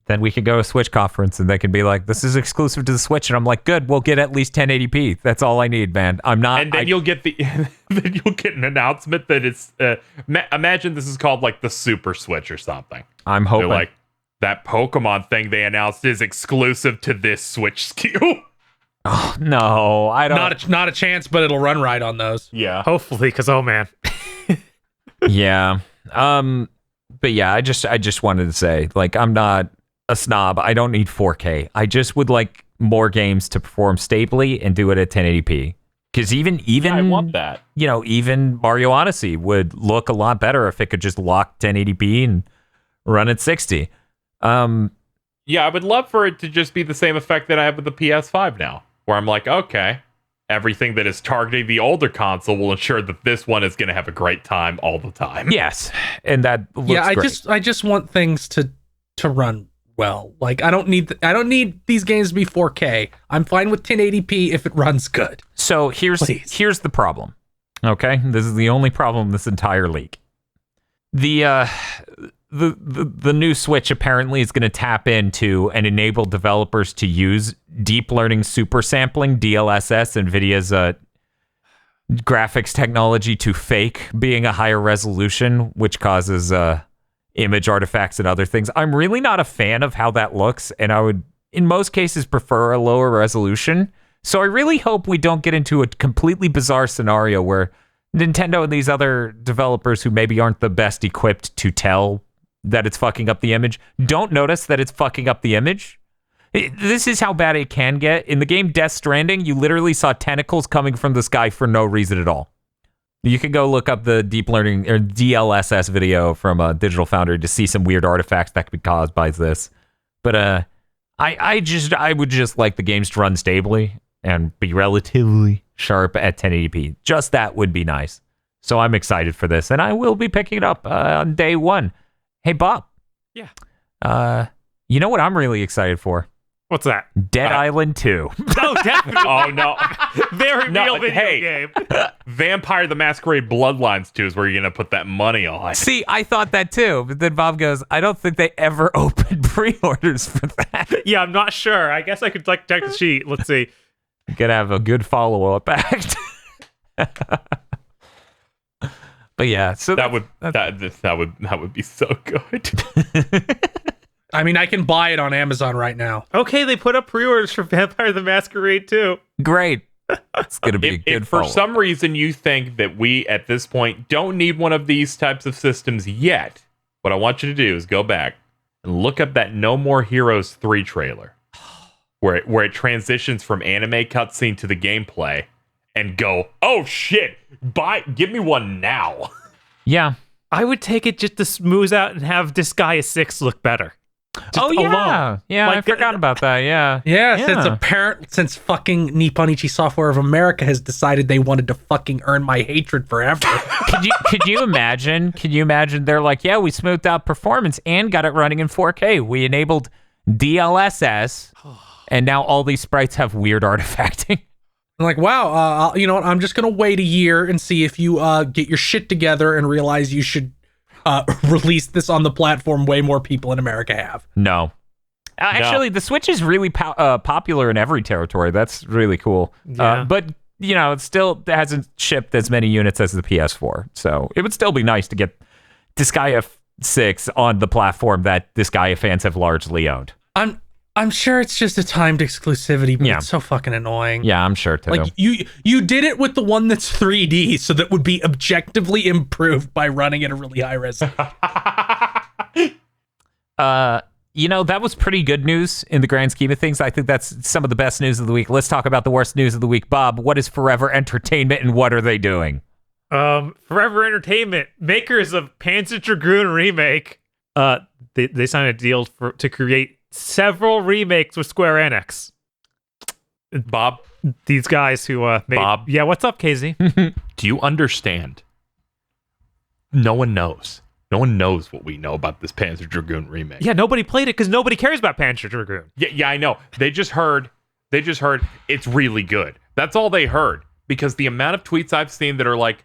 Then we could go to a Switch conference and they can be like, this is exclusive to the Switch. And I'm like, good, we'll get at least 1080p. That's all I need, man. I'm not. And then you'll get an announcement that it's, imagine this is called like the Super Switch or something. I'm hoping. They're like, that Pokemon thing they announced is exclusive to this Switch SKU. Oh, no, I don't. Not a chance, but it'll run right on those. Yeah. Hopefully, because, oh, man. Yeah. But yeah, I just wanted to say, like, I'm not a snob. I don't need 4K. I just would like more games to perform stably and do it at 1080p. Because even I want that. Even Mario Odyssey would look a lot better if it could just lock 1080p and run at 60. Yeah, I would love for it to just be the same effect that I have with the PS5 now, where I'm like, okay, everything that is targeting the older console will ensure that this one is going to have a great time all the time. Yes, and that looks great. I just want things to run well. Like I don't need these games to be 4K. I'm fine with 1080p if it runs good. So here's the problem. Okay, this is the only problem in this entire leak. The new Switch apparently is going to tap into and enable developers to use deep learning super sampling, DLSS, NVIDIA's graphics technology to fake being a higher resolution, which causes image artifacts and other things. I'm really not a fan of how that looks, and I would, in most cases, prefer a lower resolution. So I really hope we don't get into a completely bizarre scenario where Nintendo and these other developers who maybe aren't the best equipped to tell that it's fucking up the image don't notice that it's fucking up the image. This is how bad it can get. In the game Death Stranding, you literally saw tentacles coming from the sky for no reason at all. You can go look up the deep learning or DLSS video from Digital Foundry to see some weird artifacts that could be caused by this. But I would just like the games to run stably and be relatively sharp at 1080p. Just that would be nice. So I'm excited for this, and I will be picking it up on day one. Hey, Bob. Yeah. You know what I'm really excited for? What's that? Dead Island 2. Oh, definitely. Oh, no. Very real video game. Vampire the Masquerade Bloodlines 2 is where you're going to put that money on. See, I thought that too, but then Bob goes, I don't think they ever opened pre-orders for that. Yeah, I'm not sure. I guess I could check the sheet. Let's see. Could have a good follow-up act. But yeah, so that would be so good. I mean, I can buy it on Amazon right now. Okay, they put up pre-orders for Vampire the Masquerade too. Great. It's going to be a good if for follow-up. some reason you think that we, at this point, don't need one of these types of systems yet, what I want you to do is go back and look up that No More Heroes 3 trailer, where it transitions from anime cutscene to the gameplay, and go, oh shit, give me one now. Yeah. I would take it just to smooth out and have Disgaea 6 look better. Oh, yeah. Alone. Yeah, Like, I forgot about that. Yeah. Yeah, since fucking Nippon Ichi Software of America has decided they wanted to fucking earn my hatred forever. Could you imagine? Could you imagine? They're like, yeah, we smoothed out performance and got it running in 4K. We enabled DLSS, and now all these sprites have weird artifacting. I'm like, wow, you know what? I'm just going to wait a year and see if you get your shit together and realize you should released this on the platform way more people in America have. No. Actually, the Switch is really popular in every territory. That's really cool. Yeah. But, it still hasn't shipped as many units as the PS4. So it would still be nice to get Disgaea 6 on the platform that Disgaea fans have largely owned. I'm sure it's just a timed exclusivity, but it's so fucking annoying. Yeah, I'm sure too. Like you did it with the one that's 3D, so that would be objectively improved by running at a really high resolution. That was pretty good news in the grand scheme of things. I think that's some of the best news of the week. Let's talk about the worst news of the week. Bob, what is Forever Entertainment and what are they doing? Forever Entertainment, makers of Panzer Dragoon remake, they signed a deal to create several remakes with Square Enix. Bob, these guys who made... Bob. Yeah, what's up, KZ? Do you understand? No one knows. No one knows what we know about this Panzer Dragoon remake. Yeah, nobody played it because nobody cares about Panzer Dragoon. Yeah, I know. They just heard it's really good. That's all they heard. Because the amount of tweets I've seen that are like,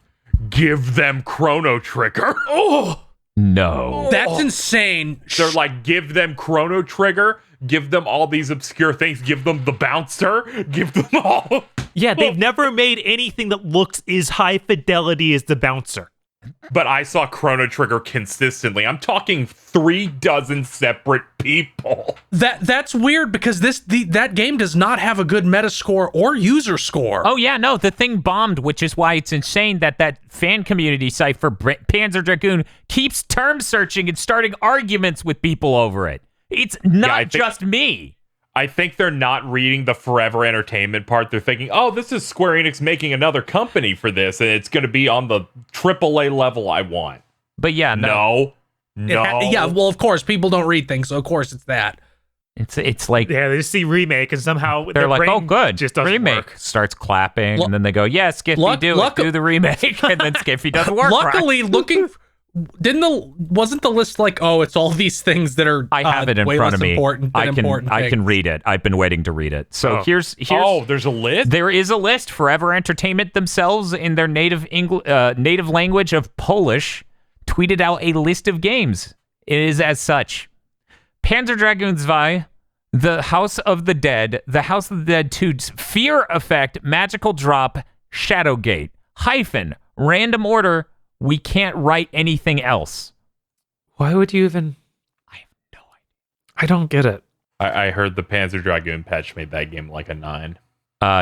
give them Chrono Trigger. Oh! No. That's insane. They're like, give them Chrono Trigger, give them all these obscure things, give them the bouncer, give them all. Yeah, they've never made anything that looks as high fidelity as the bouncer. But I saw Chrono Trigger consistently. I'm talking 36 separate people. That's weird because that game does not have a good Metascore or user score. Oh yeah, no, the thing bombed, which is why it's insane that fan community site for Panzer Dragoon keeps term searching and starting arguments with people over it. It's not just me. I think they're not reading the Forever Entertainment part. They're thinking, oh, this is Square Enix making another company for this, and it's going to be on the AAA level I want. But yeah, no. Yeah, well, of course, people don't read things, so of course it's that. It's like... Yeah, they just see remake, and somehow they're like, oh, good, just doesn't remake. Work. Starts clapping, and then they go, yeah, Skiffy, do the remake, and then Skiffy doesn't work. Luckily, wasn't the list like, oh, it's all these things that are I have it in way front less of me. important than important I can things. read it. I've been waiting to read it. So here's there's a list? There is a list. Forever Entertainment themselves in their native language of Polish tweeted out a list of games. It is as such: Panzer Dragoon 2, The House of the Dead, The House of the Dead 2, Fear Effect, Magical Drop, Shadowgate, Random Order, We Can't Write Anything Else. Why would you even... I have no idea. I don't get it. I heard the Panzer Dragoon patch made that game like a 9.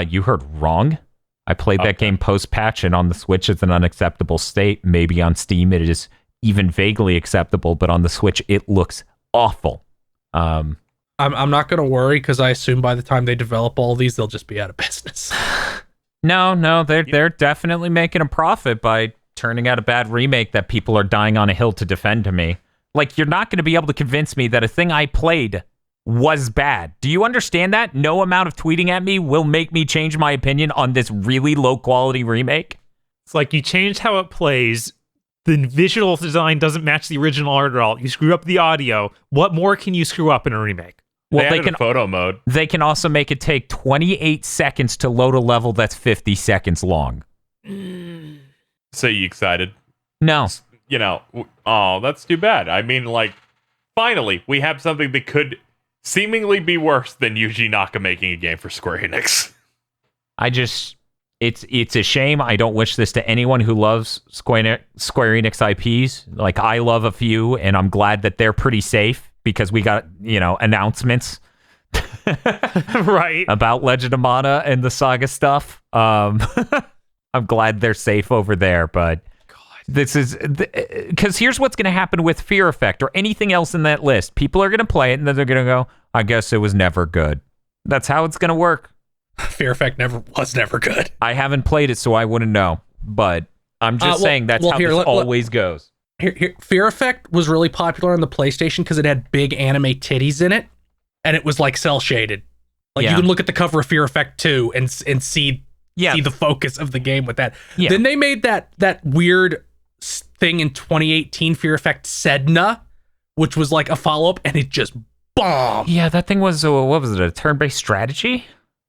You heard wrong. I played that game post-patch, and on the Switch it's an unacceptable state. Maybe on Steam it is even vaguely acceptable, but on the Switch it looks awful. I'm not going to worry because I assume by the time they develop all these, they'll just be out of business. No, they're definitely making a profit by turning out a bad remake that people are dying on a hill to defend to me. Like, you're not going to be able to convince me that a thing I played was bad. Do you understand that? No amount of tweeting at me will make me change my opinion on this really low-quality remake. It's like you changed how it plays. The visual design doesn't match the original art at all. You screw up the audio. What more can you screw up in a remake? Well, they can photo mode. They can also make it take 28 seconds to load a level that's 50 seconds long. So you excited? No. Oh, that's too bad. I mean, like, finally, we have something that could seemingly be worse than Yuji Naka making a game for Square Enix. It's a shame. I don't wish this to anyone who loves Square Enix IPs. Like, I love a few, and I'm glad that they're pretty safe because we got, announcements right about Legend of Mana and the Saga stuff. I'm glad they're safe over there, but this is because here's what's going to happen with Fear Effect or anything else in that list. People are going to play it and then they're going to go, I guess it was never good. That's how it's going to work. Fear Effect was never good. I haven't played it, so I wouldn't know, but I'm just saying that's how this always goes. Fear Effect was really popular on the PlayStation because it had big anime titties in it, and it was like cell shaded. Like you can look at the cover of Fear Effect 2 and see the focus of the game with that. Yeah. Then they made that weird thing in 2018, Fear Effect Sedna, which was like a follow-up, and it just bombed. Yeah, that thing was, what was it, a turn-based strategy?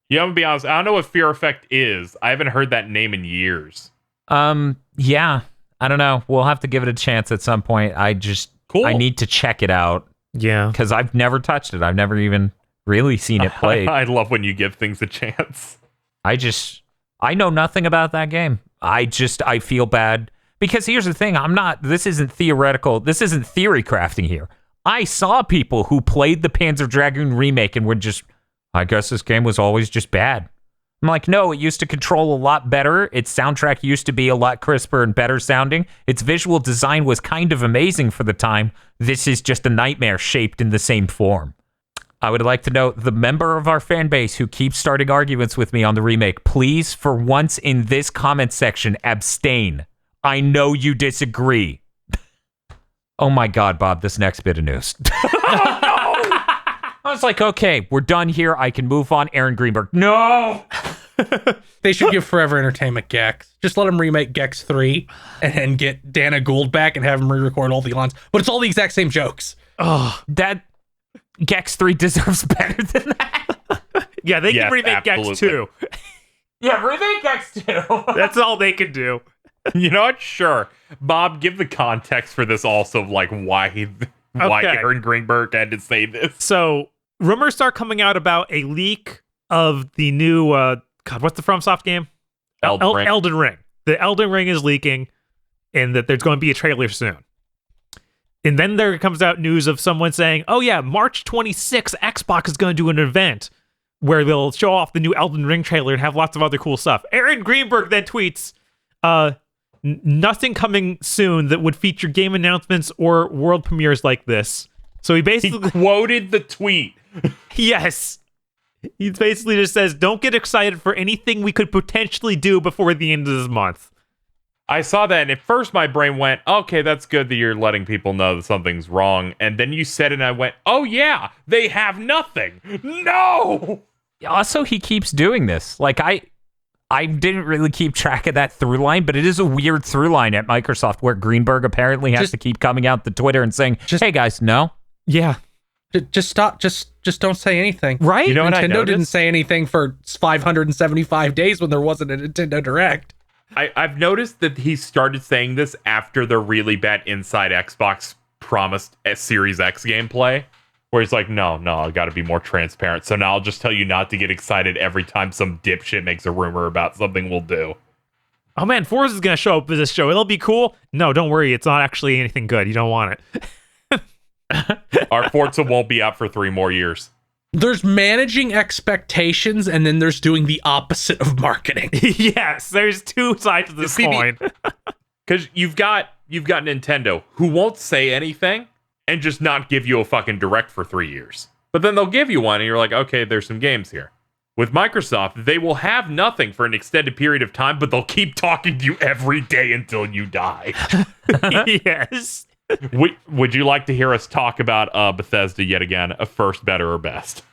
Yeah, I'm gonna be honest, I don't know what Fear Effect is. I haven't heard that name in years. Yeah. I don't know. We'll have to give it a chance at some point. I need to check it out. Yeah. Because I've never touched it. I've never even really seen it played. I love when you give things a chance. I know nothing about that game. I feel bad. Because here's the thing. This isn't theoretical. This isn't theory crafting here. I saw people who played the Panzer Dragoon remake and were just, I guess this game was always just bad. I'm like, no, it used to control a lot better. Its soundtrack used to be a lot crisper and better sounding. Its visual design was kind of amazing for the time. This is just a nightmare shaped in the same form. I would like to note the member of our fan base who keeps starting arguments with me on the remake, please, for once in this comment section, abstain. I know you disagree. Oh my God, Bob, this next bit of news. I was like, okay, we're done here. I can move on. Aaron Greenberg. No! They should give Forever Entertainment Gex. Just let them remake Gex 3 and get Dana Gould back and have him re-record all the lines. But it's all the exact same jokes. Oh, that Gex 3 deserves better than that. Yeah, they can remake absolutely. Gex 2. Yeah, remake Gex 2. That's all they can do. You know what? Sure. Bob, give the context for this also, like why Aaron Greenberg had to say this. So, rumors start coming out about a leak of the new, what's the FromSoft game? Elden Ring. The Elden Ring is leaking, and that there's going to be a trailer soon. And then there comes out news of someone saying, oh yeah, March 26th, Xbox is going to do an event where they'll show off the new Elden Ring trailer and have lots of other cool stuff. Aaron Greenberg then tweets, nothing coming soon that would feature game announcements or world premieres like this. So he basically quoted the tweet. Yes. He basically just says, don't get excited for anything we could potentially do before the end of this month. I saw that, and at first my brain went, okay, that's good that you're letting people know that something's wrong. And then you said it, and I went, oh yeah, they have nothing. No! Also, he keeps doing this. Like, I didn't really keep track of that through line, but it is a weird through line at Microsoft where Greenberg apparently has to keep coming out to Twitter and saying, hey guys, no. Yeah. Just stop. Just don't say anything. Right? You know what I Nintendo noticed? didn't say anything for 575 days when there wasn't a Nintendo Direct. I've noticed that he started saying this after the really bad Inside Xbox promised Series X gameplay, where he's like, no, I gotta be more transparent. So now I'll just tell you not to get excited every time some dipshit makes a rumor about something we'll do. Oh man, Forza's gonna show up for this show. It'll be cool. No, don't worry. It's not actually anything good. You don't want it. Our Forza won't be out for 3 more years. There's managing expectations, and then there's doing the opposite of marketing. Yes, there's two sides of this coin. Because you've got Nintendo, who won't say anything and just not give you a fucking direct for 3 years. But then they'll give you one, and you're like, okay, there's some games here. With Microsoft, they will have nothing for an extended period of time, but they'll keep talking to you every day until you die. Yes. Would you like to hear us talk about Bethesda yet again? A first, better, or best?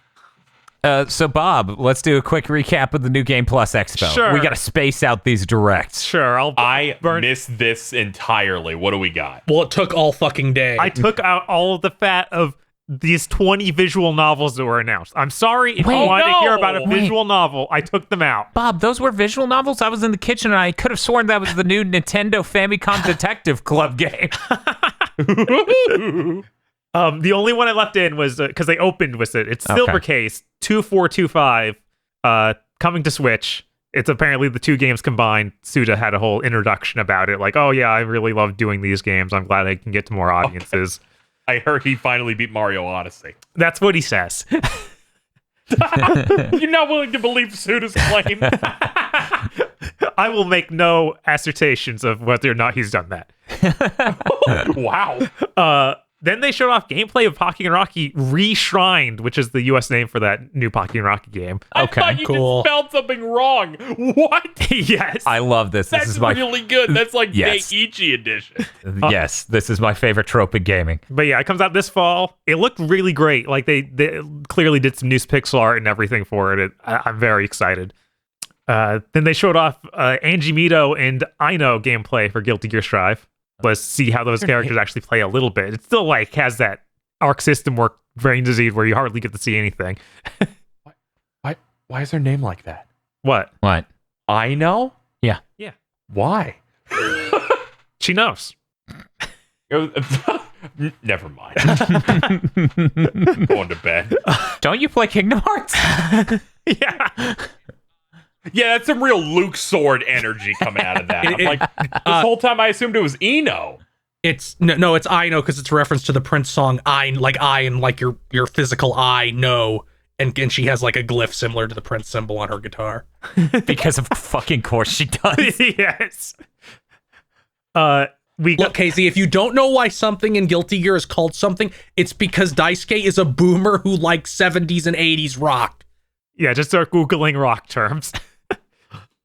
So, Bob, let's do a quick recap of the New Game Plus Expo. Sure. We got to space out these directs. Sure. I missed this entirely. What do we got? Well, it took all fucking day. I took out all of the fat of these 20 visual novels that were announced. I'm sorry if you wanted to hear about a visual novel. I took them out. Bob, those were visual novels? I was in the kitchen and I could have sworn that was the new Nintendo Famicom Detective Club game. The only one I left in was because they opened with it. It's Silvercase 2425 coming to Switch. It's apparently the two games combined. Suda had a whole introduction about it. Like, oh yeah, I really love doing these games. I'm glad I can get to more audiences. Okay. I heard he finally beat Mario Odyssey. That's what he says. You're not willing to believe Suda's claim? I will make no assertions of whether or not he's done that. Wow. Then they showed off gameplay of Pocky and Rocky Reshrined, which is the US name for that new Pocky and Rocky game. I thought you just spelled something wrong. What? Yes. I love this. That's really good. That's like Yes. Ichi edition. Yes, this is my favorite trope in gaming. But yeah, it comes out this fall. It looked really great. Like they clearly did some new pixel art and everything for it. I'm very excited. Then they showed off Angie Mito and Ino gameplay for Guilty Gear Strive. Let's see how those characters actually play a little bit. It still like has that arc system work brain disease where you hardly get to see anything. Why is her name like that? What? What? I know? Yeah. Yeah. Why? She knows. Never mind. Going to bed. Don't you play Kingdom Hearts? Yeah. Yeah, that's some real Luke Sword energy coming out of that. I'm like, this whole time I assumed it was Eno. It's no, it's I know because it's a reference to the Prince song I and like your physical I know, and she has like a glyph similar to the Prince symbol on her guitar. Because of fucking course she does. Yes. Look, Casey, if you don't know why something in Guilty Gear is called something, it's because Daisuke is a boomer who likes 70s and 80s rock. Yeah, just start Googling rock terms.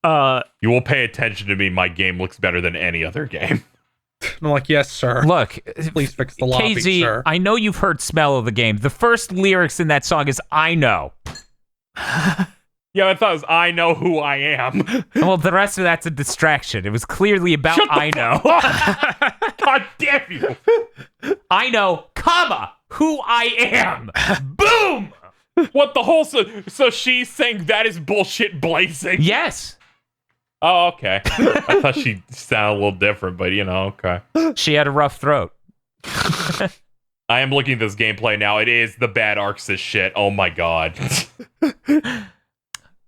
You will pay attention to me. My game looks better than any other game. I'm like, yes, sir. Look, please fix the lobby, KZ, sir. I know you've heard Smell of the Game. The first lyrics in that song is I know. Yeah, I thought it was I know who I am. Well, the rest of that's a distraction. It was clearly about I know. God damn you. I know, comma, who I am. Boom! What the whole... So she's saying that is bullshit blazing? Yes. Oh, okay. I thought she sounded a little different, but okay. She had a rough throat. I am looking at this gameplay now. It is the bad Arceus shit. Oh my god.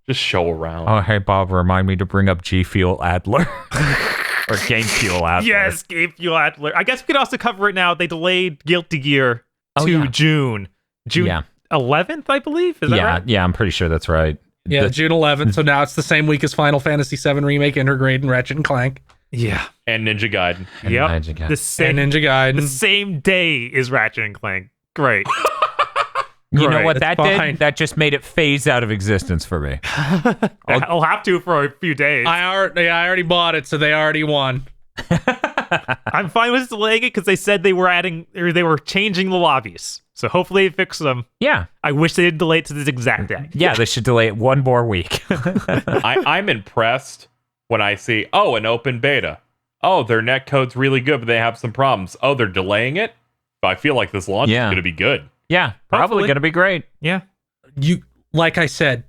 Just show around. Oh, hey, Bob, remind me to bring up G Fuel Adler. Or Game Fuel Adler. Yes, Game Fuel Adler. I guess we could also cover it now. They delayed Guilty Gear to June. June 11th, I believe? Is that right? Yeah, I'm pretty sure that's right. Yeah, June 11th. So now it's the same week as Final Fantasy VII Remake, Intergrade, and Ratchet and Clank. Yeah. And Ninja Gaiden. Yep. Ninja Gaiden. Ninja Gaiden. The same day is Ratchet and Clank. Great. You know what that fine. did? That just made it phase out of existence for me. I'll have to for a few days. I already bought it, so they already won. I'm fine with delaying it because they said they were changing the lobbies. So hopefully they fix them. Yeah. I wish they didn't delay it to this exact day. Yeah, they should delay it one more week. I'm impressed when I see, an open beta. Oh, their netcode's really good, but they have some problems. Oh, they're delaying it? I feel like this launch is going to be good. Yeah, probably going to be great. Yeah. Like I said,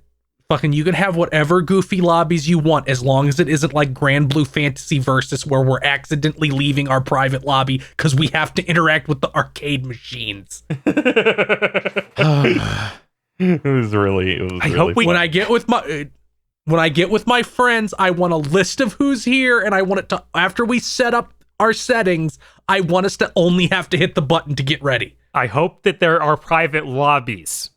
fucking you can have whatever goofy lobbies you want as long as it isn't like Grand Blue Fantasy Versus where we're accidentally leaving our private lobby because we have to interact with the arcade machines. It was really hope when I get with my friends, I want a list of who's here, and I want it to, after we set up our settings, I want us to only have to hit the button to get ready. I hope that there are private lobbies.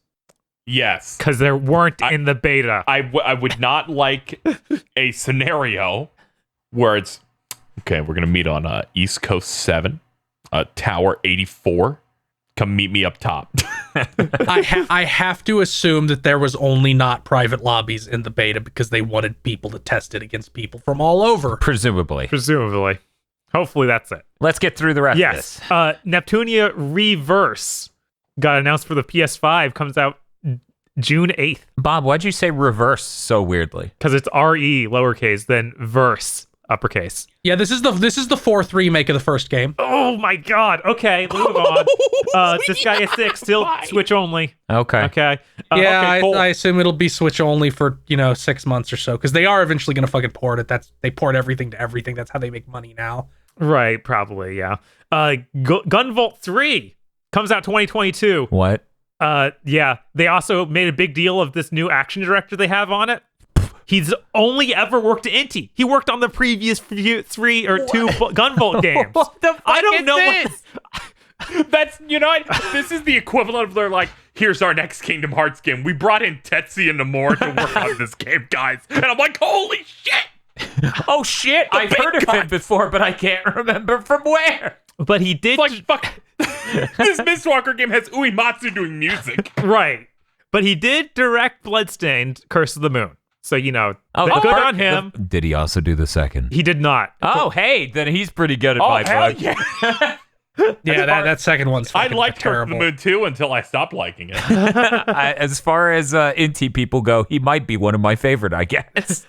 Yes. Because there weren't in the beta. I would not like a scenario where it's, okay, we're going to meet on East Coast 7, Tower 84. Come meet me up top. I have to assume that there was only not private lobbies in the beta because they wanted people to test it against people from all over. Presumably. Hopefully that's it. Let's get through the rest of this. Neptunia Reverse got announced for the PS5. Comes out June 8th. Bob, why'd you say reverse so weirdly? Because it's RE lowercase, then verse uppercase. Yeah, this is the fourth remake of the first game. Oh my god. Okay, move on. Disgaea 6 still Switch only. Okay. Yeah, cool. I assume it'll be Switch only for 6 months or so because they are eventually going to fucking port it. They port everything to everything. That's how they make money now. Right, probably, yeah. Gunvolt 3 comes out 2022. What? Yeah. They also made a big deal of this new action director they have on it. He's only ever worked at Inti. He worked on the previous 3 or 2 Gunvolt games. What the fuck I don't know this? That's, this is the equivalent of they're like, here's our next Kingdom Hearts game. We brought in Tetsuya Nomura to work on this game, guys. And I'm like, holy shit! Oh shit! I've heard of him before, but I can't remember from where. But he did. Fuck. This Mistwalker game has Uematsu doing music. Right. But he did direct Bloodstained Curse of the Moon. So, good on him. Did he also do the second? He did not. Oh, hey, then he's pretty good at my book. Yeah. Yeah, that second one's I fucking liked Curse of terrible. the Moon too until I stopped liking it. As far as Inti people go, he might be one of my favorite, I guess.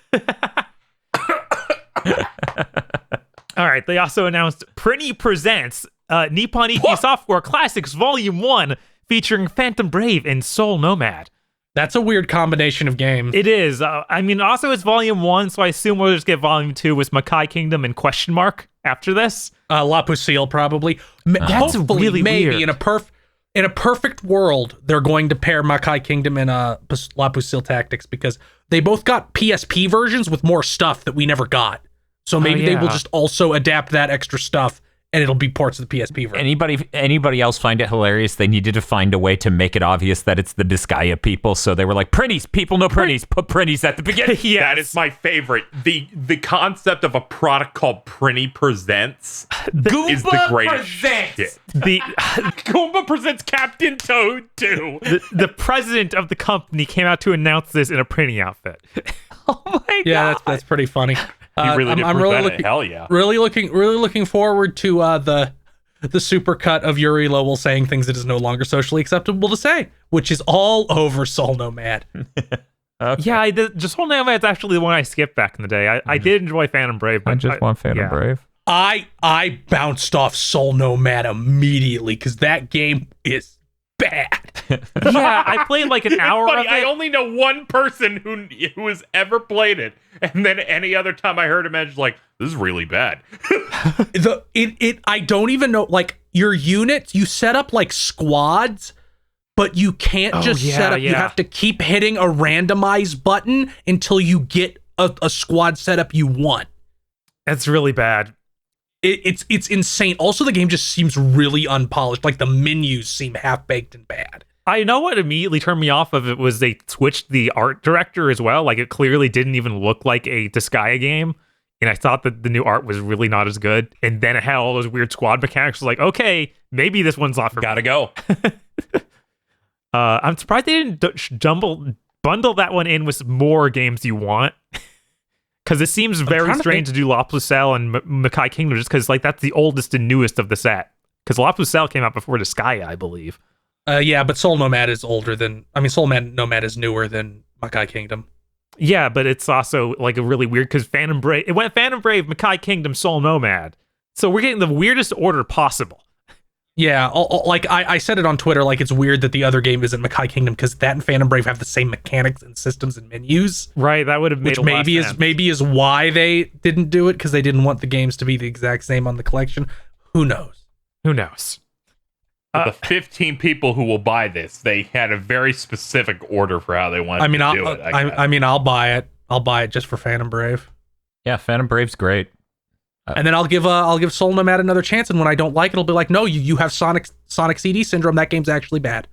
All right. They also announced Prinny Presents Nippon Ichi Software Classics Volume 1 featuring Phantom Brave and Soul Nomad. That's a weird combination of games. It is. I mean, also it's Volume 1, so I assume we'll just get Volume 2 with Makai Kingdom and question mark after this. La Pusille, probably. That's Hopefully, really maybe weird. in a perfect world, they're going to pair Makai Kingdom and La Pusille Tactics, because they both got PSP versions with more stuff that we never got. So maybe they will just also adapt that extra stuff, and it'll be ports of the PSP version. Anybody else find it hilarious? They needed to find a way to make it obvious that it's the Disgaea people, so they were like, Prinnies, people know Prinnies, put Prinnies at the beginning. Yes. That is my favorite. The concept of a product called Prinny Presents is the greatest shit. The Goomba Presents Captain Toad too. the president of the company came out to announce this in a Prinny outfit. Oh my god. Yeah, that's pretty funny. He really did I'm present really it. Hell yeah. Really looking forward to the supercut of Yuri Lowell saying things that is no longer socially acceptable to say, which is all over Soul Nomad. Okay. Yeah, I did. Just Soul Nomad's actually the one I skipped back in the day. I did enjoy Phantom Brave. I just want Phantom Brave. I bounced off Soul Nomad immediately because that game is bad. Yeah, I played like an hour of it. I only know one person who has ever played it, and then any other time I heard him mention, like, this is really bad. I don't even know, like, your units, you set up like squads, but you can't set up. You have to keep hitting a randomize button until you get a squad setup you want. That's really bad. It's insane. Also, the game just seems really unpolished. Like, the menus seem half-baked and bad. I know what immediately turned me off of it was they switched the art director as well. Like, it clearly didn't even look like a Disgaea game. And I thought that the new art was really not as good. And then it had all those weird squad mechanics. Like, okay, maybe this one's off for Gotta go. I'm surprised they didn't bundle that one in with more games you want. Because it seems very strange to do La Pucelle and Makai Kingdom just because, like, that's the oldest and newest of the set. Because La Pucelle came out before Disgaea, I believe. Yeah, but Soul Nomad is older than... I mean, Soul Nomad is newer than Makai Kingdom. Yeah, but it's also, like, a really weird... Because Phantom Brave... It went Phantom Brave, Makai Kingdom, Soul Nomad. So we're getting the weirdest order possible. Yeah, like, I said it on Twitter, like, it's weird that the other game isn't Makai Kingdom, because that and Phantom Brave have the same mechanics and systems and menus. Right, that would have made which maybe is why they didn't do it, because they didn't want the games to be the exact same on the collection. Who knows? Who knows? The 15 people who will buy this, they had a very specific order for how they wanted to do it. I mean, I'll buy it. I'll buy it just for Phantom Brave. Yeah, Phantom Brave's great. And then I'll give Soul Nomad another chance, and when I don't like it, I'll be like, no, you have Sonic CD syndrome. That game's actually bad.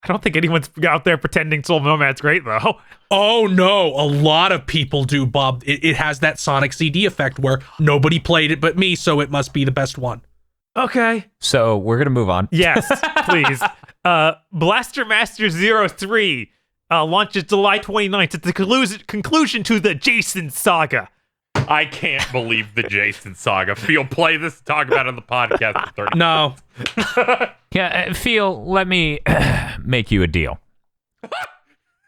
I don't think anyone's out there pretending Soul Nomad's great, though. Oh, no. A lot of people do, Bob. It has that Sonic CD effect where nobody played it but me, so it must be the best one. Okay. So we're going to move on. Yes, please. Blaster Master 03 launches July 29th. It's the conclusion to the Jason saga. I can't believe the Jason saga. Phil, play this, talk about it on the podcast for 30 No. Yeah, Phil, let me make you a deal.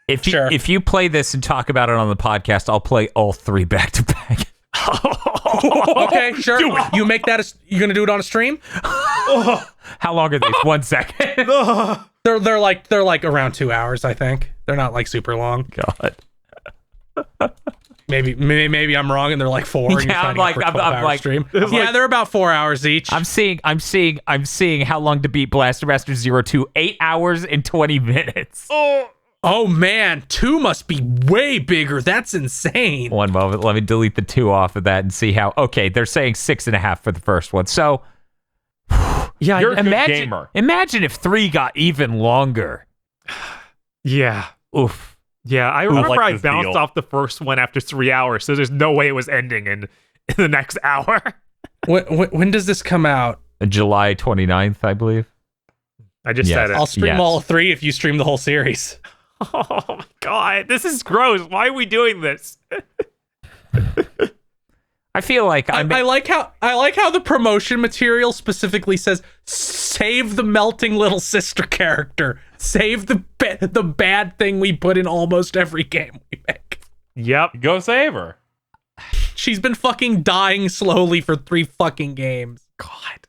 If you play this and talk about it on the podcast, I'll play all three back to back. Okay, sure. You make that. You're gonna do it on a stream? How long are these? 1 second. They're like around 2 hours, I think. They're not like super long. God. Maybe I'm wrong, and they're like 4. And Yeah, I'm like, stream. Yeah, they're about 4 hours each. I'm seeing how long to beat Blaster Master 02. 8 hours and 20 minutes. Oh man, 2 must be way bigger. That's insane. One moment, let me delete the 2 off of that and see how. Okay, they're saying 6.5 for the first one. So, yeah, you're a good gamer. Imagine if 3 got even longer. Yeah. Oof. Yeah, I remember I bounced deal. off the first one after 3 hours, so there's no way it was ending in the next hour. When does this come out? July 29th, I believe. I just said it. I'll stream all 3 if you stream the whole series. Oh my god, this is gross. Why are we doing this? I feel like I like how the promotion material specifically says save the melting little sister character. Save the bad thing we put in almost every game we make. Yep. Go save her. She's been fucking dying slowly for 3 fucking games. God.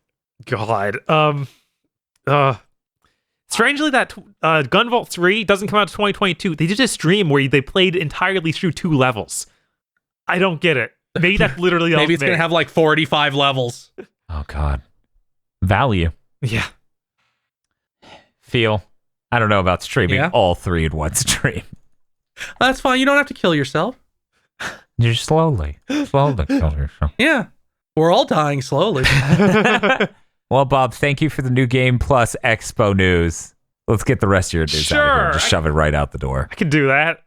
Strangely, that Gunvolt 3 doesn't come out to 2022. They did a stream where they played entirely through 2 levels. I don't get it. Maybe that's literally maybe it's going to have like 45 levels. Oh, God. Value. Yeah. Feel. I don't know about streaming all 3 in one stream. That's fine. You don't have to kill yourself. You're slowly kill yourself. Yeah. We're all dying slowly. Well, Bob, thank you for the New Game Plus Expo news. Let's get the rest of your news out of here and just shove it right out the door. I can do that.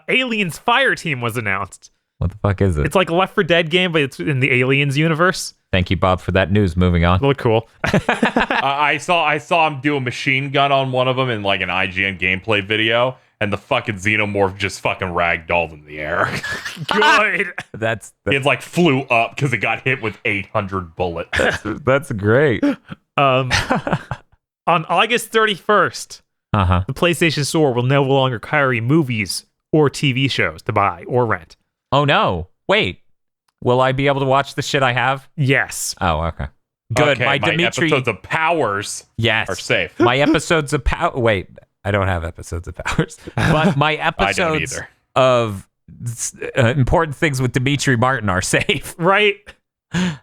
Aliens Fireteam was announced. What the fuck is it? It's like a Left 4 Dead game, but it's in the Aliens universe. Thank you, Bob, for that news. Moving on. Look cool. I saw him do a machine gun on one of them in like an IGN gameplay video, and the fucking xenomorph just fucking ragdolled in the air. Good. It like flew up because it got hit with 800 bullets. That's great. On August 31st, the PlayStation Store will no longer carry movies or TV shows to buy or rent. Oh no! Wait, will I be able to watch the shit I have? Yes. Oh, okay. Good. Okay, my episodes of Powers are safe. My episodes of Wait, I don't have episodes of Powers, but my episodes of important things with Dimitri Martin are safe. Right.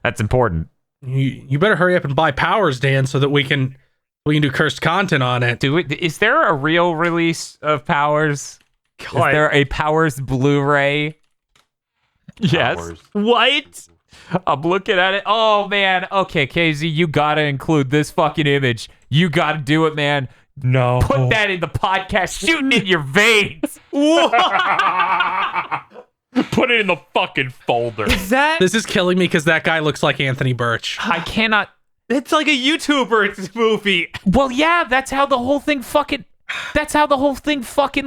That's important. You better hurry up and buy Powers, Dan, so that we can do cursed content on it. Is there a real release of Powers? God. Is there a Powers Blu-ray? Yes. Powers. What? I'm looking at it. Oh, man. Okay, KZ, you gotta include this fucking image. You gotta do it, man. No. Put that in the podcast, shooting in your veins. Put it in the fucking folder. This is killing me because that guy looks like Anthony Birch. I cannot. It's like a YouTuber movie. Well, yeah, that's how the whole thing fucking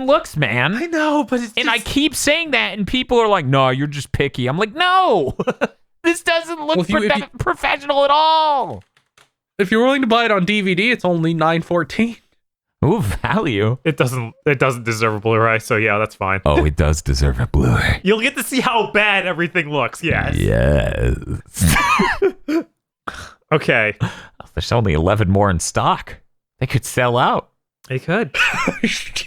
looks, man. I know, but it's I keep saying that, and people are like, "No, you're just picky." I'm like, "No, this doesn't look professional at all." If you're willing to buy it on DVD, it's only $9.14. Ooh, value. It doesn't deserve a Blu-ray, so yeah, that's fine. Oh, it does deserve a Blu-ray. You'll get to see how bad everything looks. Yes. Yes. Okay. There's only 11 more in stock. They could sell out. They could.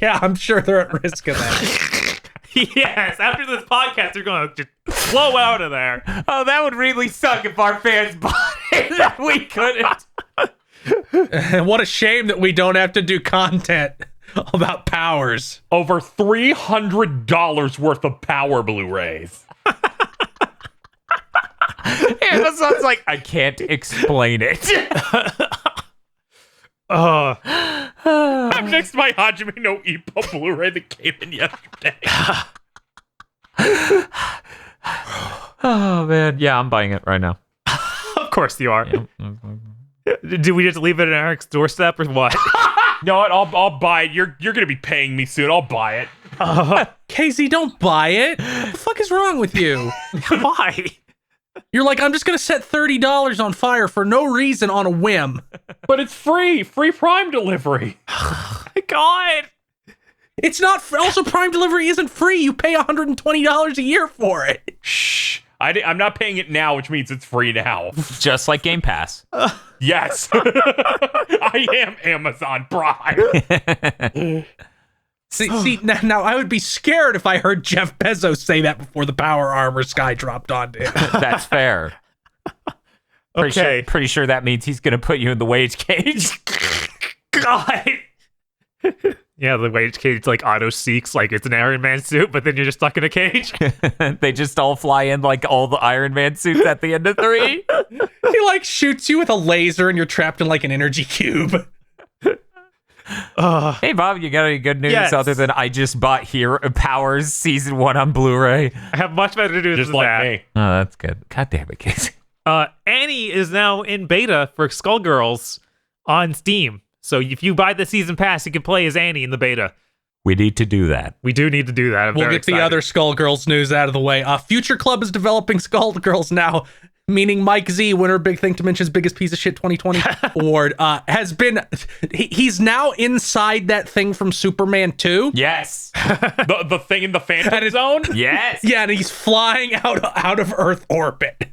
Yeah, I'm sure they're at risk of that. Yes, after this podcast, they're going to just flow out of there. Oh, that would really suck if our fans bought it that we couldn't. What a shame that we don't have to do content about Powers. Over $300 worth of Power Blu-rays. Amazon's like, I can't explain it. I'm next to my Hajime no Ippo Blu-ray that came in yesterday. Oh, man. Yeah, I'm buying it right now. Of course you are. Yeah. Do we just leave it at Eric's doorstep or what? You know what? I'll buy it. You're gonna be paying me soon. I'll buy it. Casey, don't buy it. What the fuck is wrong with you? Why? You're like, I'm just gonna set $30 on fire for no reason on a whim. But it's free Prime delivery. My God. It's not. Also, Prime delivery isn't free. You pay $120 a year for it. Shh. I'm not paying it now, which means it's free now. Just like Game Pass. Yes. I am Amazon Prime. See, now I would be scared if I heard Jeff Bezos say that before the power armor sky dropped onto him. That's fair. Pretty sure that means he's going to put you in the wage cage. God. Yeah, the wage cage like auto seeks like it's an Iron Man suit, but then you're just stuck in a cage. They just all fly in like all the Iron Man suits at the end of 3. He like shoots you with a laser and you're trapped in like an energy cube. Hey Bob, you got any good news other than I just bought Hero Powers Season 1 on Blu-ray? I have much better news just than like that. Me. Oh, that's good. God damn it, Casey. Annie is now in beta for Skullgirls on Steam. So if you buy the season pass, you can play as Annie in the beta. We need to do that. We do need to do that. We'll get the other Skullgirls news out of the way. Future Club is developing Skullgirls now, meaning Mike Z, winner of Big Think Dimension's Biggest Piece of Shit 2020 award, he's now inside that thing from Superman 2. Yes. the thing in the Phantom Zone? Yes. Yeah, and he's flying out of Earth orbit.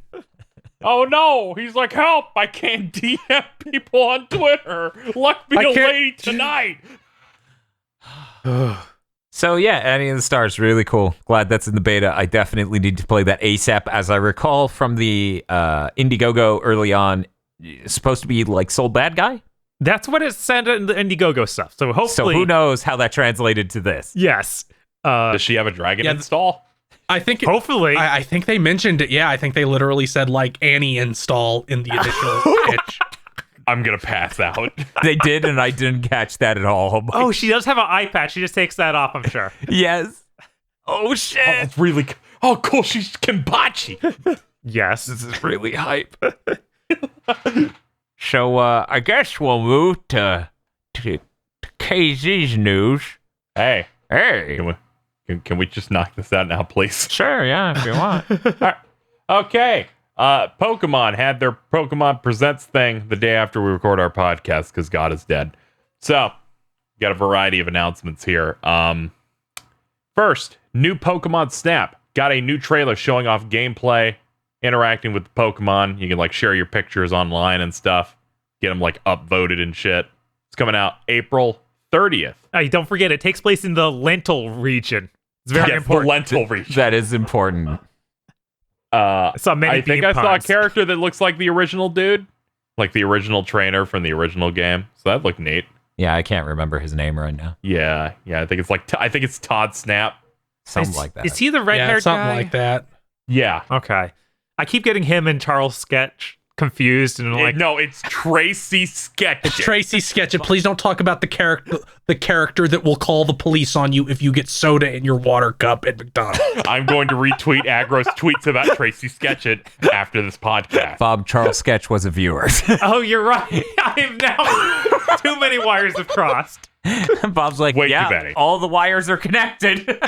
Oh no! He's like, help! I can't DM people on Twitter. Let me away tonight. So yeah, Annie and the Stars, really cool. Glad that's in the beta. I definitely need to play that ASAP. As I recall from the Indiegogo early on, it's supposed to be like Soul Bad Guy. That's what it said in the Indiegogo stuff. So hopefully, so who knows how that translated to this? Yes. Does she have a dragon install? I think hopefully. I think they mentioned it. Yeah, I think they literally said like Annie install in the initial pitch. I'm gonna pass out. They did, and I didn't catch that at all. Oh, she does have an eye patch. She just takes that off, I'm sure. Yes. Oh shit. Oh, that's really. Oh, cool. She's Kimbachi. Yes. This is really hype. So I guess we'll move to KZ's news. Hey. Hey. Can we just knock this out now, please? Sure, yeah, if you want. Right. Okay. Pokemon had their Pokemon Presents thing the day after we record our podcast because God is dead. So, got a variety of announcements here. First, new Pokemon Snap. Got a new trailer showing off gameplay, interacting with the Pokemon. You can like share your pictures online and stuff. Get them like upvoted and shit. It's coming out April 30th. Hey, don't forget, it takes place in the Lentil region. It's very important. The Lentil region. That is important. I I think I saw a character that looks like the original dude, like the original trainer from the original game. So that looked neat. Yeah, I can't remember his name right now. Yeah. I think it's like I think it's Todd Snap. Something like that. Is he the red-haired something guy? like that. Yeah. Okay. I keep getting him and Charles Sketch confused, and like, no, it's Tracy Sketch. It's Tracy Sketchet. Please don't talk about the character that will call the police on you if you get soda in your water cup at McDonald's. I'm going to retweet Agro's tweets about Tracy Sketchit after this podcast. Bob, Charles Sketch was a viewer. oh, you're right. I am now too many wires have crossed. Bob's like, Way too yeah, many. all the wires are connected.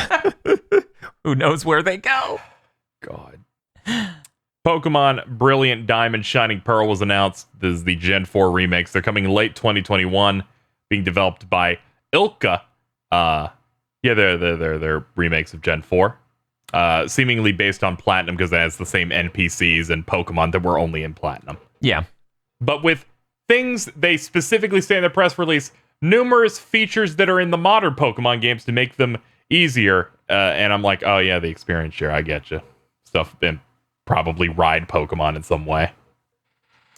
Who knows where they go? God. Pokemon Brilliant Diamond Shining Pearl was announced. This is the Gen 4 remakes. They're coming late 2021, being developed by Ilka. They're remakes of Gen 4. Seemingly based on Platinum because it has the same NPCs and Pokemon that were only in Platinum. Yeah. But with things they specifically say in the press release, numerous features that are in the modern Pokemon games to make them easier. And I'm like, oh yeah, the experience share. I get you. Stuff and probably ride Pokemon in some way.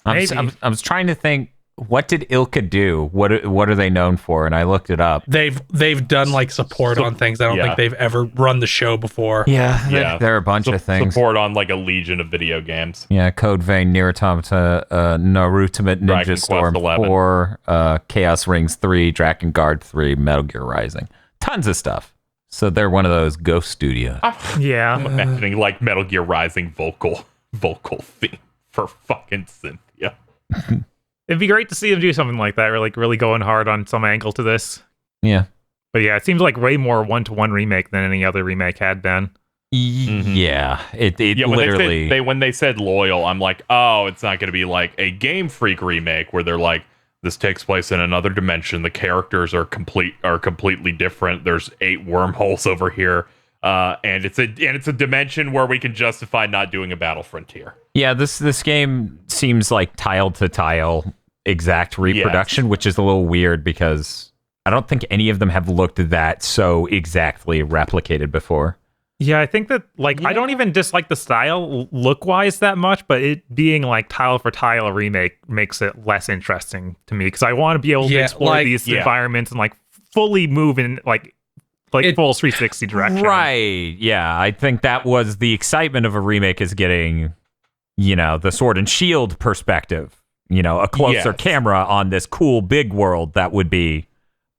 I was trying to think, what did Ilka do? What are they known for? And I looked it up. They've done like support on things. I don't think they've ever run the show before. Yeah. There are a bunch of things. Support on like a legion of video games. Yeah, Code Vein, Nier Automata, Naruto Ninja Storm 4, Chaos Rings 3, Dragon Guard 3, Metal Gear Rising. Tons of stuff. So they're one of those ghost studios. Yeah. I'm imagining like Metal Gear Rising vocal theme for fucking Cynthia. It'd be great to see them do something like that. Or like really going hard on some angle to this. Yeah. But yeah, it seems like way more one-to-one remake than any other remake had been. Yeah. It literally... When they said loyal, I'm like, oh, it's not going to be like a Game Freak remake where they're like, this takes place in another dimension. The characters are completely different. There's 8 wormholes over here, and it's a dimension where we can justify not doing a battle frontier. Yeah, this game seems like tile to tile exact reproduction, which is a little weird because I don't think any of them have looked that so exactly replicated before. Yeah, I think that I don't even dislike the style look-wise that much, but it being like tile for tile remake makes it less interesting to me because I want to be able to explore these environments and like fully move in like full 360 direction. Right. Yeah, I think that was the excitement of a remake is getting, the sword and shield perspective, a closer camera on this cool big world that would be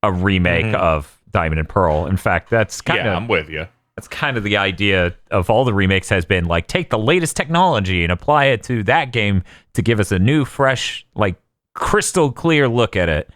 a remake of Diamond and Pearl. In fact, that's kind of I'm with you. That's kind of the idea of all the remakes has been like take the latest technology and apply it to that game to give us a new, fresh, like crystal clear look at it.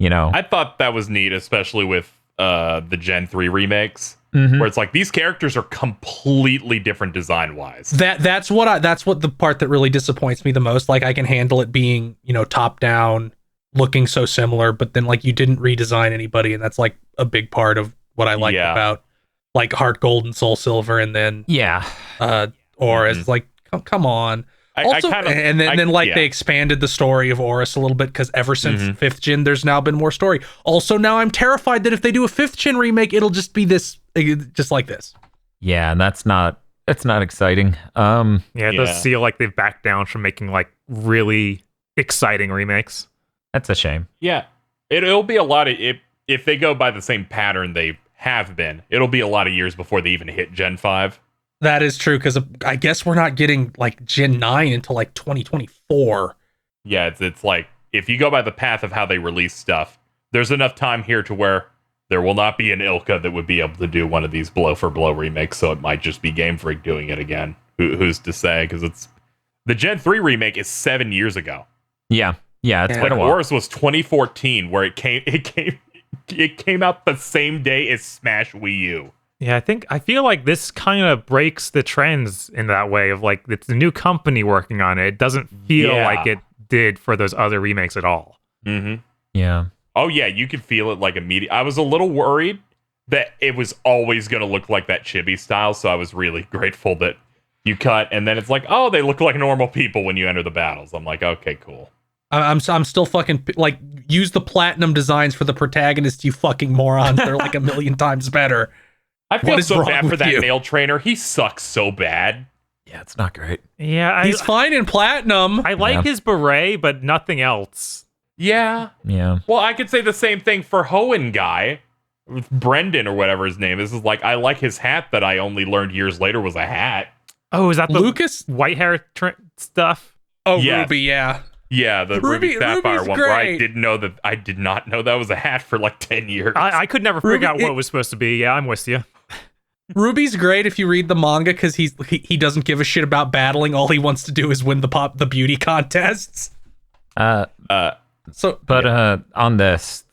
I thought that was neat, especially with the Gen 3 remakes, where it's like these characters are completely different design wise. That's what the part that really disappoints me the most. Like I can handle it being, top down, looking so similar, but then like you didn't redesign anybody, and that's like a big part of what I like about like Heart Gold and Soul Silver, and then Aura is like, come on. Also, and then they expanded the story of Oris a little bit because ever since 5th gen, there's now been more story. Also, now I'm terrified that if they do a 5th gen remake, it'll just be this, just like this. Yeah, and that's not exciting. It does feel like they've backed down from making like really exciting remakes. That's a shame. Yeah, it'll be a lot of if they go by the same pattern they have been. It'll be a lot of years before they even hit Gen 5. That is true, because I guess we're not getting like Gen 9 until like 2024. Yeah, it's like, if you go by the path of how they release stuff, there's enough time here to where there will not be an Ilka that would be able to do one of these blow-for-blow remakes, so it might just be Game Freak doing it again. Who's to say? Because it's... The Gen 3 remake is 7 years ago. Yeah, it's been a while. Oris was 2014, where it came out the same day as Smash Wii U. Yeah, I feel like this kind of breaks the trends in that way of like, it's a new company working on it. It doesn't feel like it did for those other remakes at all. Mm-hmm. Yeah. Oh yeah, you could feel it like immediately. I was a little worried that it was always going to look like that chibi style, so I was really grateful that you cut, and then it's like, oh, they look like normal people when you enter the battles. I'm like, okay, cool. I'm still fucking, like, use the platinum designs for the protagonists, you fucking morons. They're like a million times better. I feel so bad for that male trainer. He sucks so bad. Yeah, it's not great. Yeah, he's fine in platinum. I like his beret, but nothing else. Yeah. Well, I could say the same thing for Hoenn guy, Brendan or whatever his name is. Is like, I like his hat that I only learned years later was a hat. Oh, is that the Lucas white hair stuff? Oh, yes. Ruby, yeah. Yeah, the Ruby Sapphire one where I did not know that was a hat for like 10 years. I could never figure out what it was supposed to be. Yeah, I'm with you. Ruby's great if you read the manga because he doesn't give a shit about battling. All he wants to do is win the beauty contests. On this,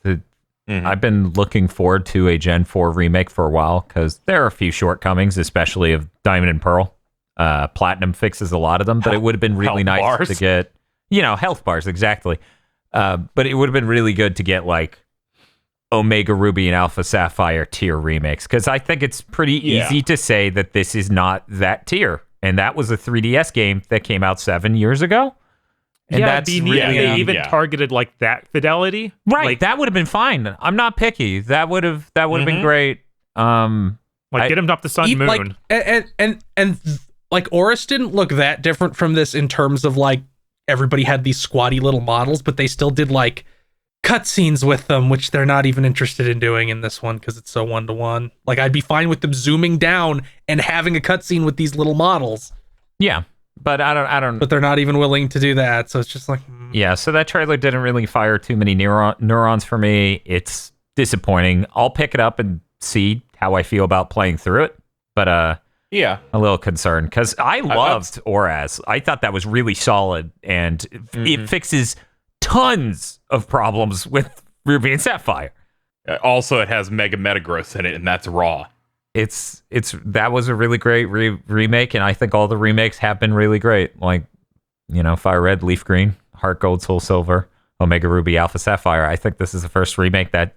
I've been looking forward to a Gen 4 remake for a while because there are a few shortcomings, especially of Diamond and Pearl. Platinum fixes a lot of them, but it would have been really nice to get, health bars, exactly. But it would have been really good to get like Omega Ruby and Alpha Sapphire tier remakes, because I think it's pretty easy to say that this is not that tier, and that was a 3DS game that came out 7 years ago. And that's really, they even targeted like that fidelity, right? Like, that would have been fine. I'm not picky. That would have been great. Get him up the sun moon, like, and like Oris didn't look that different from this in terms of like everybody had these squatty little models, but they still did like cutscenes with them, which they're not even interested in doing in this one because it's so 1-to-1. Like, I'd be fine with them zooming down and having a cutscene with these little models. Yeah, but I don't. But they're not even willing to do that, so it's just like. Yeah, so that trailer didn't really fire too many neurons for me. It's disappointing. I'll pick it up and see how I feel about playing through it. But a little concerned because I loved Oras. I thought that was really solid, and it fixes tons of problems with Ruby and Sapphire. Also, it has Mega Metagross in it, and that's raw. That was a really great remake, and I think all the remakes have been really great. Like, Fire Red, Leaf Green, Heart Gold, Soul Silver, Omega Ruby, Alpha Sapphire. I think this is the first remake that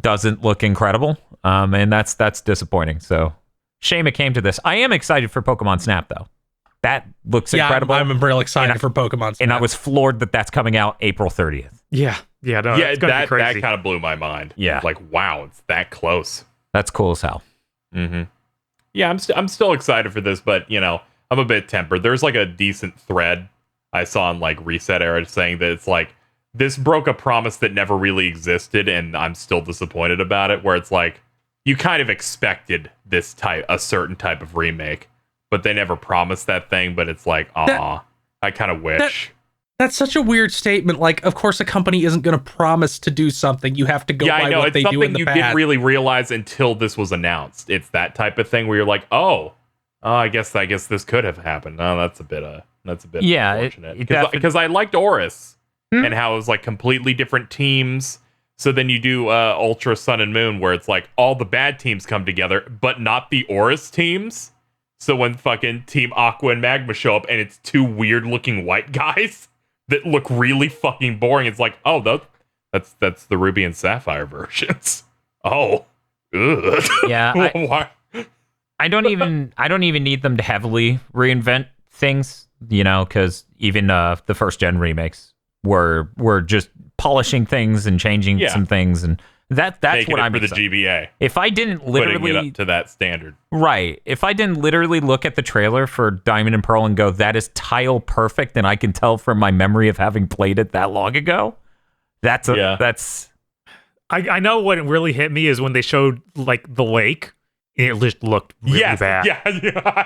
doesn't look incredible, and that's disappointing. So, shame it came to this. I am excited for Pokemon Snap, though. That looks incredible. I'm real excited for Pokemon Snap. And I was floored that that's coming out April 30th. Yeah, it's gonna be crazy. That kind of blew my mind. Yeah, like, wow, it's that close. That's cool as hell. Yeah, I'm still excited for this, but I'm a bit tempered. There's like a decent thread I saw on like Reset Era saying that it's like this broke a promise that never really existed, and I'm still disappointed about it. Where it's like you kind of expected a certain type of remake, but they never promised that thing. But it's like, I kind of wish. That's such a weird statement. Like, of course, a company isn't going to promise to do something. You have to go by what they do in the past. You didn't really realize until this was announced. It's that type of thing where you're like, I guess this could have happened. No, that's a bit unfortunate. Because I liked Oris and how it was like completely different teams. So then you do Ultra Sun and Moon, where it's like all the bad teams come together, but not the Oris teams. So when fucking Team Aqua and Magma show up, and it's two weird looking white guys that look really fucking boring. It's like, that's the Ruby and Sapphire versions. Oh, ugh. Yeah. I don't even need them to heavily reinvent things. because even the first gen remakes were just polishing things and changing some things, and that's making what I'm for the excited. GBA. If I didn't literally putting it up to that standard, right? If I didn't literally look at the trailer for Diamond and Pearl and go, "That is tile perfect," and I can tell from my memory of having played it that long ago, that's. I know what really hit me is when they showed like the lake. It just looked really bad. Yeah.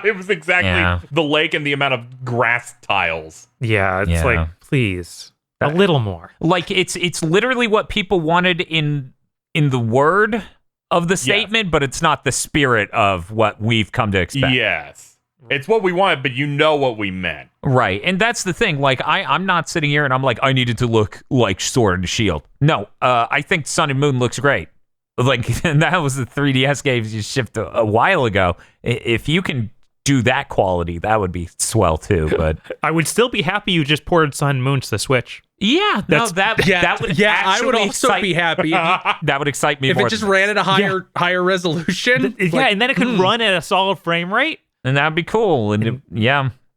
It was exactly the lake and the amount of grass tiles. Yeah, it's like, please, a little more. Like it's literally what people wanted in the word of the statement, but it's not the spirit of what we've come to expect. Yes. It's what we wanted, but you know what we meant. Right. And that's the thing. Like, I'm not sitting here and I'm like, I needed to look like Sword and Shield. No, I think Sun and Moon looks great. Like, and that was the 3DS games you shipped a while ago. If you can do that quality, that would be swell too. But I would still be happy you just ported Sun and Moon to the Switch. Yeah, that would I would also be happy. That would excite me if more. It just ran at a higher resolution. And then it could run at a solid frame rate. And that'd be cool. And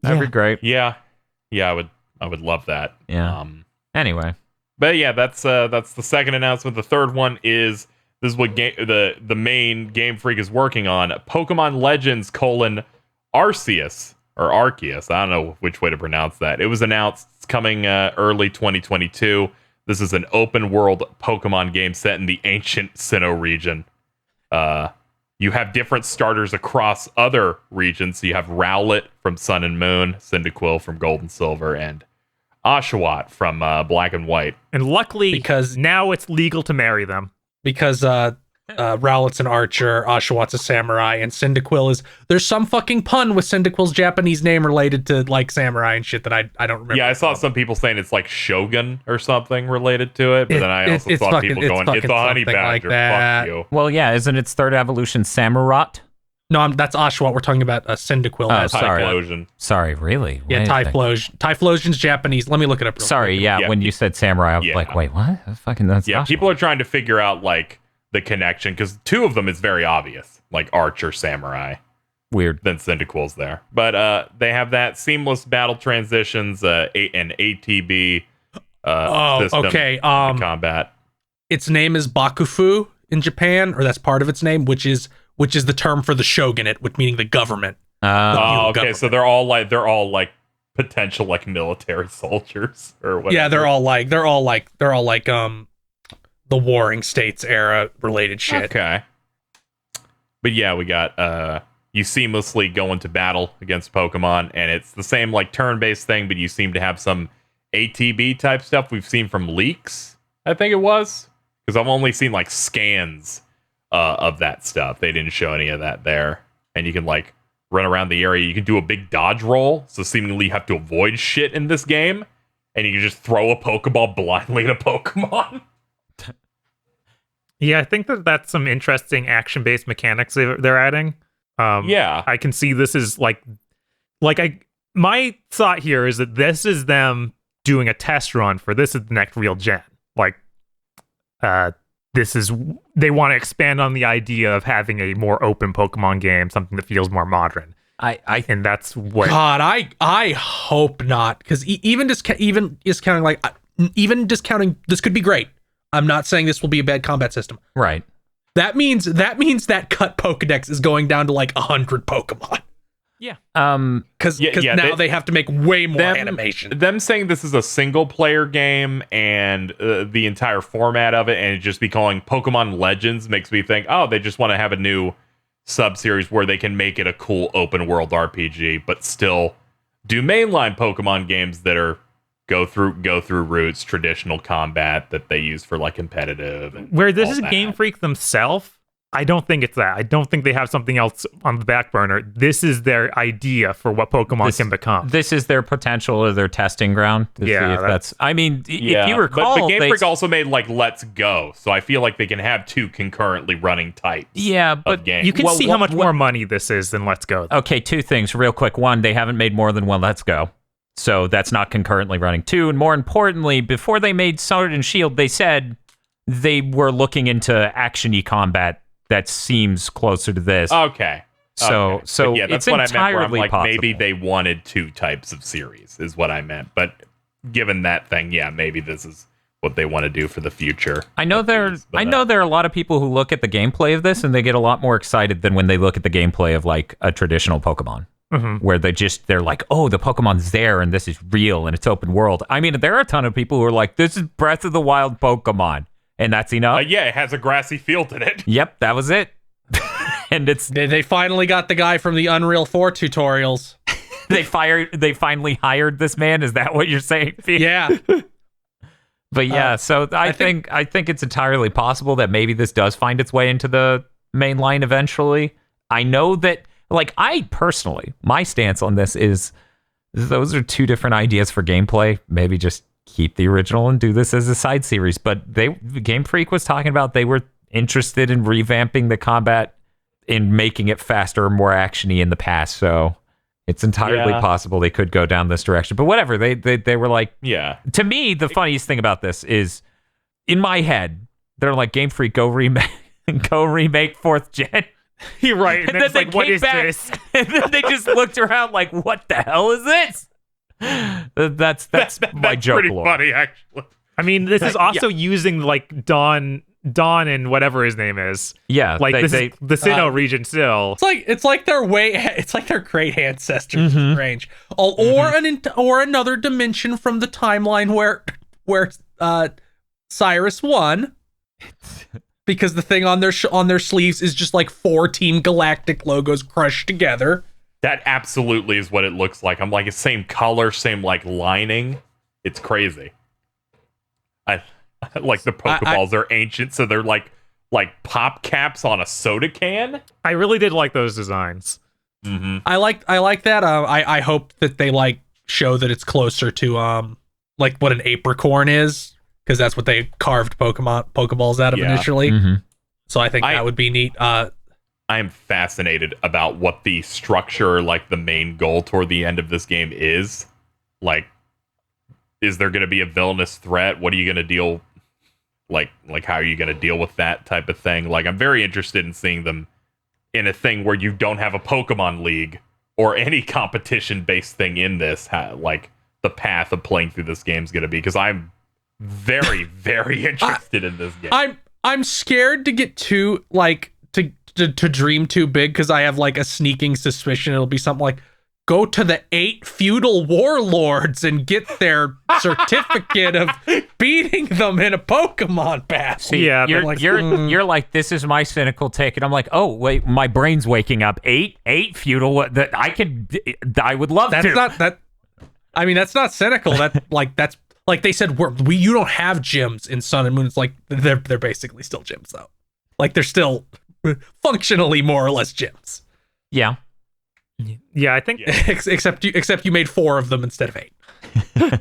that'd be great. Yeah, I would love that. Yeah. Anyway, but yeah, that's the second announcement. The third one is this is what the main Game Freak is working on: Pokemon Legends: Arceus or Arceus. I don't know which way to pronounce that. It was announced it's coming early 2022. This is an open world Pokemon game set in the ancient Sinnoh region. You have different starters across other regions. So you have Rowlet from Sun and Moon, Cyndaquil from Gold and Silver, and Oshawott from Black and White. And luckily, because now it's legal to marry them. Because Rowlet's an archer, Oshawott's a samurai, and Cyndaquil there's some fucking pun with Cyndaquil's Japanese name related to like samurai and shit that I don't remember. Yeah, I saw some people saying it's like Shogun or something related to it, but then I also saw people going, it's a honey badger, like fuck you. Well, yeah, isn't its third evolution Samurott? No, that's Oshawott. We're talking about a Cyndaquil. Oh, sorry. Sorry, really? Yeah, Typhlosion. Typhlosion's Japanese. Let me look it up real quick. Yeah, when you said samurai, I was like, wait, what? That's Oshawott. People are trying to figure out like the connection, because two of them is very obvious, like archer, samurai. Weird. Then Cyndaquil's there. But they have that seamless battle transitions, an ATB system combat. Its name is Bakufu in Japan, or that's part of its name, which is the term for the shogunate, which meaning the government. Okay, government. So they're all like potential like military soldiers or whatever. Yeah, they're all like the Warring States era related shit. Okay. But yeah, we got you seamlessly go into battle against Pokemon, and it's the same like turn-based thing, but you seem to have some ATB type stuff we've seen from leaks, I think it was. Because I've only seen like scans of that stuff. They didn't show any of that there. And you can like run around the area. You can do a big dodge roll, so seemingly you have to avoid shit in this game. And you can just throw a Pokeball blindly at a Pokemon. Yeah, I think that's some interesting action-based mechanics they're adding. Yeah. I can see this is my thought here is that this is them doing a test run for this is the next real gen. Like, they want to expand on the idea of having a more open Pokemon game, something that feels more modern. And that's what. God, I hope not, because even discounting this could be great. I'm not saying this will be a bad combat system. Right. That means that cut Pokedex is going down to like 100 Pokemon. Yeah. Because now they have to make way more animation. Them saying this is a single player game and the entire format of it, and it just be calling Pokemon Legends makes me think, oh, they just want to have a new sub-series where they can make it a cool open world RPG, but still do mainline Pokemon games that are go through routes, traditional combat that they use for like competitive. And where this is Game Freak themselves, I don't think it's that. I don't think they have something else on the back burner. This is their idea for what Pokemon can become. This is their potential or their testing ground. To see if that's. I mean, if you recall, but Game Freak also made like Let's Go, so I feel like they can have two concurrently running types. Yeah, but you can see how much more money this is than Let's Go. Okay, two things real quick. One, they haven't made more than one Let's Go. So that's not concurrently running. Two, and more importantly, before they made Sword and Shield, they said they were looking into action-y combat that seems closer to this. Okay. So Okay. so But yeah, that's it's what I meant. Where I'm entirely like, possible. maybe they wanted 2 types of series, is what I meant. But given that thing, yeah, maybe this is what they want to do for the future. I know there are a lot of people who look at the gameplay of this and they get a lot more excited than when they look at the gameplay of like a traditional Pokemon. Where they're like, oh, the Pokemon's there and this is real and it's open world. I mean, there are a ton of people who are like, this is Breath of the Wild Pokemon, and that's enough. Yeah, it has a grassy field in it. Yep, that was it. And it's They finally got the guy from the Unreal 4 tutorials. they finally hired this man. Is that what you're saying, Fee? Yeah. But yeah, so I think it's entirely possible that maybe this does find its way into the main line eventually. I know that, like, I personally, my stance on this is those are 2 different ideas for gameplay. Maybe just keep the original and do this as a side series. But Game Freak was talking about they were interested in revamping the combat and making it faster, more actiony in the past. So it's entirely possible they could go down this direction. But whatever, they were like, Yeah. To me, the funniest thing about this is, in my head, they're like, Game Freak, go remake 4th gen. You're right. And then it's they like, what came is back, this? And then they just looked around like, what the hell is this? That's my joke. Pretty lore. funny, actually. I mean, this is also using like Dawn and whatever his name is. Yeah, Like this is the Sinnoh region still. It's like their great ancestors. Strange. Or another dimension from the timeline where Cyrus won. Because the thing on their sleeves is just like 4 Team Galactic logos crushed together. That absolutely is what it looks like. I'm like, it's same color, same like lining. It's crazy. I like the Pokeballs are ancient, so they're like pop caps on a soda can. I really did like those designs. Mm-hmm. I like that. I hope that they like show that it's closer to like what an apricorn is, because that's what they carved Pokeballs out of initially. So I think that would be neat. I am fascinated about what the structure, like the main goal toward the end of this game is. Like, is there going to be a villainous threat? What are you going to deal? Like how are you going to deal with that type of thing? Like, I'm very interested in seeing them in a thing where you don't have a Pokemon League or any competition-based thing in this. Like, the path of playing through this game is going to be, because I'm very, very interested in this game. I'm scared to get too like to dream too big, because I have like a sneaking suspicion it'll be something like, go to the 8 feudal warlords and get their certificate of beating them in a Pokemon battle. See, Yeah, you're like, this is my cynical take, and I'm like, oh wait, my brain's waking up. 8 feudal. That I would love That's to. not that. I mean, that's not cynical. That's like they said, you don't have gyms in Sun and Moon. It's like they're basically still gyms though. Like they're still functionally more or less gyms. Yeah. Yeah, I think Except you made 4 of them instead of 8.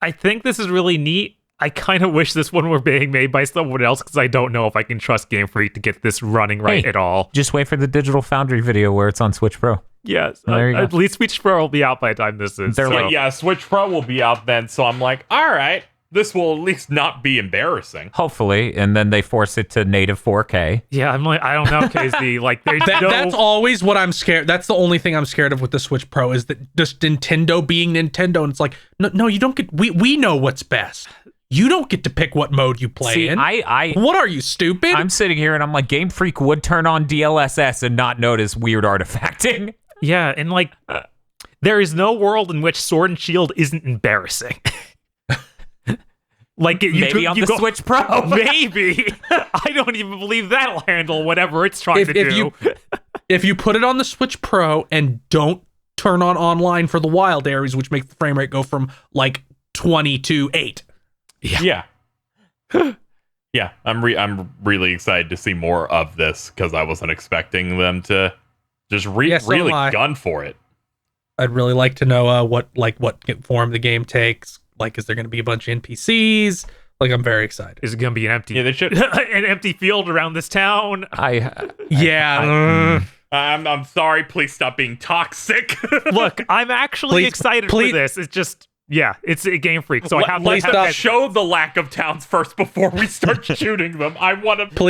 I think this is really neat. I kind of wish this one were being made by someone else, because I don't know if I can trust Game Freak to get this running right at all. Just wait for the Digital Foundry video where it's on Switch Pro. Yes, There you go. at least Switch Pro will be out by the time this is. They're like, Yeah, Switch Pro will be out then, so I'm like, all right, this will at least not be embarrassing. Hopefully, and then they force it to native 4K. yeah, I'm like, I don't know, KZ. Like, That's always what I'm scared. That's the only thing I'm scared of with the Switch Pro, is that just Nintendo being Nintendo, and it's like, no, you don't get. We know what's best. You don't get to pick what mode you play in. What are you, stupid? I'm sitting here and I'm like, Game Freak would turn on DLSS and not notice weird artifacting. Yeah, and like, there is no world in which Sword and Shield isn't embarrassing. Like, Maybe on the Switch Pro. Maybe. I don't even believe that'll handle whatever it's trying to do. If you put it on the Switch Pro and don't turn on online for the wild areas, which make the frame rate go from like 20 to 8. Yeah. Yeah, I'm really excited to see more of this, because I wasn't expecting them to just really gun for it. I'd really like to know what form the game takes. Like, is there going to be a bunch of NPCs? Like, I'm very excited. Is it going to be an empty? Yeah, they should. An empty field around this town. I'm sorry. Please stop being toxic. Look, I'm actually excited for this. It's just Yeah, it's a Game Freak. So I have to show the lack of towns first before we start shooting them. I want to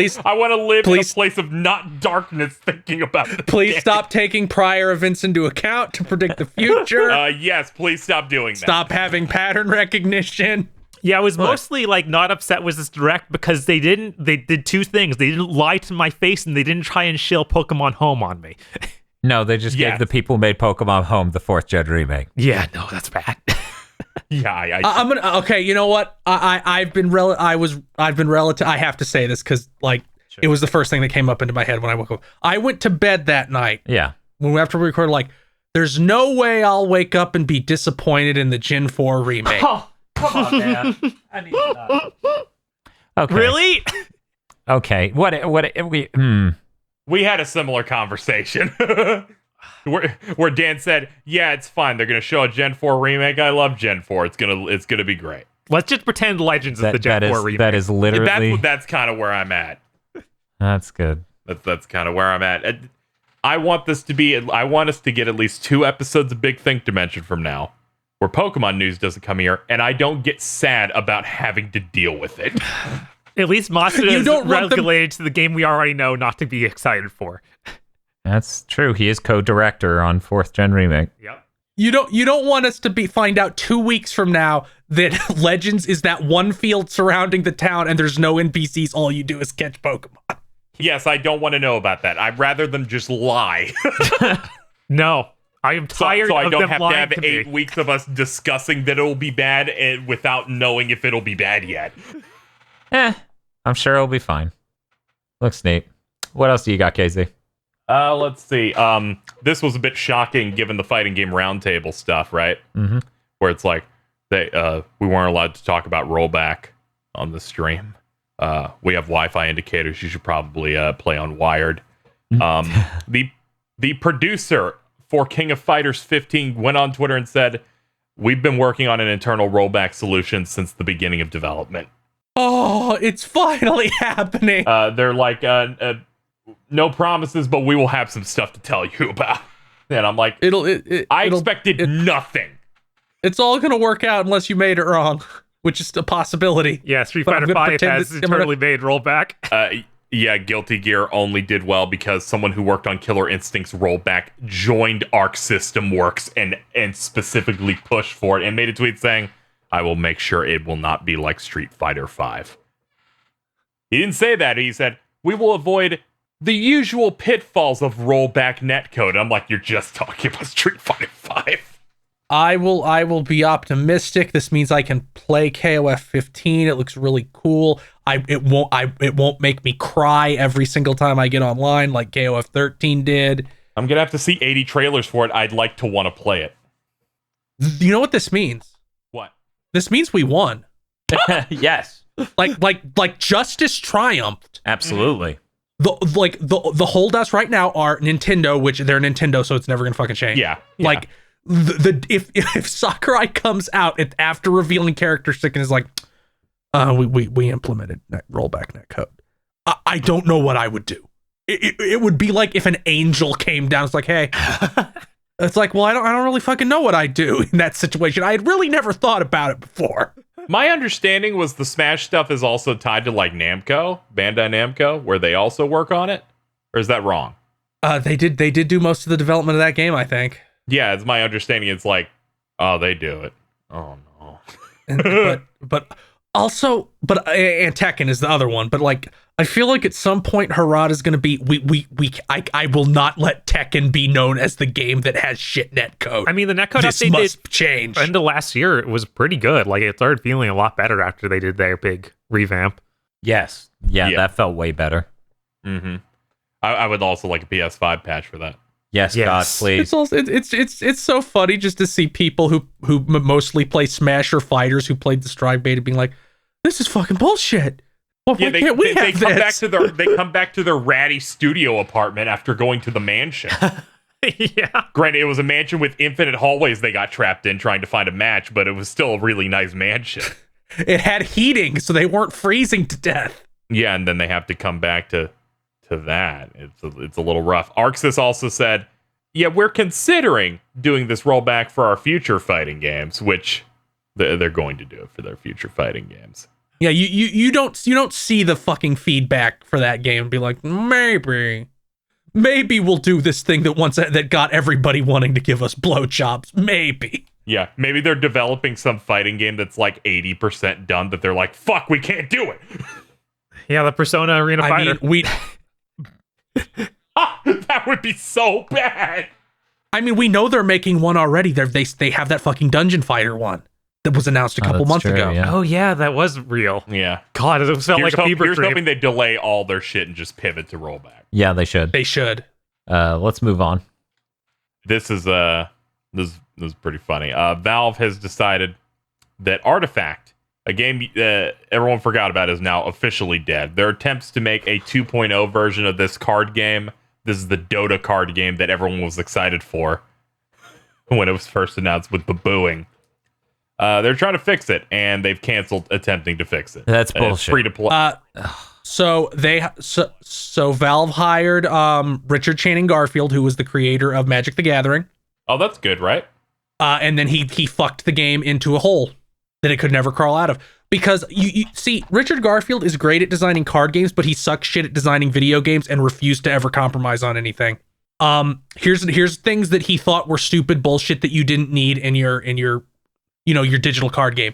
live in a place of not darkness thinking about it. Please stop taking prior events into account to predict the future. Yes, please stop doing that. Stop having pattern recognition. Yeah, I was mostly like not upset with this direct because they did two things. They didn't lie to my face and they didn't try and shill Pokemon Home on me. No, they just gave the people who made Pokemon Home the 4th gen remake. Yeah, no, that's bad. Yeah, I'm gonna. Okay, you know what? I've been relative. I have to say this because it was the first thing that came up into my head when I woke up. I went to bed that night. Yeah. After we recorded, there's no way I'll wake up and be disappointed in the Gen 4 remake. Oh, come on, man. I need to know. Okay. Really? Okay. We had a similar conversation. Where Dan said, "Yeah, it's fine. They're gonna show a Gen 4 remake. I love Gen 4. It's gonna be great." Let's just pretend Legends is the Gen 4 remake. That is literally. That's kind of where I'm at. That's good. That's kind of where I'm at. I want us to get at least 2 episodes of Big Think Dimension from now, where Pokemon news doesn't come here, and I don't get sad about having to deal with it. At least Masuda is regulated to the game we already know not to be excited for. That's true. He is co-director on 4th gen remake. Yep. You don't want us to find out 2 weeks from now that Legends is that one field surrounding the town and there's no NPCs. All you do is catch Pokemon. Yes, I don't want to know about that. I'd rather them just lie. No, I am tired so I of don't them have to lying have to 8 me. weeks of us discussing that it'll be bad without knowing if it'll be bad yet. I'm sure it'll be fine. Looks neat. What else do you got, KZ? Let's see. This was a bit shocking given the fighting game roundtable stuff, right? Mm-hmm. Where it's like we weren't allowed to talk about rollback on the stream. We have Wi-Fi indicators. You should probably play on wired. The producer for King of Fighters 15 went on Twitter and said, "We've been working on an internal rollback solution since the beginning of development." Oh, it's finally happening. They're like, no promises, but we will have some stuff to tell you about. And I'm like, I expected nothing. It's all going to work out unless you made it wrong, which is a possibility. Yeah, Street Fighter 5 has internally made rollback. Yeah, Guilty Gear only did well because someone who worked on Killer Instinct's rollback joined Arc System Works and specifically pushed for it and made a tweet saying, "I will make sure it will not be like Street Fighter 5. He didn't say that. He said, "We will avoid the usual pitfalls of rollback netcode." I'm like, you're just talking about Street Fighter 5. I will be optimistic. This means I can play KOF 15. It looks really cool. It won't make me cry every single time I get online like KOF 13 did. I'm gonna have to see 80 trailers for it. I'd like to want to play it. You know what this means? What? This means we won. Yes. Like justice triumphed. Absolutely. The holdouts right now are Nintendo, which they're Nintendo, so it's never gonna fucking change. Yeah. Like if Sakurai comes out after revealing characteristics and is like, we implemented rollback netcode, I don't know what I would do. It would be like if an angel came down. It's like, hey, it's like, well, I don't really fucking know what I'd do in that situation. I had really never thought about it before. My understanding was the Smash stuff is also tied to like Namco, Bandai Namco, where they also work on it. Or is that wrong? They did do most of the development of that game, I think. Yeah, it's my understanding. It's like, oh, they do it. Oh no. but Tekken is the other one. But like, I feel like at some point Harada's gonna be I will not let Tekken be known as the game that has shit netcode. I mean, the netcode update must change. End of last year, it was pretty good. Like, it started feeling a lot better after they did their big revamp. Yes. Yeah, that felt way better. Mm-hmm. I would also like a PS5 patch for that. Yes, God, please. It's also it's so funny just to see people who mostly play Smash or fighters who played the Strive beta being like, this is fucking bullshit. Well, yeah, they come back to their ratty studio apartment after going to the mansion. Yeah. Granted, it was a mansion with infinite hallways they got trapped in trying to find a match, but it was still a really nice mansion. It had heating, so they weren't freezing to death. Yeah, and then they have to come back to that. It's a little rough. Arceus also said, yeah, we're considering doing this rollback for our future fighting games, which They're going to do it for their future fighting games. Yeah, you don't see the fucking feedback for that game and be like, maybe we'll do this thing that got everybody wanting to give us blowjobs. Maybe. Yeah, maybe they're developing some fighting game that's like 80% done that they're like, fuck, we can't do it. Yeah, the Persona Arena Fighter. That would be so bad. I mean, we know they're making one already. They have that fucking Dungeon Fighter one that was announced a couple months ago. Yeah. Oh yeah, that was real. Yeah. God, it felt like a fever Here's dream. hoping they delay all their shit and just pivot to rollback. Yeah, they should. They should. Let's move on. This is pretty funny. Valve has decided that Artifact, a game everyone forgot about, is now officially dead. Their attempts to make a 2.0 version of this card game. This is the Dota card game that everyone was excited for when it was first announced with Babooing. They're trying to fix it, and they've canceled attempting to fix it. That's bullshit. Free to play. So Valve hired Richard Channing Garfield, who was the creator of Magic the Gathering. Oh, that's good, right? And then he fucked the game into a hole that it could never crawl out of. Because you see, Richard Garfield is great at designing card games, but he sucks shit at designing video games and refused to ever compromise on anything. Here's things that he thought were stupid bullshit that you didn't need in your digital card game.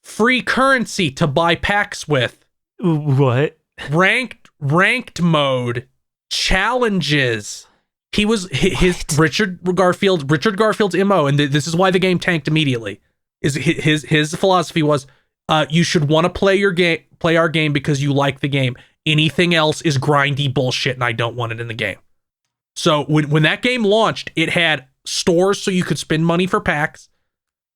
Free currency to buy packs with. What? Ranked mode, challenges. He was his Richard Garfield's MO, and this is why the game tanked immediately. Is his philosophy was, you should want to play our game because you like the game. Anything else is grindy bullshit, and I don't want it in the game. So when that game launched, it had stores so you could spend money for packs.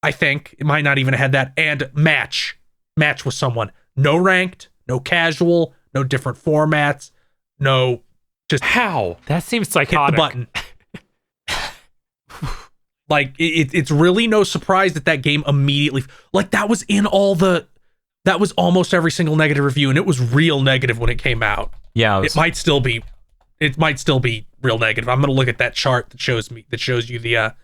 I think it might not even have had that, and match with someone. No ranked, no casual, no different formats, no just how. That seems psychotic. Hit the button. Like it's really no surprise that game immediately, like, that was almost every single negative review, and it was real negative when it came out. Yeah, it might still be real negative. I'm gonna look at that chart that shows you the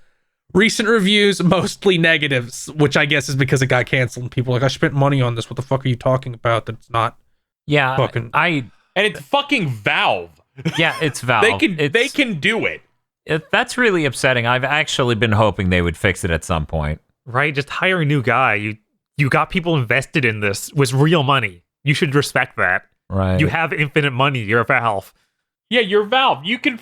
recent reviews, mostly negatives, which I guess is because it got canceled and people are like, I spent money on this. What the fuck are you talking about? That's not. Yeah, fucking. And it's fucking Valve. Yeah, it's Valve. They can do it. That's really upsetting. I've actually been hoping they would fix it at some point. Right, just hire a new guy. You got people invested in this with real money. You should respect that. Right. You have infinite money. You're Valve. Yeah, you're Valve. You can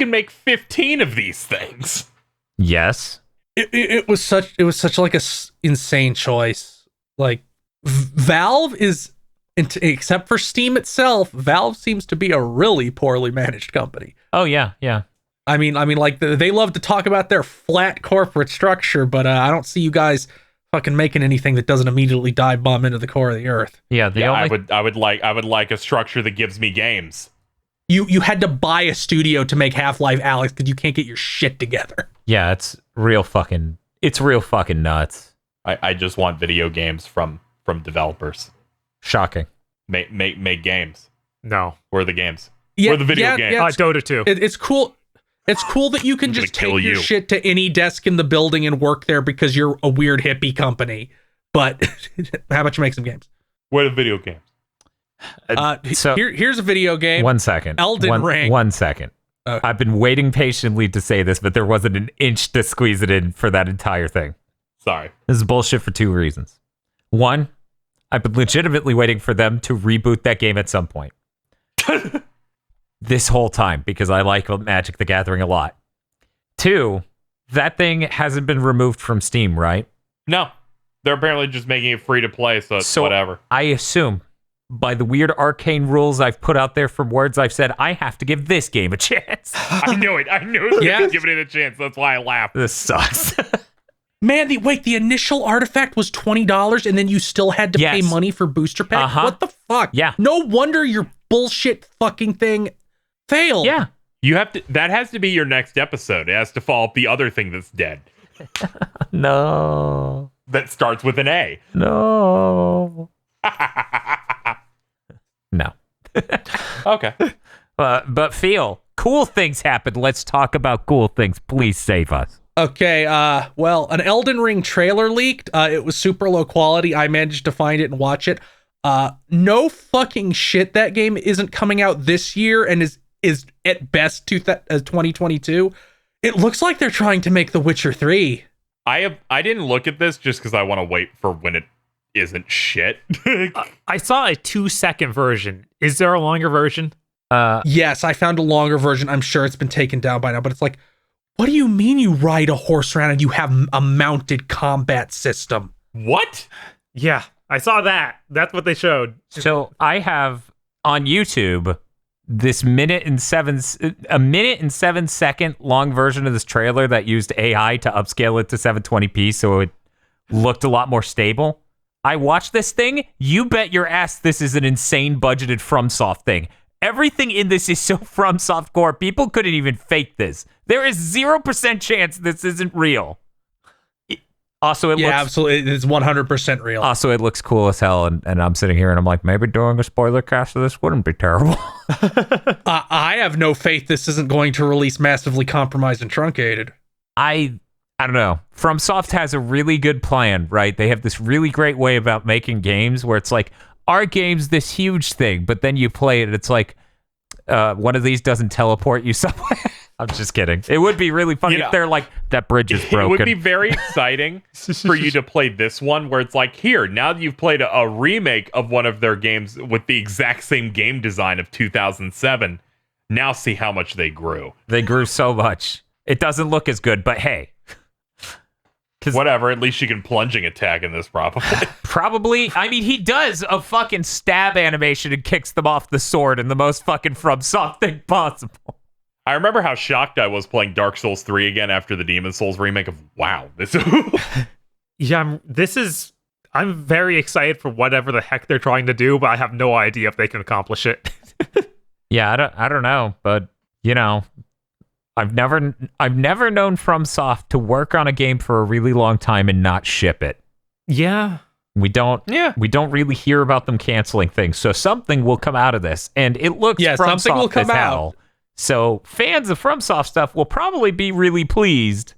make 15 of these things. Yes. It was such like a insane choice. Like, Valve is, except for Steam itself, Valve seems to be a really poorly managed company. Oh yeah, yeah. I mean, like, they love to talk about their flat corporate structure, but I don't see you guys fucking making anything that doesn't immediately dive bomb into the core of the earth. Yeah, I would like a structure that gives me games. You had to buy a studio to make Half-Life Alyx because you can't get your shit together. Yeah, it's real fucking nuts. I just want video games from developers. Shocking. Make games. No. Where are the games? Yeah, Where are the video games? Dota 2. It's cool. It's cool that you can just take your shit to any desk in the building and work there because you're a weird hippie company. But how about you make some games? Where are the video games? Here's a video game. 1 second. Elden Ring. 1 second. I've been waiting patiently to say this, but there wasn't an inch to squeeze it in for that entire thing. Sorry. This is bullshit for 2 reasons. 1, I've been legitimately waiting for them to reboot that game at some point. This whole time, because I like Magic the Gathering a lot. 2, that thing hasn't been removed from Steam, right? No. They're apparently just making it free to play, so it's whatever. I assume, by the weird arcane rules I've put out there from words I've said, I have to give this game a chance. I knew it. I knew it. Yeah. Giving it a chance. That's why I laughed. This sucks. Man, the initial artifact was $20, and then you still had to pay money for booster pack? Uh-huh. What the fuck? Yeah. No wonder your bullshit fucking thing failed. Yeah. You have to. That has to be your next episode. It has to follow up the other thing that's dead. No. That starts with an A. No. No. Okay. But Phil, cool things happen. Let's talk about cool things. Please save us. Okay, well, an Elden Ring trailer leaked. It was super low quality. I managed to find it and watch it. No fucking shit, that game isn't coming out this year and is at best 2022. It looks like they're trying to make The Witcher 3. I didn't look at this just because I want to wait for when it isn't shit. I saw a 2-second version. Is there a longer version? Yes, I found a longer version. I'm sure it's been taken down by now, but it's like, what do you mean you ride a horse around and you have a mounted combat system? What? Yeah, I saw that. That's what they showed. So I have on YouTube this a minute and 7 second long version of this trailer that used AI to upscale it to 720p so it looked a lot more stable. I watched this thing. You bet your ass this is an insane budgeted FromSoft thing. Everything in this is so FromSoft core. People couldn't even fake this. There is 0% chance this isn't real. Absolutely. It's 100% real. Also, it looks cool as hell. And I'm sitting here and I'm like, maybe doing a spoiler cast of this wouldn't be terrible. I have no faith this isn't going to release massively compromised and truncated. I don't know. FromSoft has a really good plan, right? They have this really great way about making games where it's like, our game's this huge thing, but then you play it, it's like, one of these doesn't teleport you somewhere. I'm just kidding. It would be really funny if they're like, that bridge is broken. It would be very exciting for you to play this one where it's like, here, now that you've played a remake of one of their games with the exact same game design of 2007, now see how much they grew. They grew so much. It doesn't look as good, but hey. Whatever, at least you can plunging attack in this, probably. Probably. I mean, he does a fucking stab animation and kicks them off the sword in the most fucking FromSoft thing possible. I remember how shocked I was playing Dark Souls 3 again after the Demon Souls remake of, wow, this... Yeah, I'm very excited for whatever the heck they're trying to do, but I have no idea if they can accomplish it. Yeah, I don't know, but, you know... I've never known FromSoft to work on a game for a really long time and not ship it. Yeah. We don't really hear about them canceling things. So something will come out of this. And it looks something will come out. So fans of FromSoft stuff will probably be really pleased,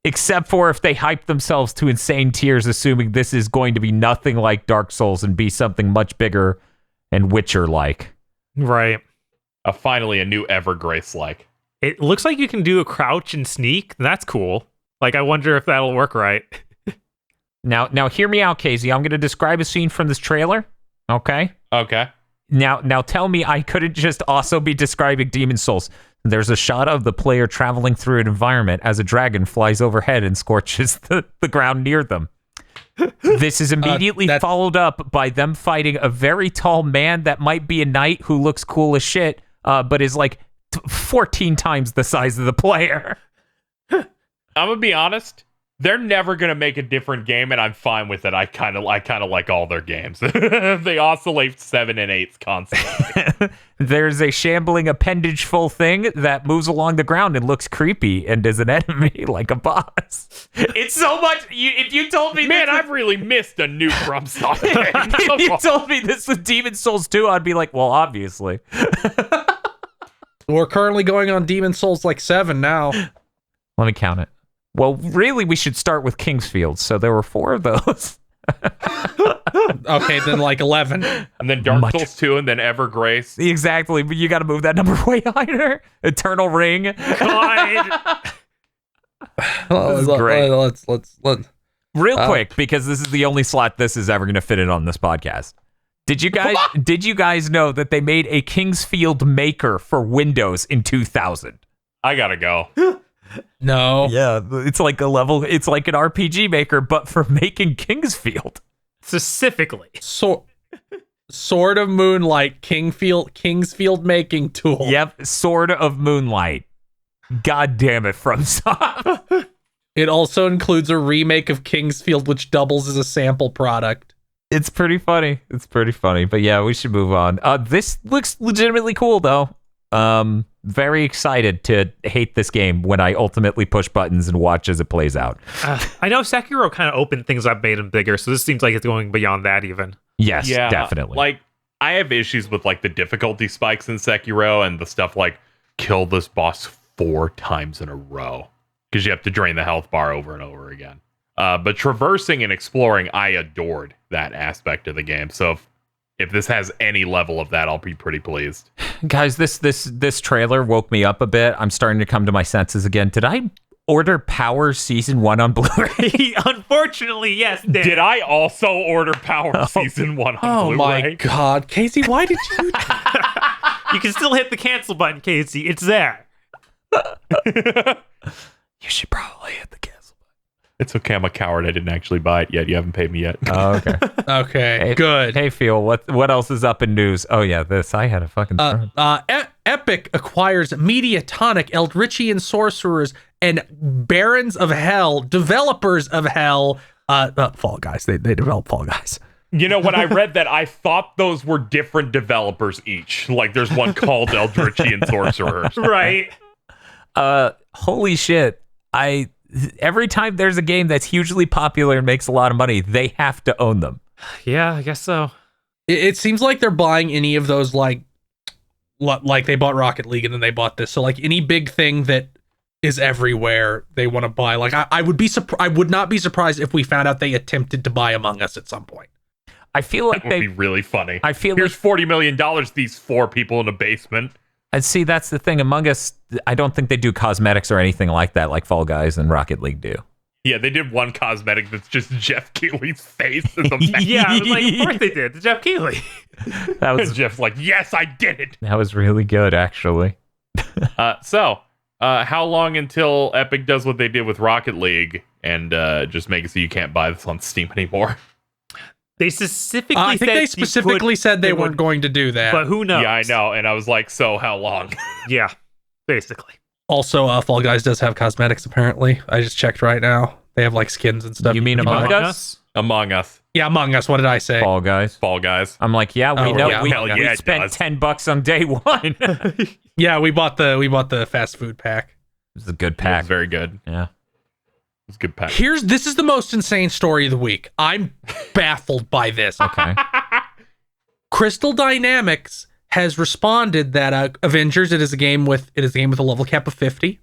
except for if they hype themselves to insane tiers, assuming this is going to be nothing like Dark Souls and be something much bigger and Witcher-like. Right. Finally, a new Evergrace-like. It looks like you can do a crouch and sneak. That's cool. Like, I wonder if that'll work right. Now, hear me out, Casey. I'm going to describe a scene from this trailer. Okay? Okay. Now, tell me I couldn't just also be describing Demon Souls. There's a shot of the player traveling through an environment as a dragon flies overhead and scorches the ground near them. This is immediately followed up by them fighting a very tall man that might be a knight who looks cool as shit, but is like 14 times the size of the player. I'm gonna be honest, they're never gonna make a different game, and I'm fine with it. I kind of like all their games. They oscillate 7 and 8s constantly. There's a shambling appendage-full thing that moves along the ground and looks creepy and is an enemy like a boss. It's so much. If you told me, man, I've really missed a new FromSoft game. If you told me this was Demon Souls 2, I'd be like, well, obviously. We're currently going on Demon Souls 7 now. Let me count it. Well, really, we should start with Kingsfield. So there were 4 of those. Okay, then 11. And then Dark Souls 2, and then Evergrace. Exactly, but you got to move that number way higher. Eternal Ring. God. This is great. Let's Real quick, because this is the only slot this is ever going to fit in on this podcast. Did you guys know that they made a Kingsfield Maker for Windows in 2000? I gotta go. No. Yeah, it's like an RPG Maker, but for making Kingsfield. Specifically. Sword of Moonlight, Kingsfield making tool. Yep, Sword of Moonlight. God damn it, FromSoft. It also includes a remake of Kingsfield, which doubles as a sample product. It's pretty funny. But yeah, we should move on. This looks legitimately cool, though. Very excited to hate this game when I ultimately push buttons and watch as it plays out. I know Sekiro kind of opened things up, made them bigger, so this seems like it's going beyond that even. Yes, yeah, definitely. Like, I have issues with the difficulty spikes in Sekiro and the stuff like kill this boss 4 times in a row. because you have to drain the health bar over and over again. But traversing and exploring, I adored that aspect of the game. So if this has any level of that, I'll be pretty pleased. Guys, this trailer woke me up a bit. I'm starting to come to my senses again. Did I order Power Season 1 on Blu-ray? Unfortunately, yes, Dan. Did I also order Power Season 1 on Blu-ray? Oh my god, Casey, why did you You can still hit the cancel button, Casey. It's there. You should probably hit the cancel button. It's okay, I'm a coward. I didn't actually buy it yet. You haven't paid me yet. Oh, okay. Okay, Hey, good. Hey, Phil, what else is up in news? Oh, yeah, this. I had a fucking... Epic acquires Mediatonic, Eldritchian Sorcerers, and Barons of Hell, developers of Hell, Fall Guys. They develop Fall Guys. You know, when I read that, I thought those were different developers each. Like, there's one called Eldritchian Sorcerers. Right. Holy shit. Every time there's a game that's hugely popular and makes a lot of money, they have to own them. Yeah, I guess so. It seems like they're buying any of those, like they bought Rocket League and then they bought this. So like any big thing that is everywhere, they want to buy. Like I would not be surprised if we found out they attempted to buy Among Us at some point. I feel like That would be really funny. I feel Here's $40 million, these 4 people in a basement. And see, that's the thing. Among Us, I don't think they do cosmetics or anything like that, like Fall Guys and Rocket League do. Yeah, they did one cosmetic that's just Jeff Keighley's face as a mask. Yeah, I was like, of course they did. Jeff Keighley. That was Jeff's like, yes, I did it. that was really good, actually. So, how long until Epic does what they did with Rocket League and just make it so you can't buy this on Steam anymore? They specifically I think they specifically said they weren't would, going to do that. but who knows? Yeah, I know. And I was like, so how long? Yeah, basically. Also, Fall Guys does have cosmetics, apparently. I just checked right now. They have like skins and stuff. You mean Among Us? Among Us. Yeah, Among Us. What did I say? Fall Guys. Fall Guys. I'm like, yeah, we Oh, know. yeah. We, Hell yeah, we it spent does. $10 on day one. It Yeah, we bought the fast food pack. was a good It pack. was very good. Yeah. It was a good pack. This is the most insane story of the week. I'm baffled by this. Okay. Crystal Dynamics has responded that Avengers, it is a game with a level cap of 50.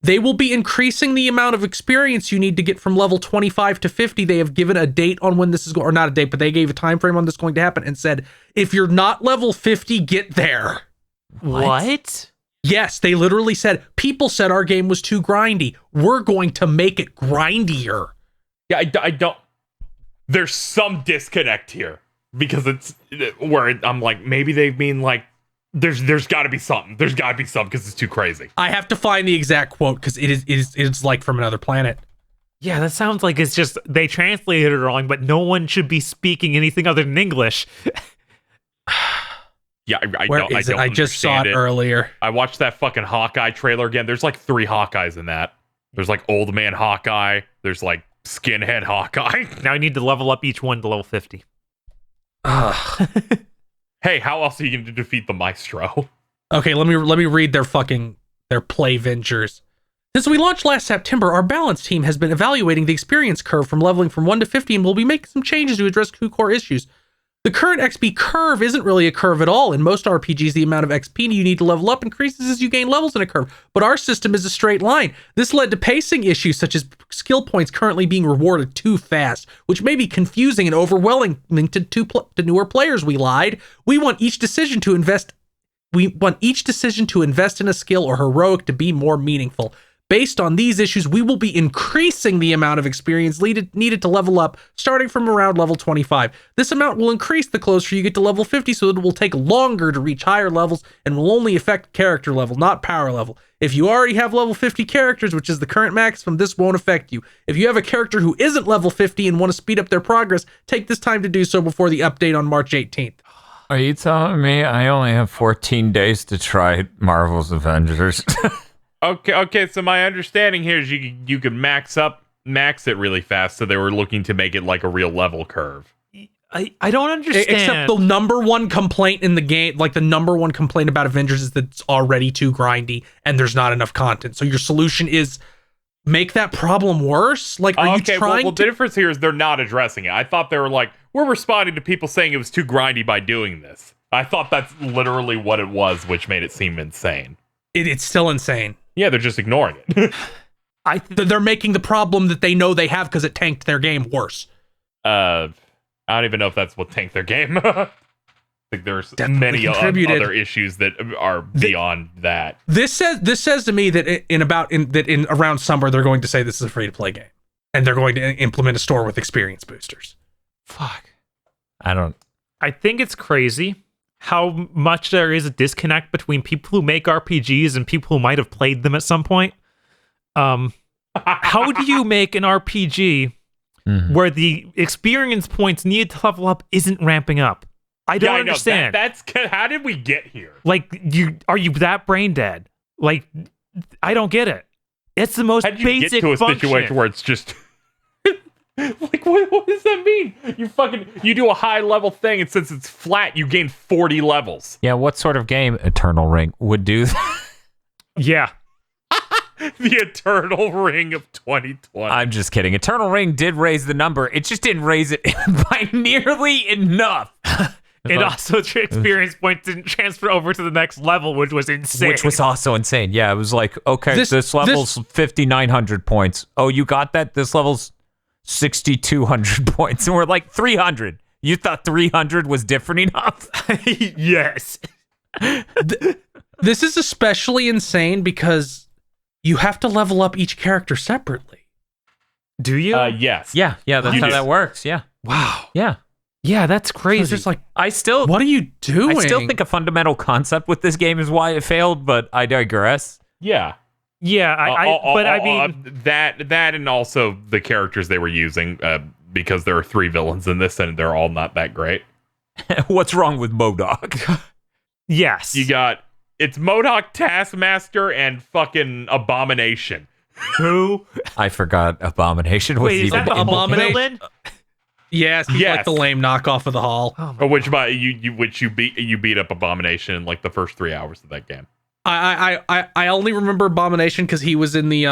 They will be increasing the amount of experience you need to get from level 25 to 50. They have given a date on when this is going, or not a date, but they gave a time frame on this going to happen and said, if you're not level 50, get there. What? Yes, they literally said, people said our game was too grindy. We're going to make it grindier. Yeah, I don't. There's some disconnect here because it's where I'm like, maybe they mean like, there's got to be something. There's got to be something because it's too crazy. I have to find the exact quote because it's like from another planet. Yeah, that sounds like it's just they translated it wrong, but no one should be speaking anything other than English. Yeah, I Where don't. is I it? don't I just saw understand it earlier. I watched that fucking Hawkeye trailer again. There's like 3 Hawkeyes in that. There's like old man Hawkeye. There's like skinhead Hawkeye. Now I need to level up each one to level 50. Hey, how else are you going to defeat the Maestro? Okay, let me read their play Vengers. Since we launched last September, our balance team has been evaluating the experience curve from leveling from 1 to 50 and will be making some changes to address 2 core issues. The current XP curve isn't really a curve at all. In most RPGs, the amount of XP you need to level up increases as you gain levels in a curve, but our system is a straight line. This led to pacing issues such as skill points currently being rewarded too fast, which may be confusing and overwhelming to newer players. We lied. We want each decision to invest in a skill or heroic to be more meaningful. Based on these issues, we will be increasing the amount of experience needed to level up, starting from around level 25. This amount will increase the closer you get to level 50, so it will take longer to reach higher levels and will only affect character level, not power level. If you already have level 50 characters, which is the current maximum, this won't affect you. If you have a character who isn't level 50 and want to speed up their progress, take this time to do so before the update on March 18th. Are you telling me I only have 14 days to try Marvel's Avengers? Okay. So my understanding here is you can max it really fast. So they were looking to make it like a real level curve. I don't understand. Except the number one complaint in the game, like the number one complaint about Avengers is that it's already too grindy and there's not enough content. So your solution is make that problem worse? Like, are you trying well, the difference here is they're not addressing it. I thought they were like, we're responding to people saying it was too grindy by doing this. I thought that's literally what it was, which made it seem insane. It's still insane. Yeah, they're just ignoring it. They're making the problem that they know they have because it tanked their game worse. I don't even know if that's what tanked their game. I think there's many other issues that are beyond that. This says to me that in around summer they're going to say this is a free to play game, and they're going to implement a store with experience boosters. Fuck. I think it's crazy how much there is a disconnect between people who make RPGs and people who might have played them at some point. How do you make an RPG where the experience points needed to level up isn't ramping up? I don't understand. That's how did we get here? Like, are you that brain dead? Like, I don't get it. It's the most basic function. How did you get to a situation where it's just like what does that mean? You do a high level thing, and since it's flat, you gain 40 levels. Yeah, what sort of game Eternal Ring would do that? Yeah. The Eternal Ring of 2020. I'm just kidding. Eternal Ring did raise the number. It just didn't raise it by nearly enough. And also, experience points didn't transfer over to the next level, which was insane. Which was also insane. Yeah, it was like, okay, this level's 5,900 points. Oh, you got that? This level's 6,200 points. And we're like, 300. You thought 300 was different enough? Yes. This is especially insane because you have to level up each character separately. Do you? Yes. Yeah, that's how that works. Yeah. Wow. Yeah, that's crazy. So it's just like, what are you doing? I still think a fundamental concept with this game is why it failed, but I digress. Yeah. Yeah, I mean that and also the characters they were using, because there are 3 villains in this and they're all not that great. What's wrong with MODOK? Yes. It's MODOK, Taskmaster, and fucking Abomination. Who? I forgot Abomination was even in Abomination. Yes, he's like the lame knockoff of the Hall. Oh, which you beat up Abomination in like the first 3 hours of that game. I only remember Abomination because he was in the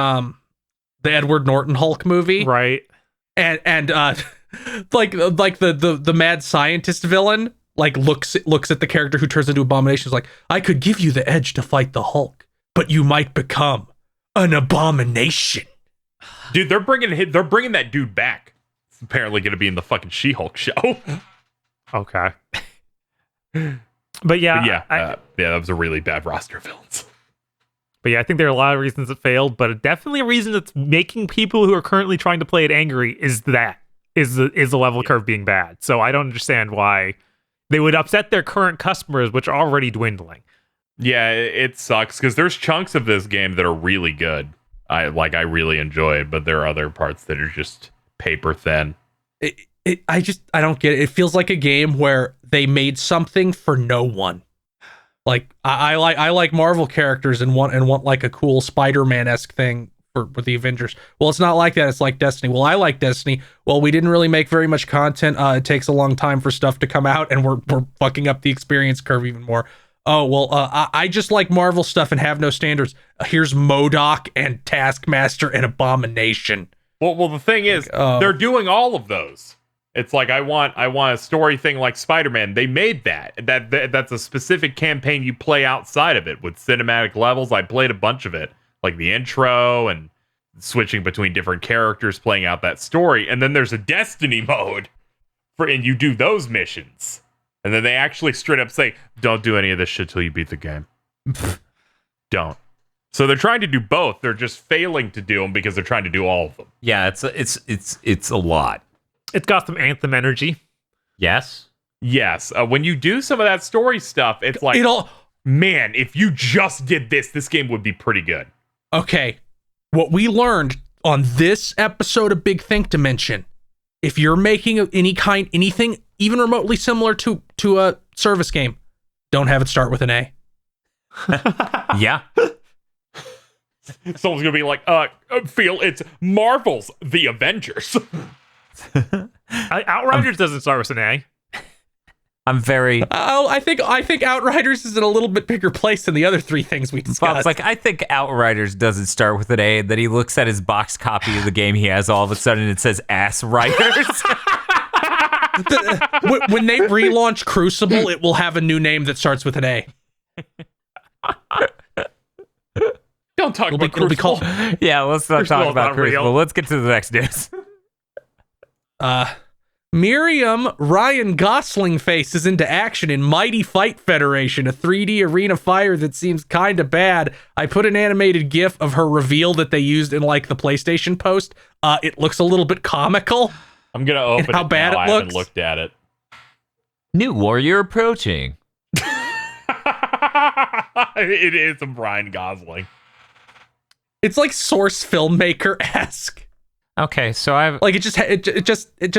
Edward Norton Hulk movie, right? And like the mad scientist villain looks at the character who turns into Abomination, is like, I could give you the edge to fight the Hulk, but you might become an abomination. Dude, they're bringing that dude back. It's apparently going to be in the fucking She-Hulk show. Okay. But that was a really bad roster of villains. But yeah, I think there are a lot of reasons it failed, but definitely a reason that's making people who are currently trying to play it angry is the level curve being bad. So I don't understand why they would upset their current customers, which are already dwindling. Yeah, it sucks because there's chunks of this game that are really good. I really enjoy it, but there are other parts that are just paper thin. I don't get it. It feels like a game where they made something for no one. Like I like Marvel characters and want like a cool Spider-Man-esque thing for the Avengers. Well, it's not like that. It's like Destiny. Well, I like Destiny. Well, we didn't really make very much content. It takes a long time for stuff to come out, and we're fucking up the experience curve even more. Oh, well, I just like Marvel stuff and have no standards. Here's MODOK and Taskmaster and Abomination. Well, the thing is, they're doing all of those. It's like I want a story thing like Spider-Man. They made that's a specific campaign you play outside of it with cinematic levels. I played a bunch of it, like the intro and switching between different characters, playing out that story. And then there's a Destiny mode and you do those missions. And then they actually straight up say, don't do any of this shit till you beat the game. Don't. So they're trying to do both. They're just failing to do them because they're trying to do all of them. Yeah, it's a lot. It's got some Anthem energy. Yes. When you do some of that story stuff, it's like, man, if you just did this game would be pretty good. Okay. What we learned on this episode of Big Think Dimension, if you're making anything even remotely similar to a service game, don't have it start with an A. Yeah. Someone's gonna be like, Phil, it's Marvel's The Avengers. Outriders doesn't start with an A. I'm very. I think Outriders is in a little bit bigger place than the other 3 things we discussed. Bob's like, I think Outriders doesn't start with an A, and then he looks at his box copy of the game he has. All of a sudden, it says Ass Riders. When they relaunch Crucible, it will have a new name that starts with an A. don't talk about Crucible. Yeah, let's not talk about Crucible. Let's get to the next news. Miriam Ryan Gosling faces into action in Mighty Fight Federation, a 3D arena fighter that seems kind of bad. I put an animated GIF of her reveal that they used in like the PlayStation post. It looks a little bit comical. I'm gonna open how it bad now. it I looks. haven't looked at it. New warrior approaching. It is a Ryan Gosling. It's like Source filmmaker-esque. Okay, so I've Like it just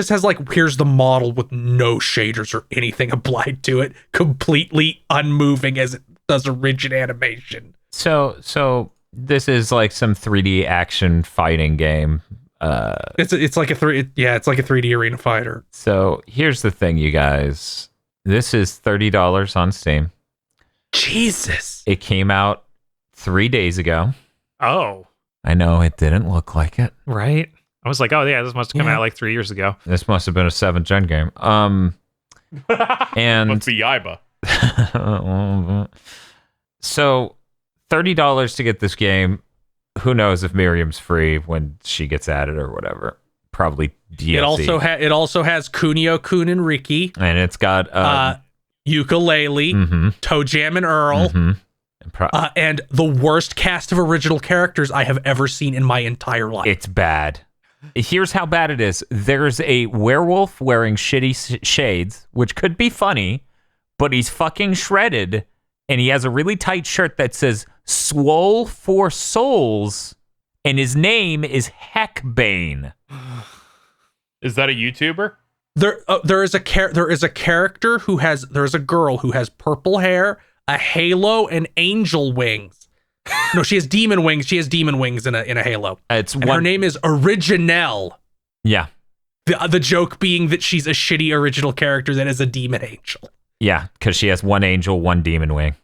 has like, here's the model with no shaders or anything applied to it, completely unmoving as it does a rigid animation. So this is like some 3D action fighting game. It's like a 3D arena fighter. So here's the thing, you guys. This is $30 on Steam. Jesus. It came out 3 days ago. Oh, I know it didn't look like it. right. I was like, oh yeah, this must have come out like 3 years ago. This must have been a 7th gen game. And Must be Yaiba. so $30 to get this game. Who knows if Miriam's free when she gets at it or whatever. Probably DLC. It also has Kunio-kun and Riki, and it's got Ukulele, Toe Jam and Earl, and the worst cast of original characters I have ever seen in my entire life. It's bad. Here's how bad it is. There's a werewolf wearing shitty shades, which could be funny, but he's fucking shredded, and he has a really tight shirt that says Swole for Souls, and his name is Heckbane. Is that a YouTuber? There is a character who has, there's a girl who has purple hair, a halo, and angel wings. No, she has demon wings. She has demon wings in a halo. Her name is Originelle. Yeah. The joke being that she's a shitty original character that is a demon angel. Yeah, because she has one angel, one demon wing.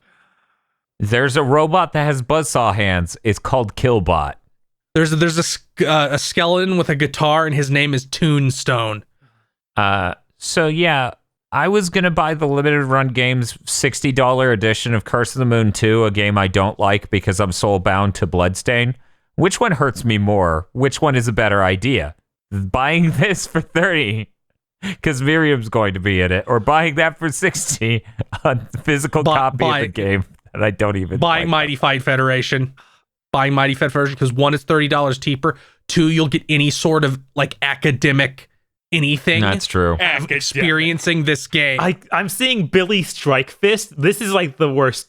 There's a robot that has buzzsaw hands. It's called Killbot. There's a skeleton with a guitar, and his name is Toonstone. So yeah, I was gonna buy the limited run games $60 edition of Curse of the Moon 2, a game I don't like because I'm soul bound to Bloodstain. Which one hurts me more? Which one is a better idea? Buying this for $30 because Miriam's going to be in it, or buying that for $60, a physical copy of the game that I don't even buying Mighty Fight Federation. Buying Mighty Fight Federation because one, it's $30 cheaper. Two, you'll get any sort of like academic anything. That's true. Experiencing this game. I'm seeing Billy Strike Fist. This is like the worst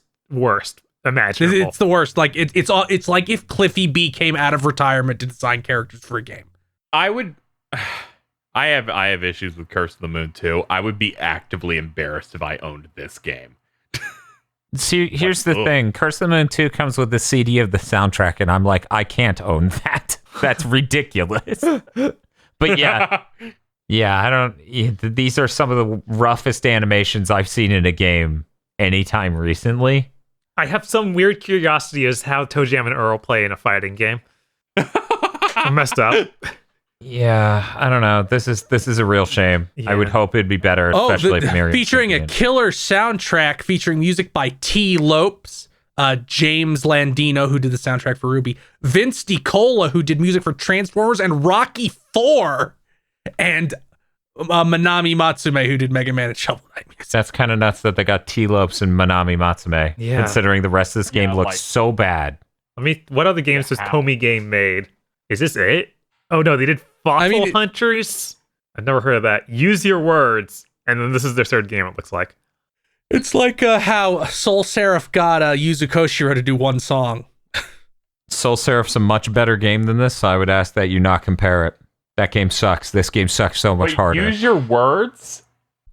imaginable. It's the worst. Like it's like if Cliffy B came out of retirement to design characters for a game. I have issues with Curse of the Moon 2. I would be actively embarrassed if I owned this game. See, here's the thing. Curse of the Moon 2 comes with the CD of the soundtrack, and I'm like, I can't own that. That's ridiculous. But yeah, I don't. These are some of the roughest animations I've seen in a game anytime recently. I have some weird curiosity as how Toe Jam and Earl play in a fighting game. I'm messed up. Yeah, I don't know. This is a real shame. Yeah. I would hope it'd be better, especially if Miriam featuring a killer soundtrack featuring music by T. Lopes, James Landino, who did the soundtrack for Ruby, Vince DiCola, who did music for Transformers and Rocky IV, and Manami Matsume, who did Mega Man and Shovel Knight music. That's kind of nuts that they got T. Lopes and Manami Matsume, considering the rest of this game looks so bad. What other games has Komi Game made? Is this it? Oh no, they did Fossil Hunters. I've never heard of that. Use Your Words, and then this is their third game. It looks like it's like how Soul Seraph got Yuzo Koshiro to do one song. Soul Seraph's a much better game than this, so I would ask that you not compare it. That game sucks. This game sucks so much harder. Use Your Words?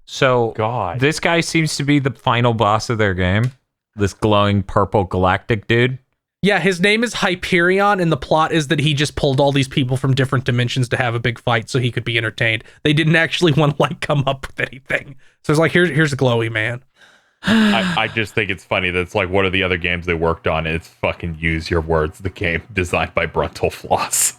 So, this guy seems to be the final boss of their game. This glowing purple galactic dude. Yeah, his name is Hyperion, and the plot is that he just pulled all these people from different dimensions to have a big fight so he could be entertained. They didn't actually want to come up with anything. So it's like, here's a glowy man. I just think it's funny that it's like, what are the other games they worked on? It's fucking Use Your Words, the game designed by Bruntal Floss.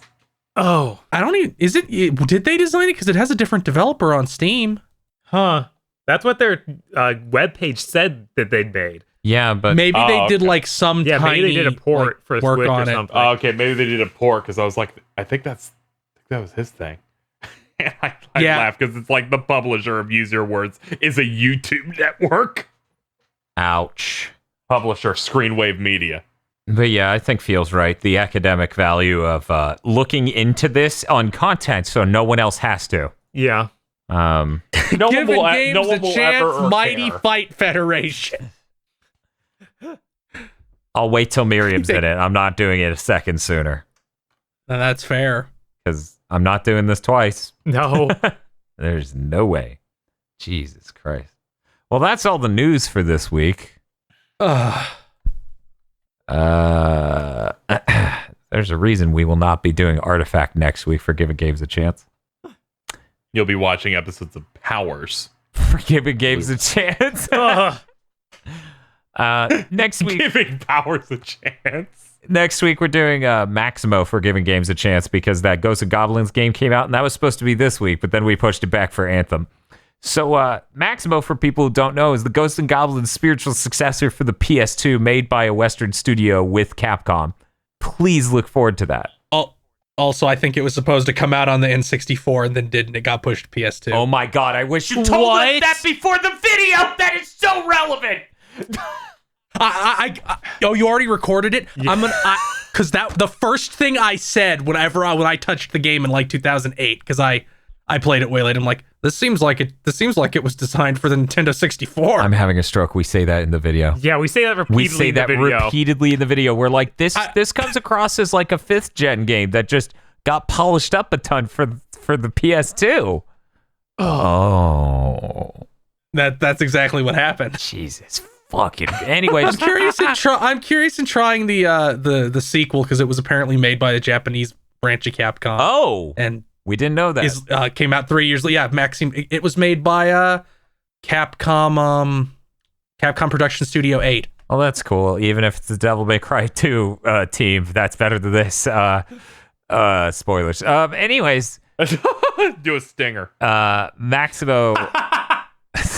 Oh, I don't even, did they design it? Because it has a different developer on Steam. Huh. That's what their webpage said that they'd made. Yeah, but maybe they did like some Yeah, tiny maybe they did a port like, for work Switch on or it. something. Oh, okay, maybe they did a port because I was like, I think that was his thing. And I laugh because it's like the publisher of Use Your Words is a YouTube network. ouch. Publisher Screenwave Media. But yeah, I think feels right. The academic value of looking into this on content so no one else has to. Yeah. No one Giving will, games no one a will chance, ever Mighty care. Fight Federation. I'll wait till Miriam's in it. I'm not doing it a second sooner And that's fair. because I'm not doing this twice. No. There's no way. Jesus Christ. Well, that's all the news for this week. Ugh. There's a reason we will not be doing Artifact next week for giving games a chance. You'll be watching episodes of Powers. For giving games a chance. Ugh. Next week. Giving Powers a chance. Next week we're doing Maximo for giving games a chance because that Ghosts and Goblins game came out and that was supposed to be this week, but then we pushed it back for Anthem. So Maximo, for people who don't know, is the Ghosts and Goblins spiritual successor for the PS2 made by a Western studio with Capcom. Please look forward to that. Also, I think it was supposed to come out on the N64 and then didn't. It got pushed to PS2. Oh my god, I wish you told us that before the video! That is so relevant! Oh, you already recorded it? Yeah. Because the first thing I said when I touched the game in like 2008, because I played it way late. I'm like, this seems like it was designed for the Nintendo 64. I'm having a stroke. We say that in the video. Yeah, we say that repeatedly in the video. We're like, this comes across as like a 5th gen game that just got polished up a ton for the PS2. Oh. That's exactly what happened. Jesus fucking. Anyways, I'm curious in trying the sequel because it was apparently made by the Japanese branch of Capcom. Oh, and we didn't know that. Came out 3 years later. Yeah, Maxim. It was made by Capcom Production Studio 8. Oh, that's cool. Even if it's the Devil May Cry 2 team, that's better than this. Spoilers. Anyways, do a stinger. Maximo.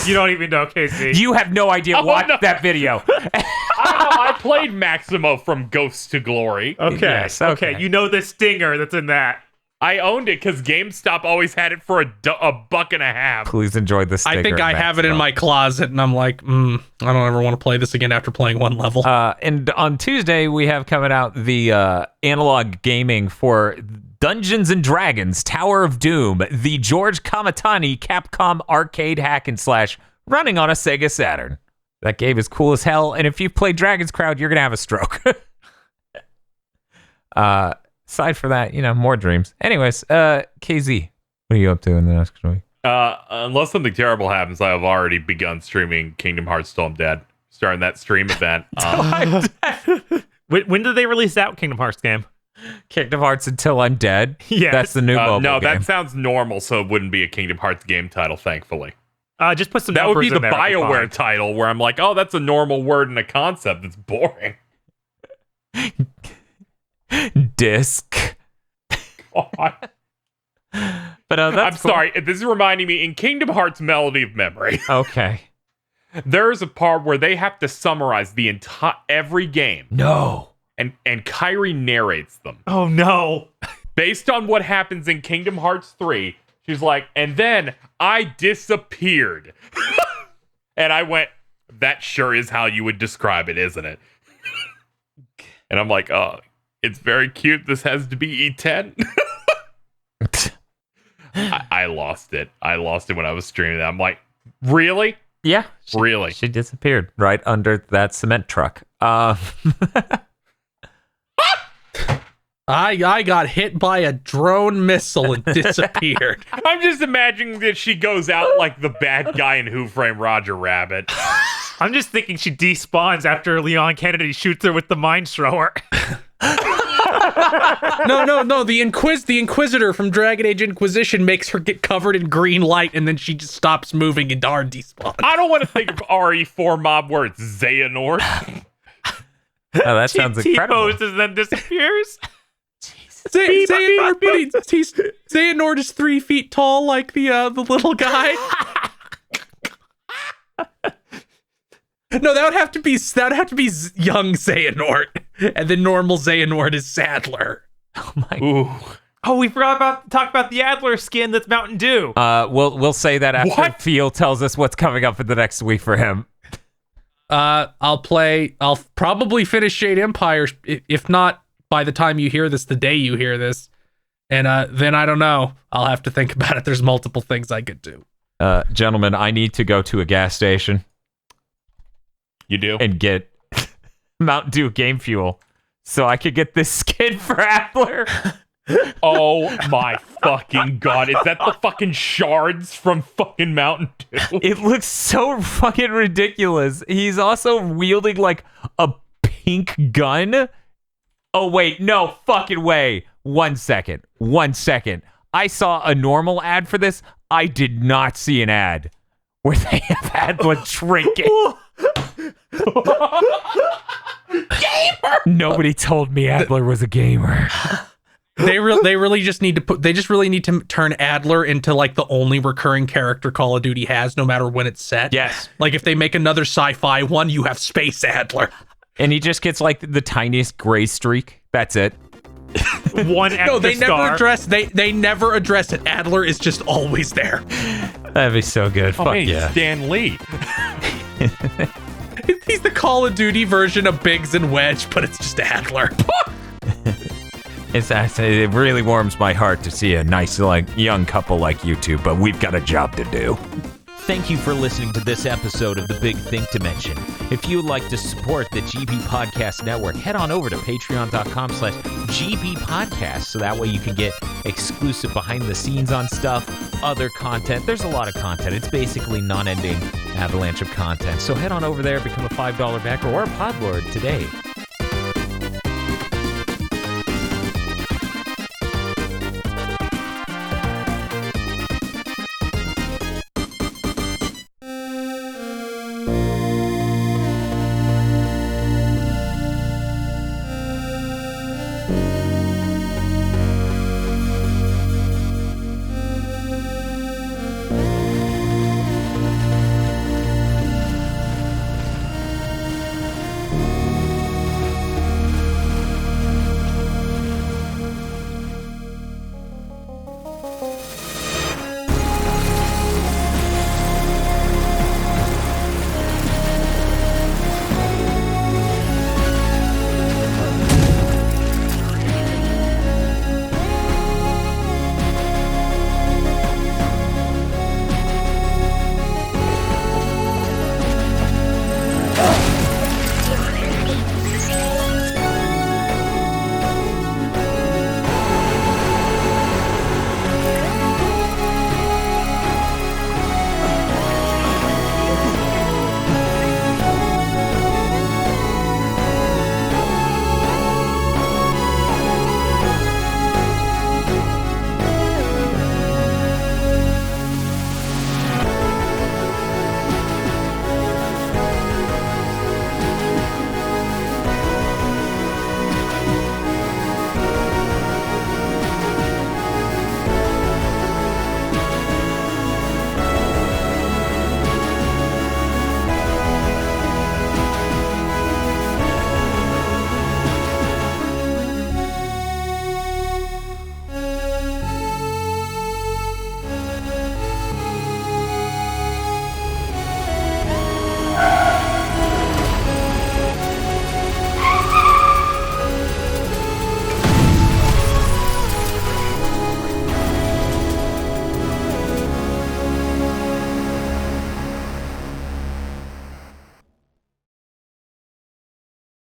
You don't even know, Casey. You have no idea. Watch that video. I played Maximo from Ghosts to Glory. Okay. Yes, okay. You know the stinger that's in that. I owned it because GameStop always had it for $1.50. Please enjoy the sticker. I think I have it in my closet, and I'm like, I don't ever want to play this again after playing one level. And on Tuesday, we have coming out the analog gaming for Dungeons and Dragons Tower of Doom, the George Kamatani Capcom arcade hack and slash running on a Sega Saturn. That game is cool as hell, and if you play Dragon's Crowd, you're going to have a stroke. Aside for that, more dreams. Anyways, KZ, what are you up to in the next week? Unless something terrible happens, I have already begun streaming Kingdom Hearts Still I'm Dead. Starting that stream event. When did they release that Kingdom Hearts game? Kingdom Hearts Until I'm Dead? Yeah. That's the new mobile No, game. that sounds normal, so it wouldn't be a Kingdom Hearts game title, thankfully. Just put some that would be the numbers in there, Bioware title, where I'm like, oh, that's a normal word and a concept. It's boring. Disc. God. But that's I'm cool. sorry. This is reminding me, in Kingdom Hearts Melody of Memory, Okay. there's a part where they have to summarize the entire every game. No. And Kairi narrates them. Oh, no. Based on what happens in Kingdom Hearts 3, she's like, and then I disappeared. And I went, that sure is how you would describe it, isn't it? And I'm like, oh, it's very cute. This has to be E10. I lost it. I lost it when I was streaming that. I'm like, really? Yeah. Really? She disappeared right under that cement truck. I got hit by a drone missile and disappeared. I'm just imagining that she goes out like the bad guy in Who Framed Roger Rabbit. I'm just thinking she despawns after Leon Kennedy shoots her with the Mind Thrower. No. The Inquisitor from Dragon Age Inquisition makes her get covered in green light, and then she just stops moving and darn despawns. I don't want to think of RE4 mob where it's Xehanort. Oh, that sounds incredible. T-poses and then disappears. Xehanort is 3 feet tall, like the little guy. No, that would have to be young Xehanort, and then normal Xehanort is Sadler. Oh my. Ooh. Oh, we forgot to talk about the Adler skin that's Mountain Dew. We'll say that after Phil tells us what's coming up in the next week for him. I'll probably finish Jade Empire, if not by the time you hear this, the day you hear this. And then I don't know. I'll have to think about it. There's multiple things I could do. Gentlemen, I need to go to a gas station. You do? And get Mountain Dew game fuel so I could get this skin for Adler. Oh my fucking god. Is that the fucking shards from fucking Mountain Dew? It looks so fucking ridiculous. He's also wielding like a pink gun. Oh wait, no fucking way. 1 second. I saw a normal ad for this. I did not see an ad where they have Adler trinket. Gamer! Nobody told me Adler was a gamer. They really just need to turn Adler into like the only recurring character Call of Duty has, no matter when it's set. Yes. Like if they make another sci-fi one, you have Space Adler. And he just gets like the tiniest gray streak. That's it. One extra No, they star. they never address it. Adler is just always there. That'd be so good. Fuck Hey, yeah. Stan Lee. He's the Call of Duty version of Biggs and Wedge, but it's just Adler. It really warms my heart to see a nice, like, young couple like you two, but we've got a job to do. Thank you for listening to this episode of The Big Think Dimension. If you would like to support the GB Podcast Network, head on over to patreon.com/GB Podcast, so that way you can get exclusive behind the scenes on stuff, other content. There's a lot of content. It's basically non-ending avalanche of content. So head on over there, become a $5 backer or a Podlord today.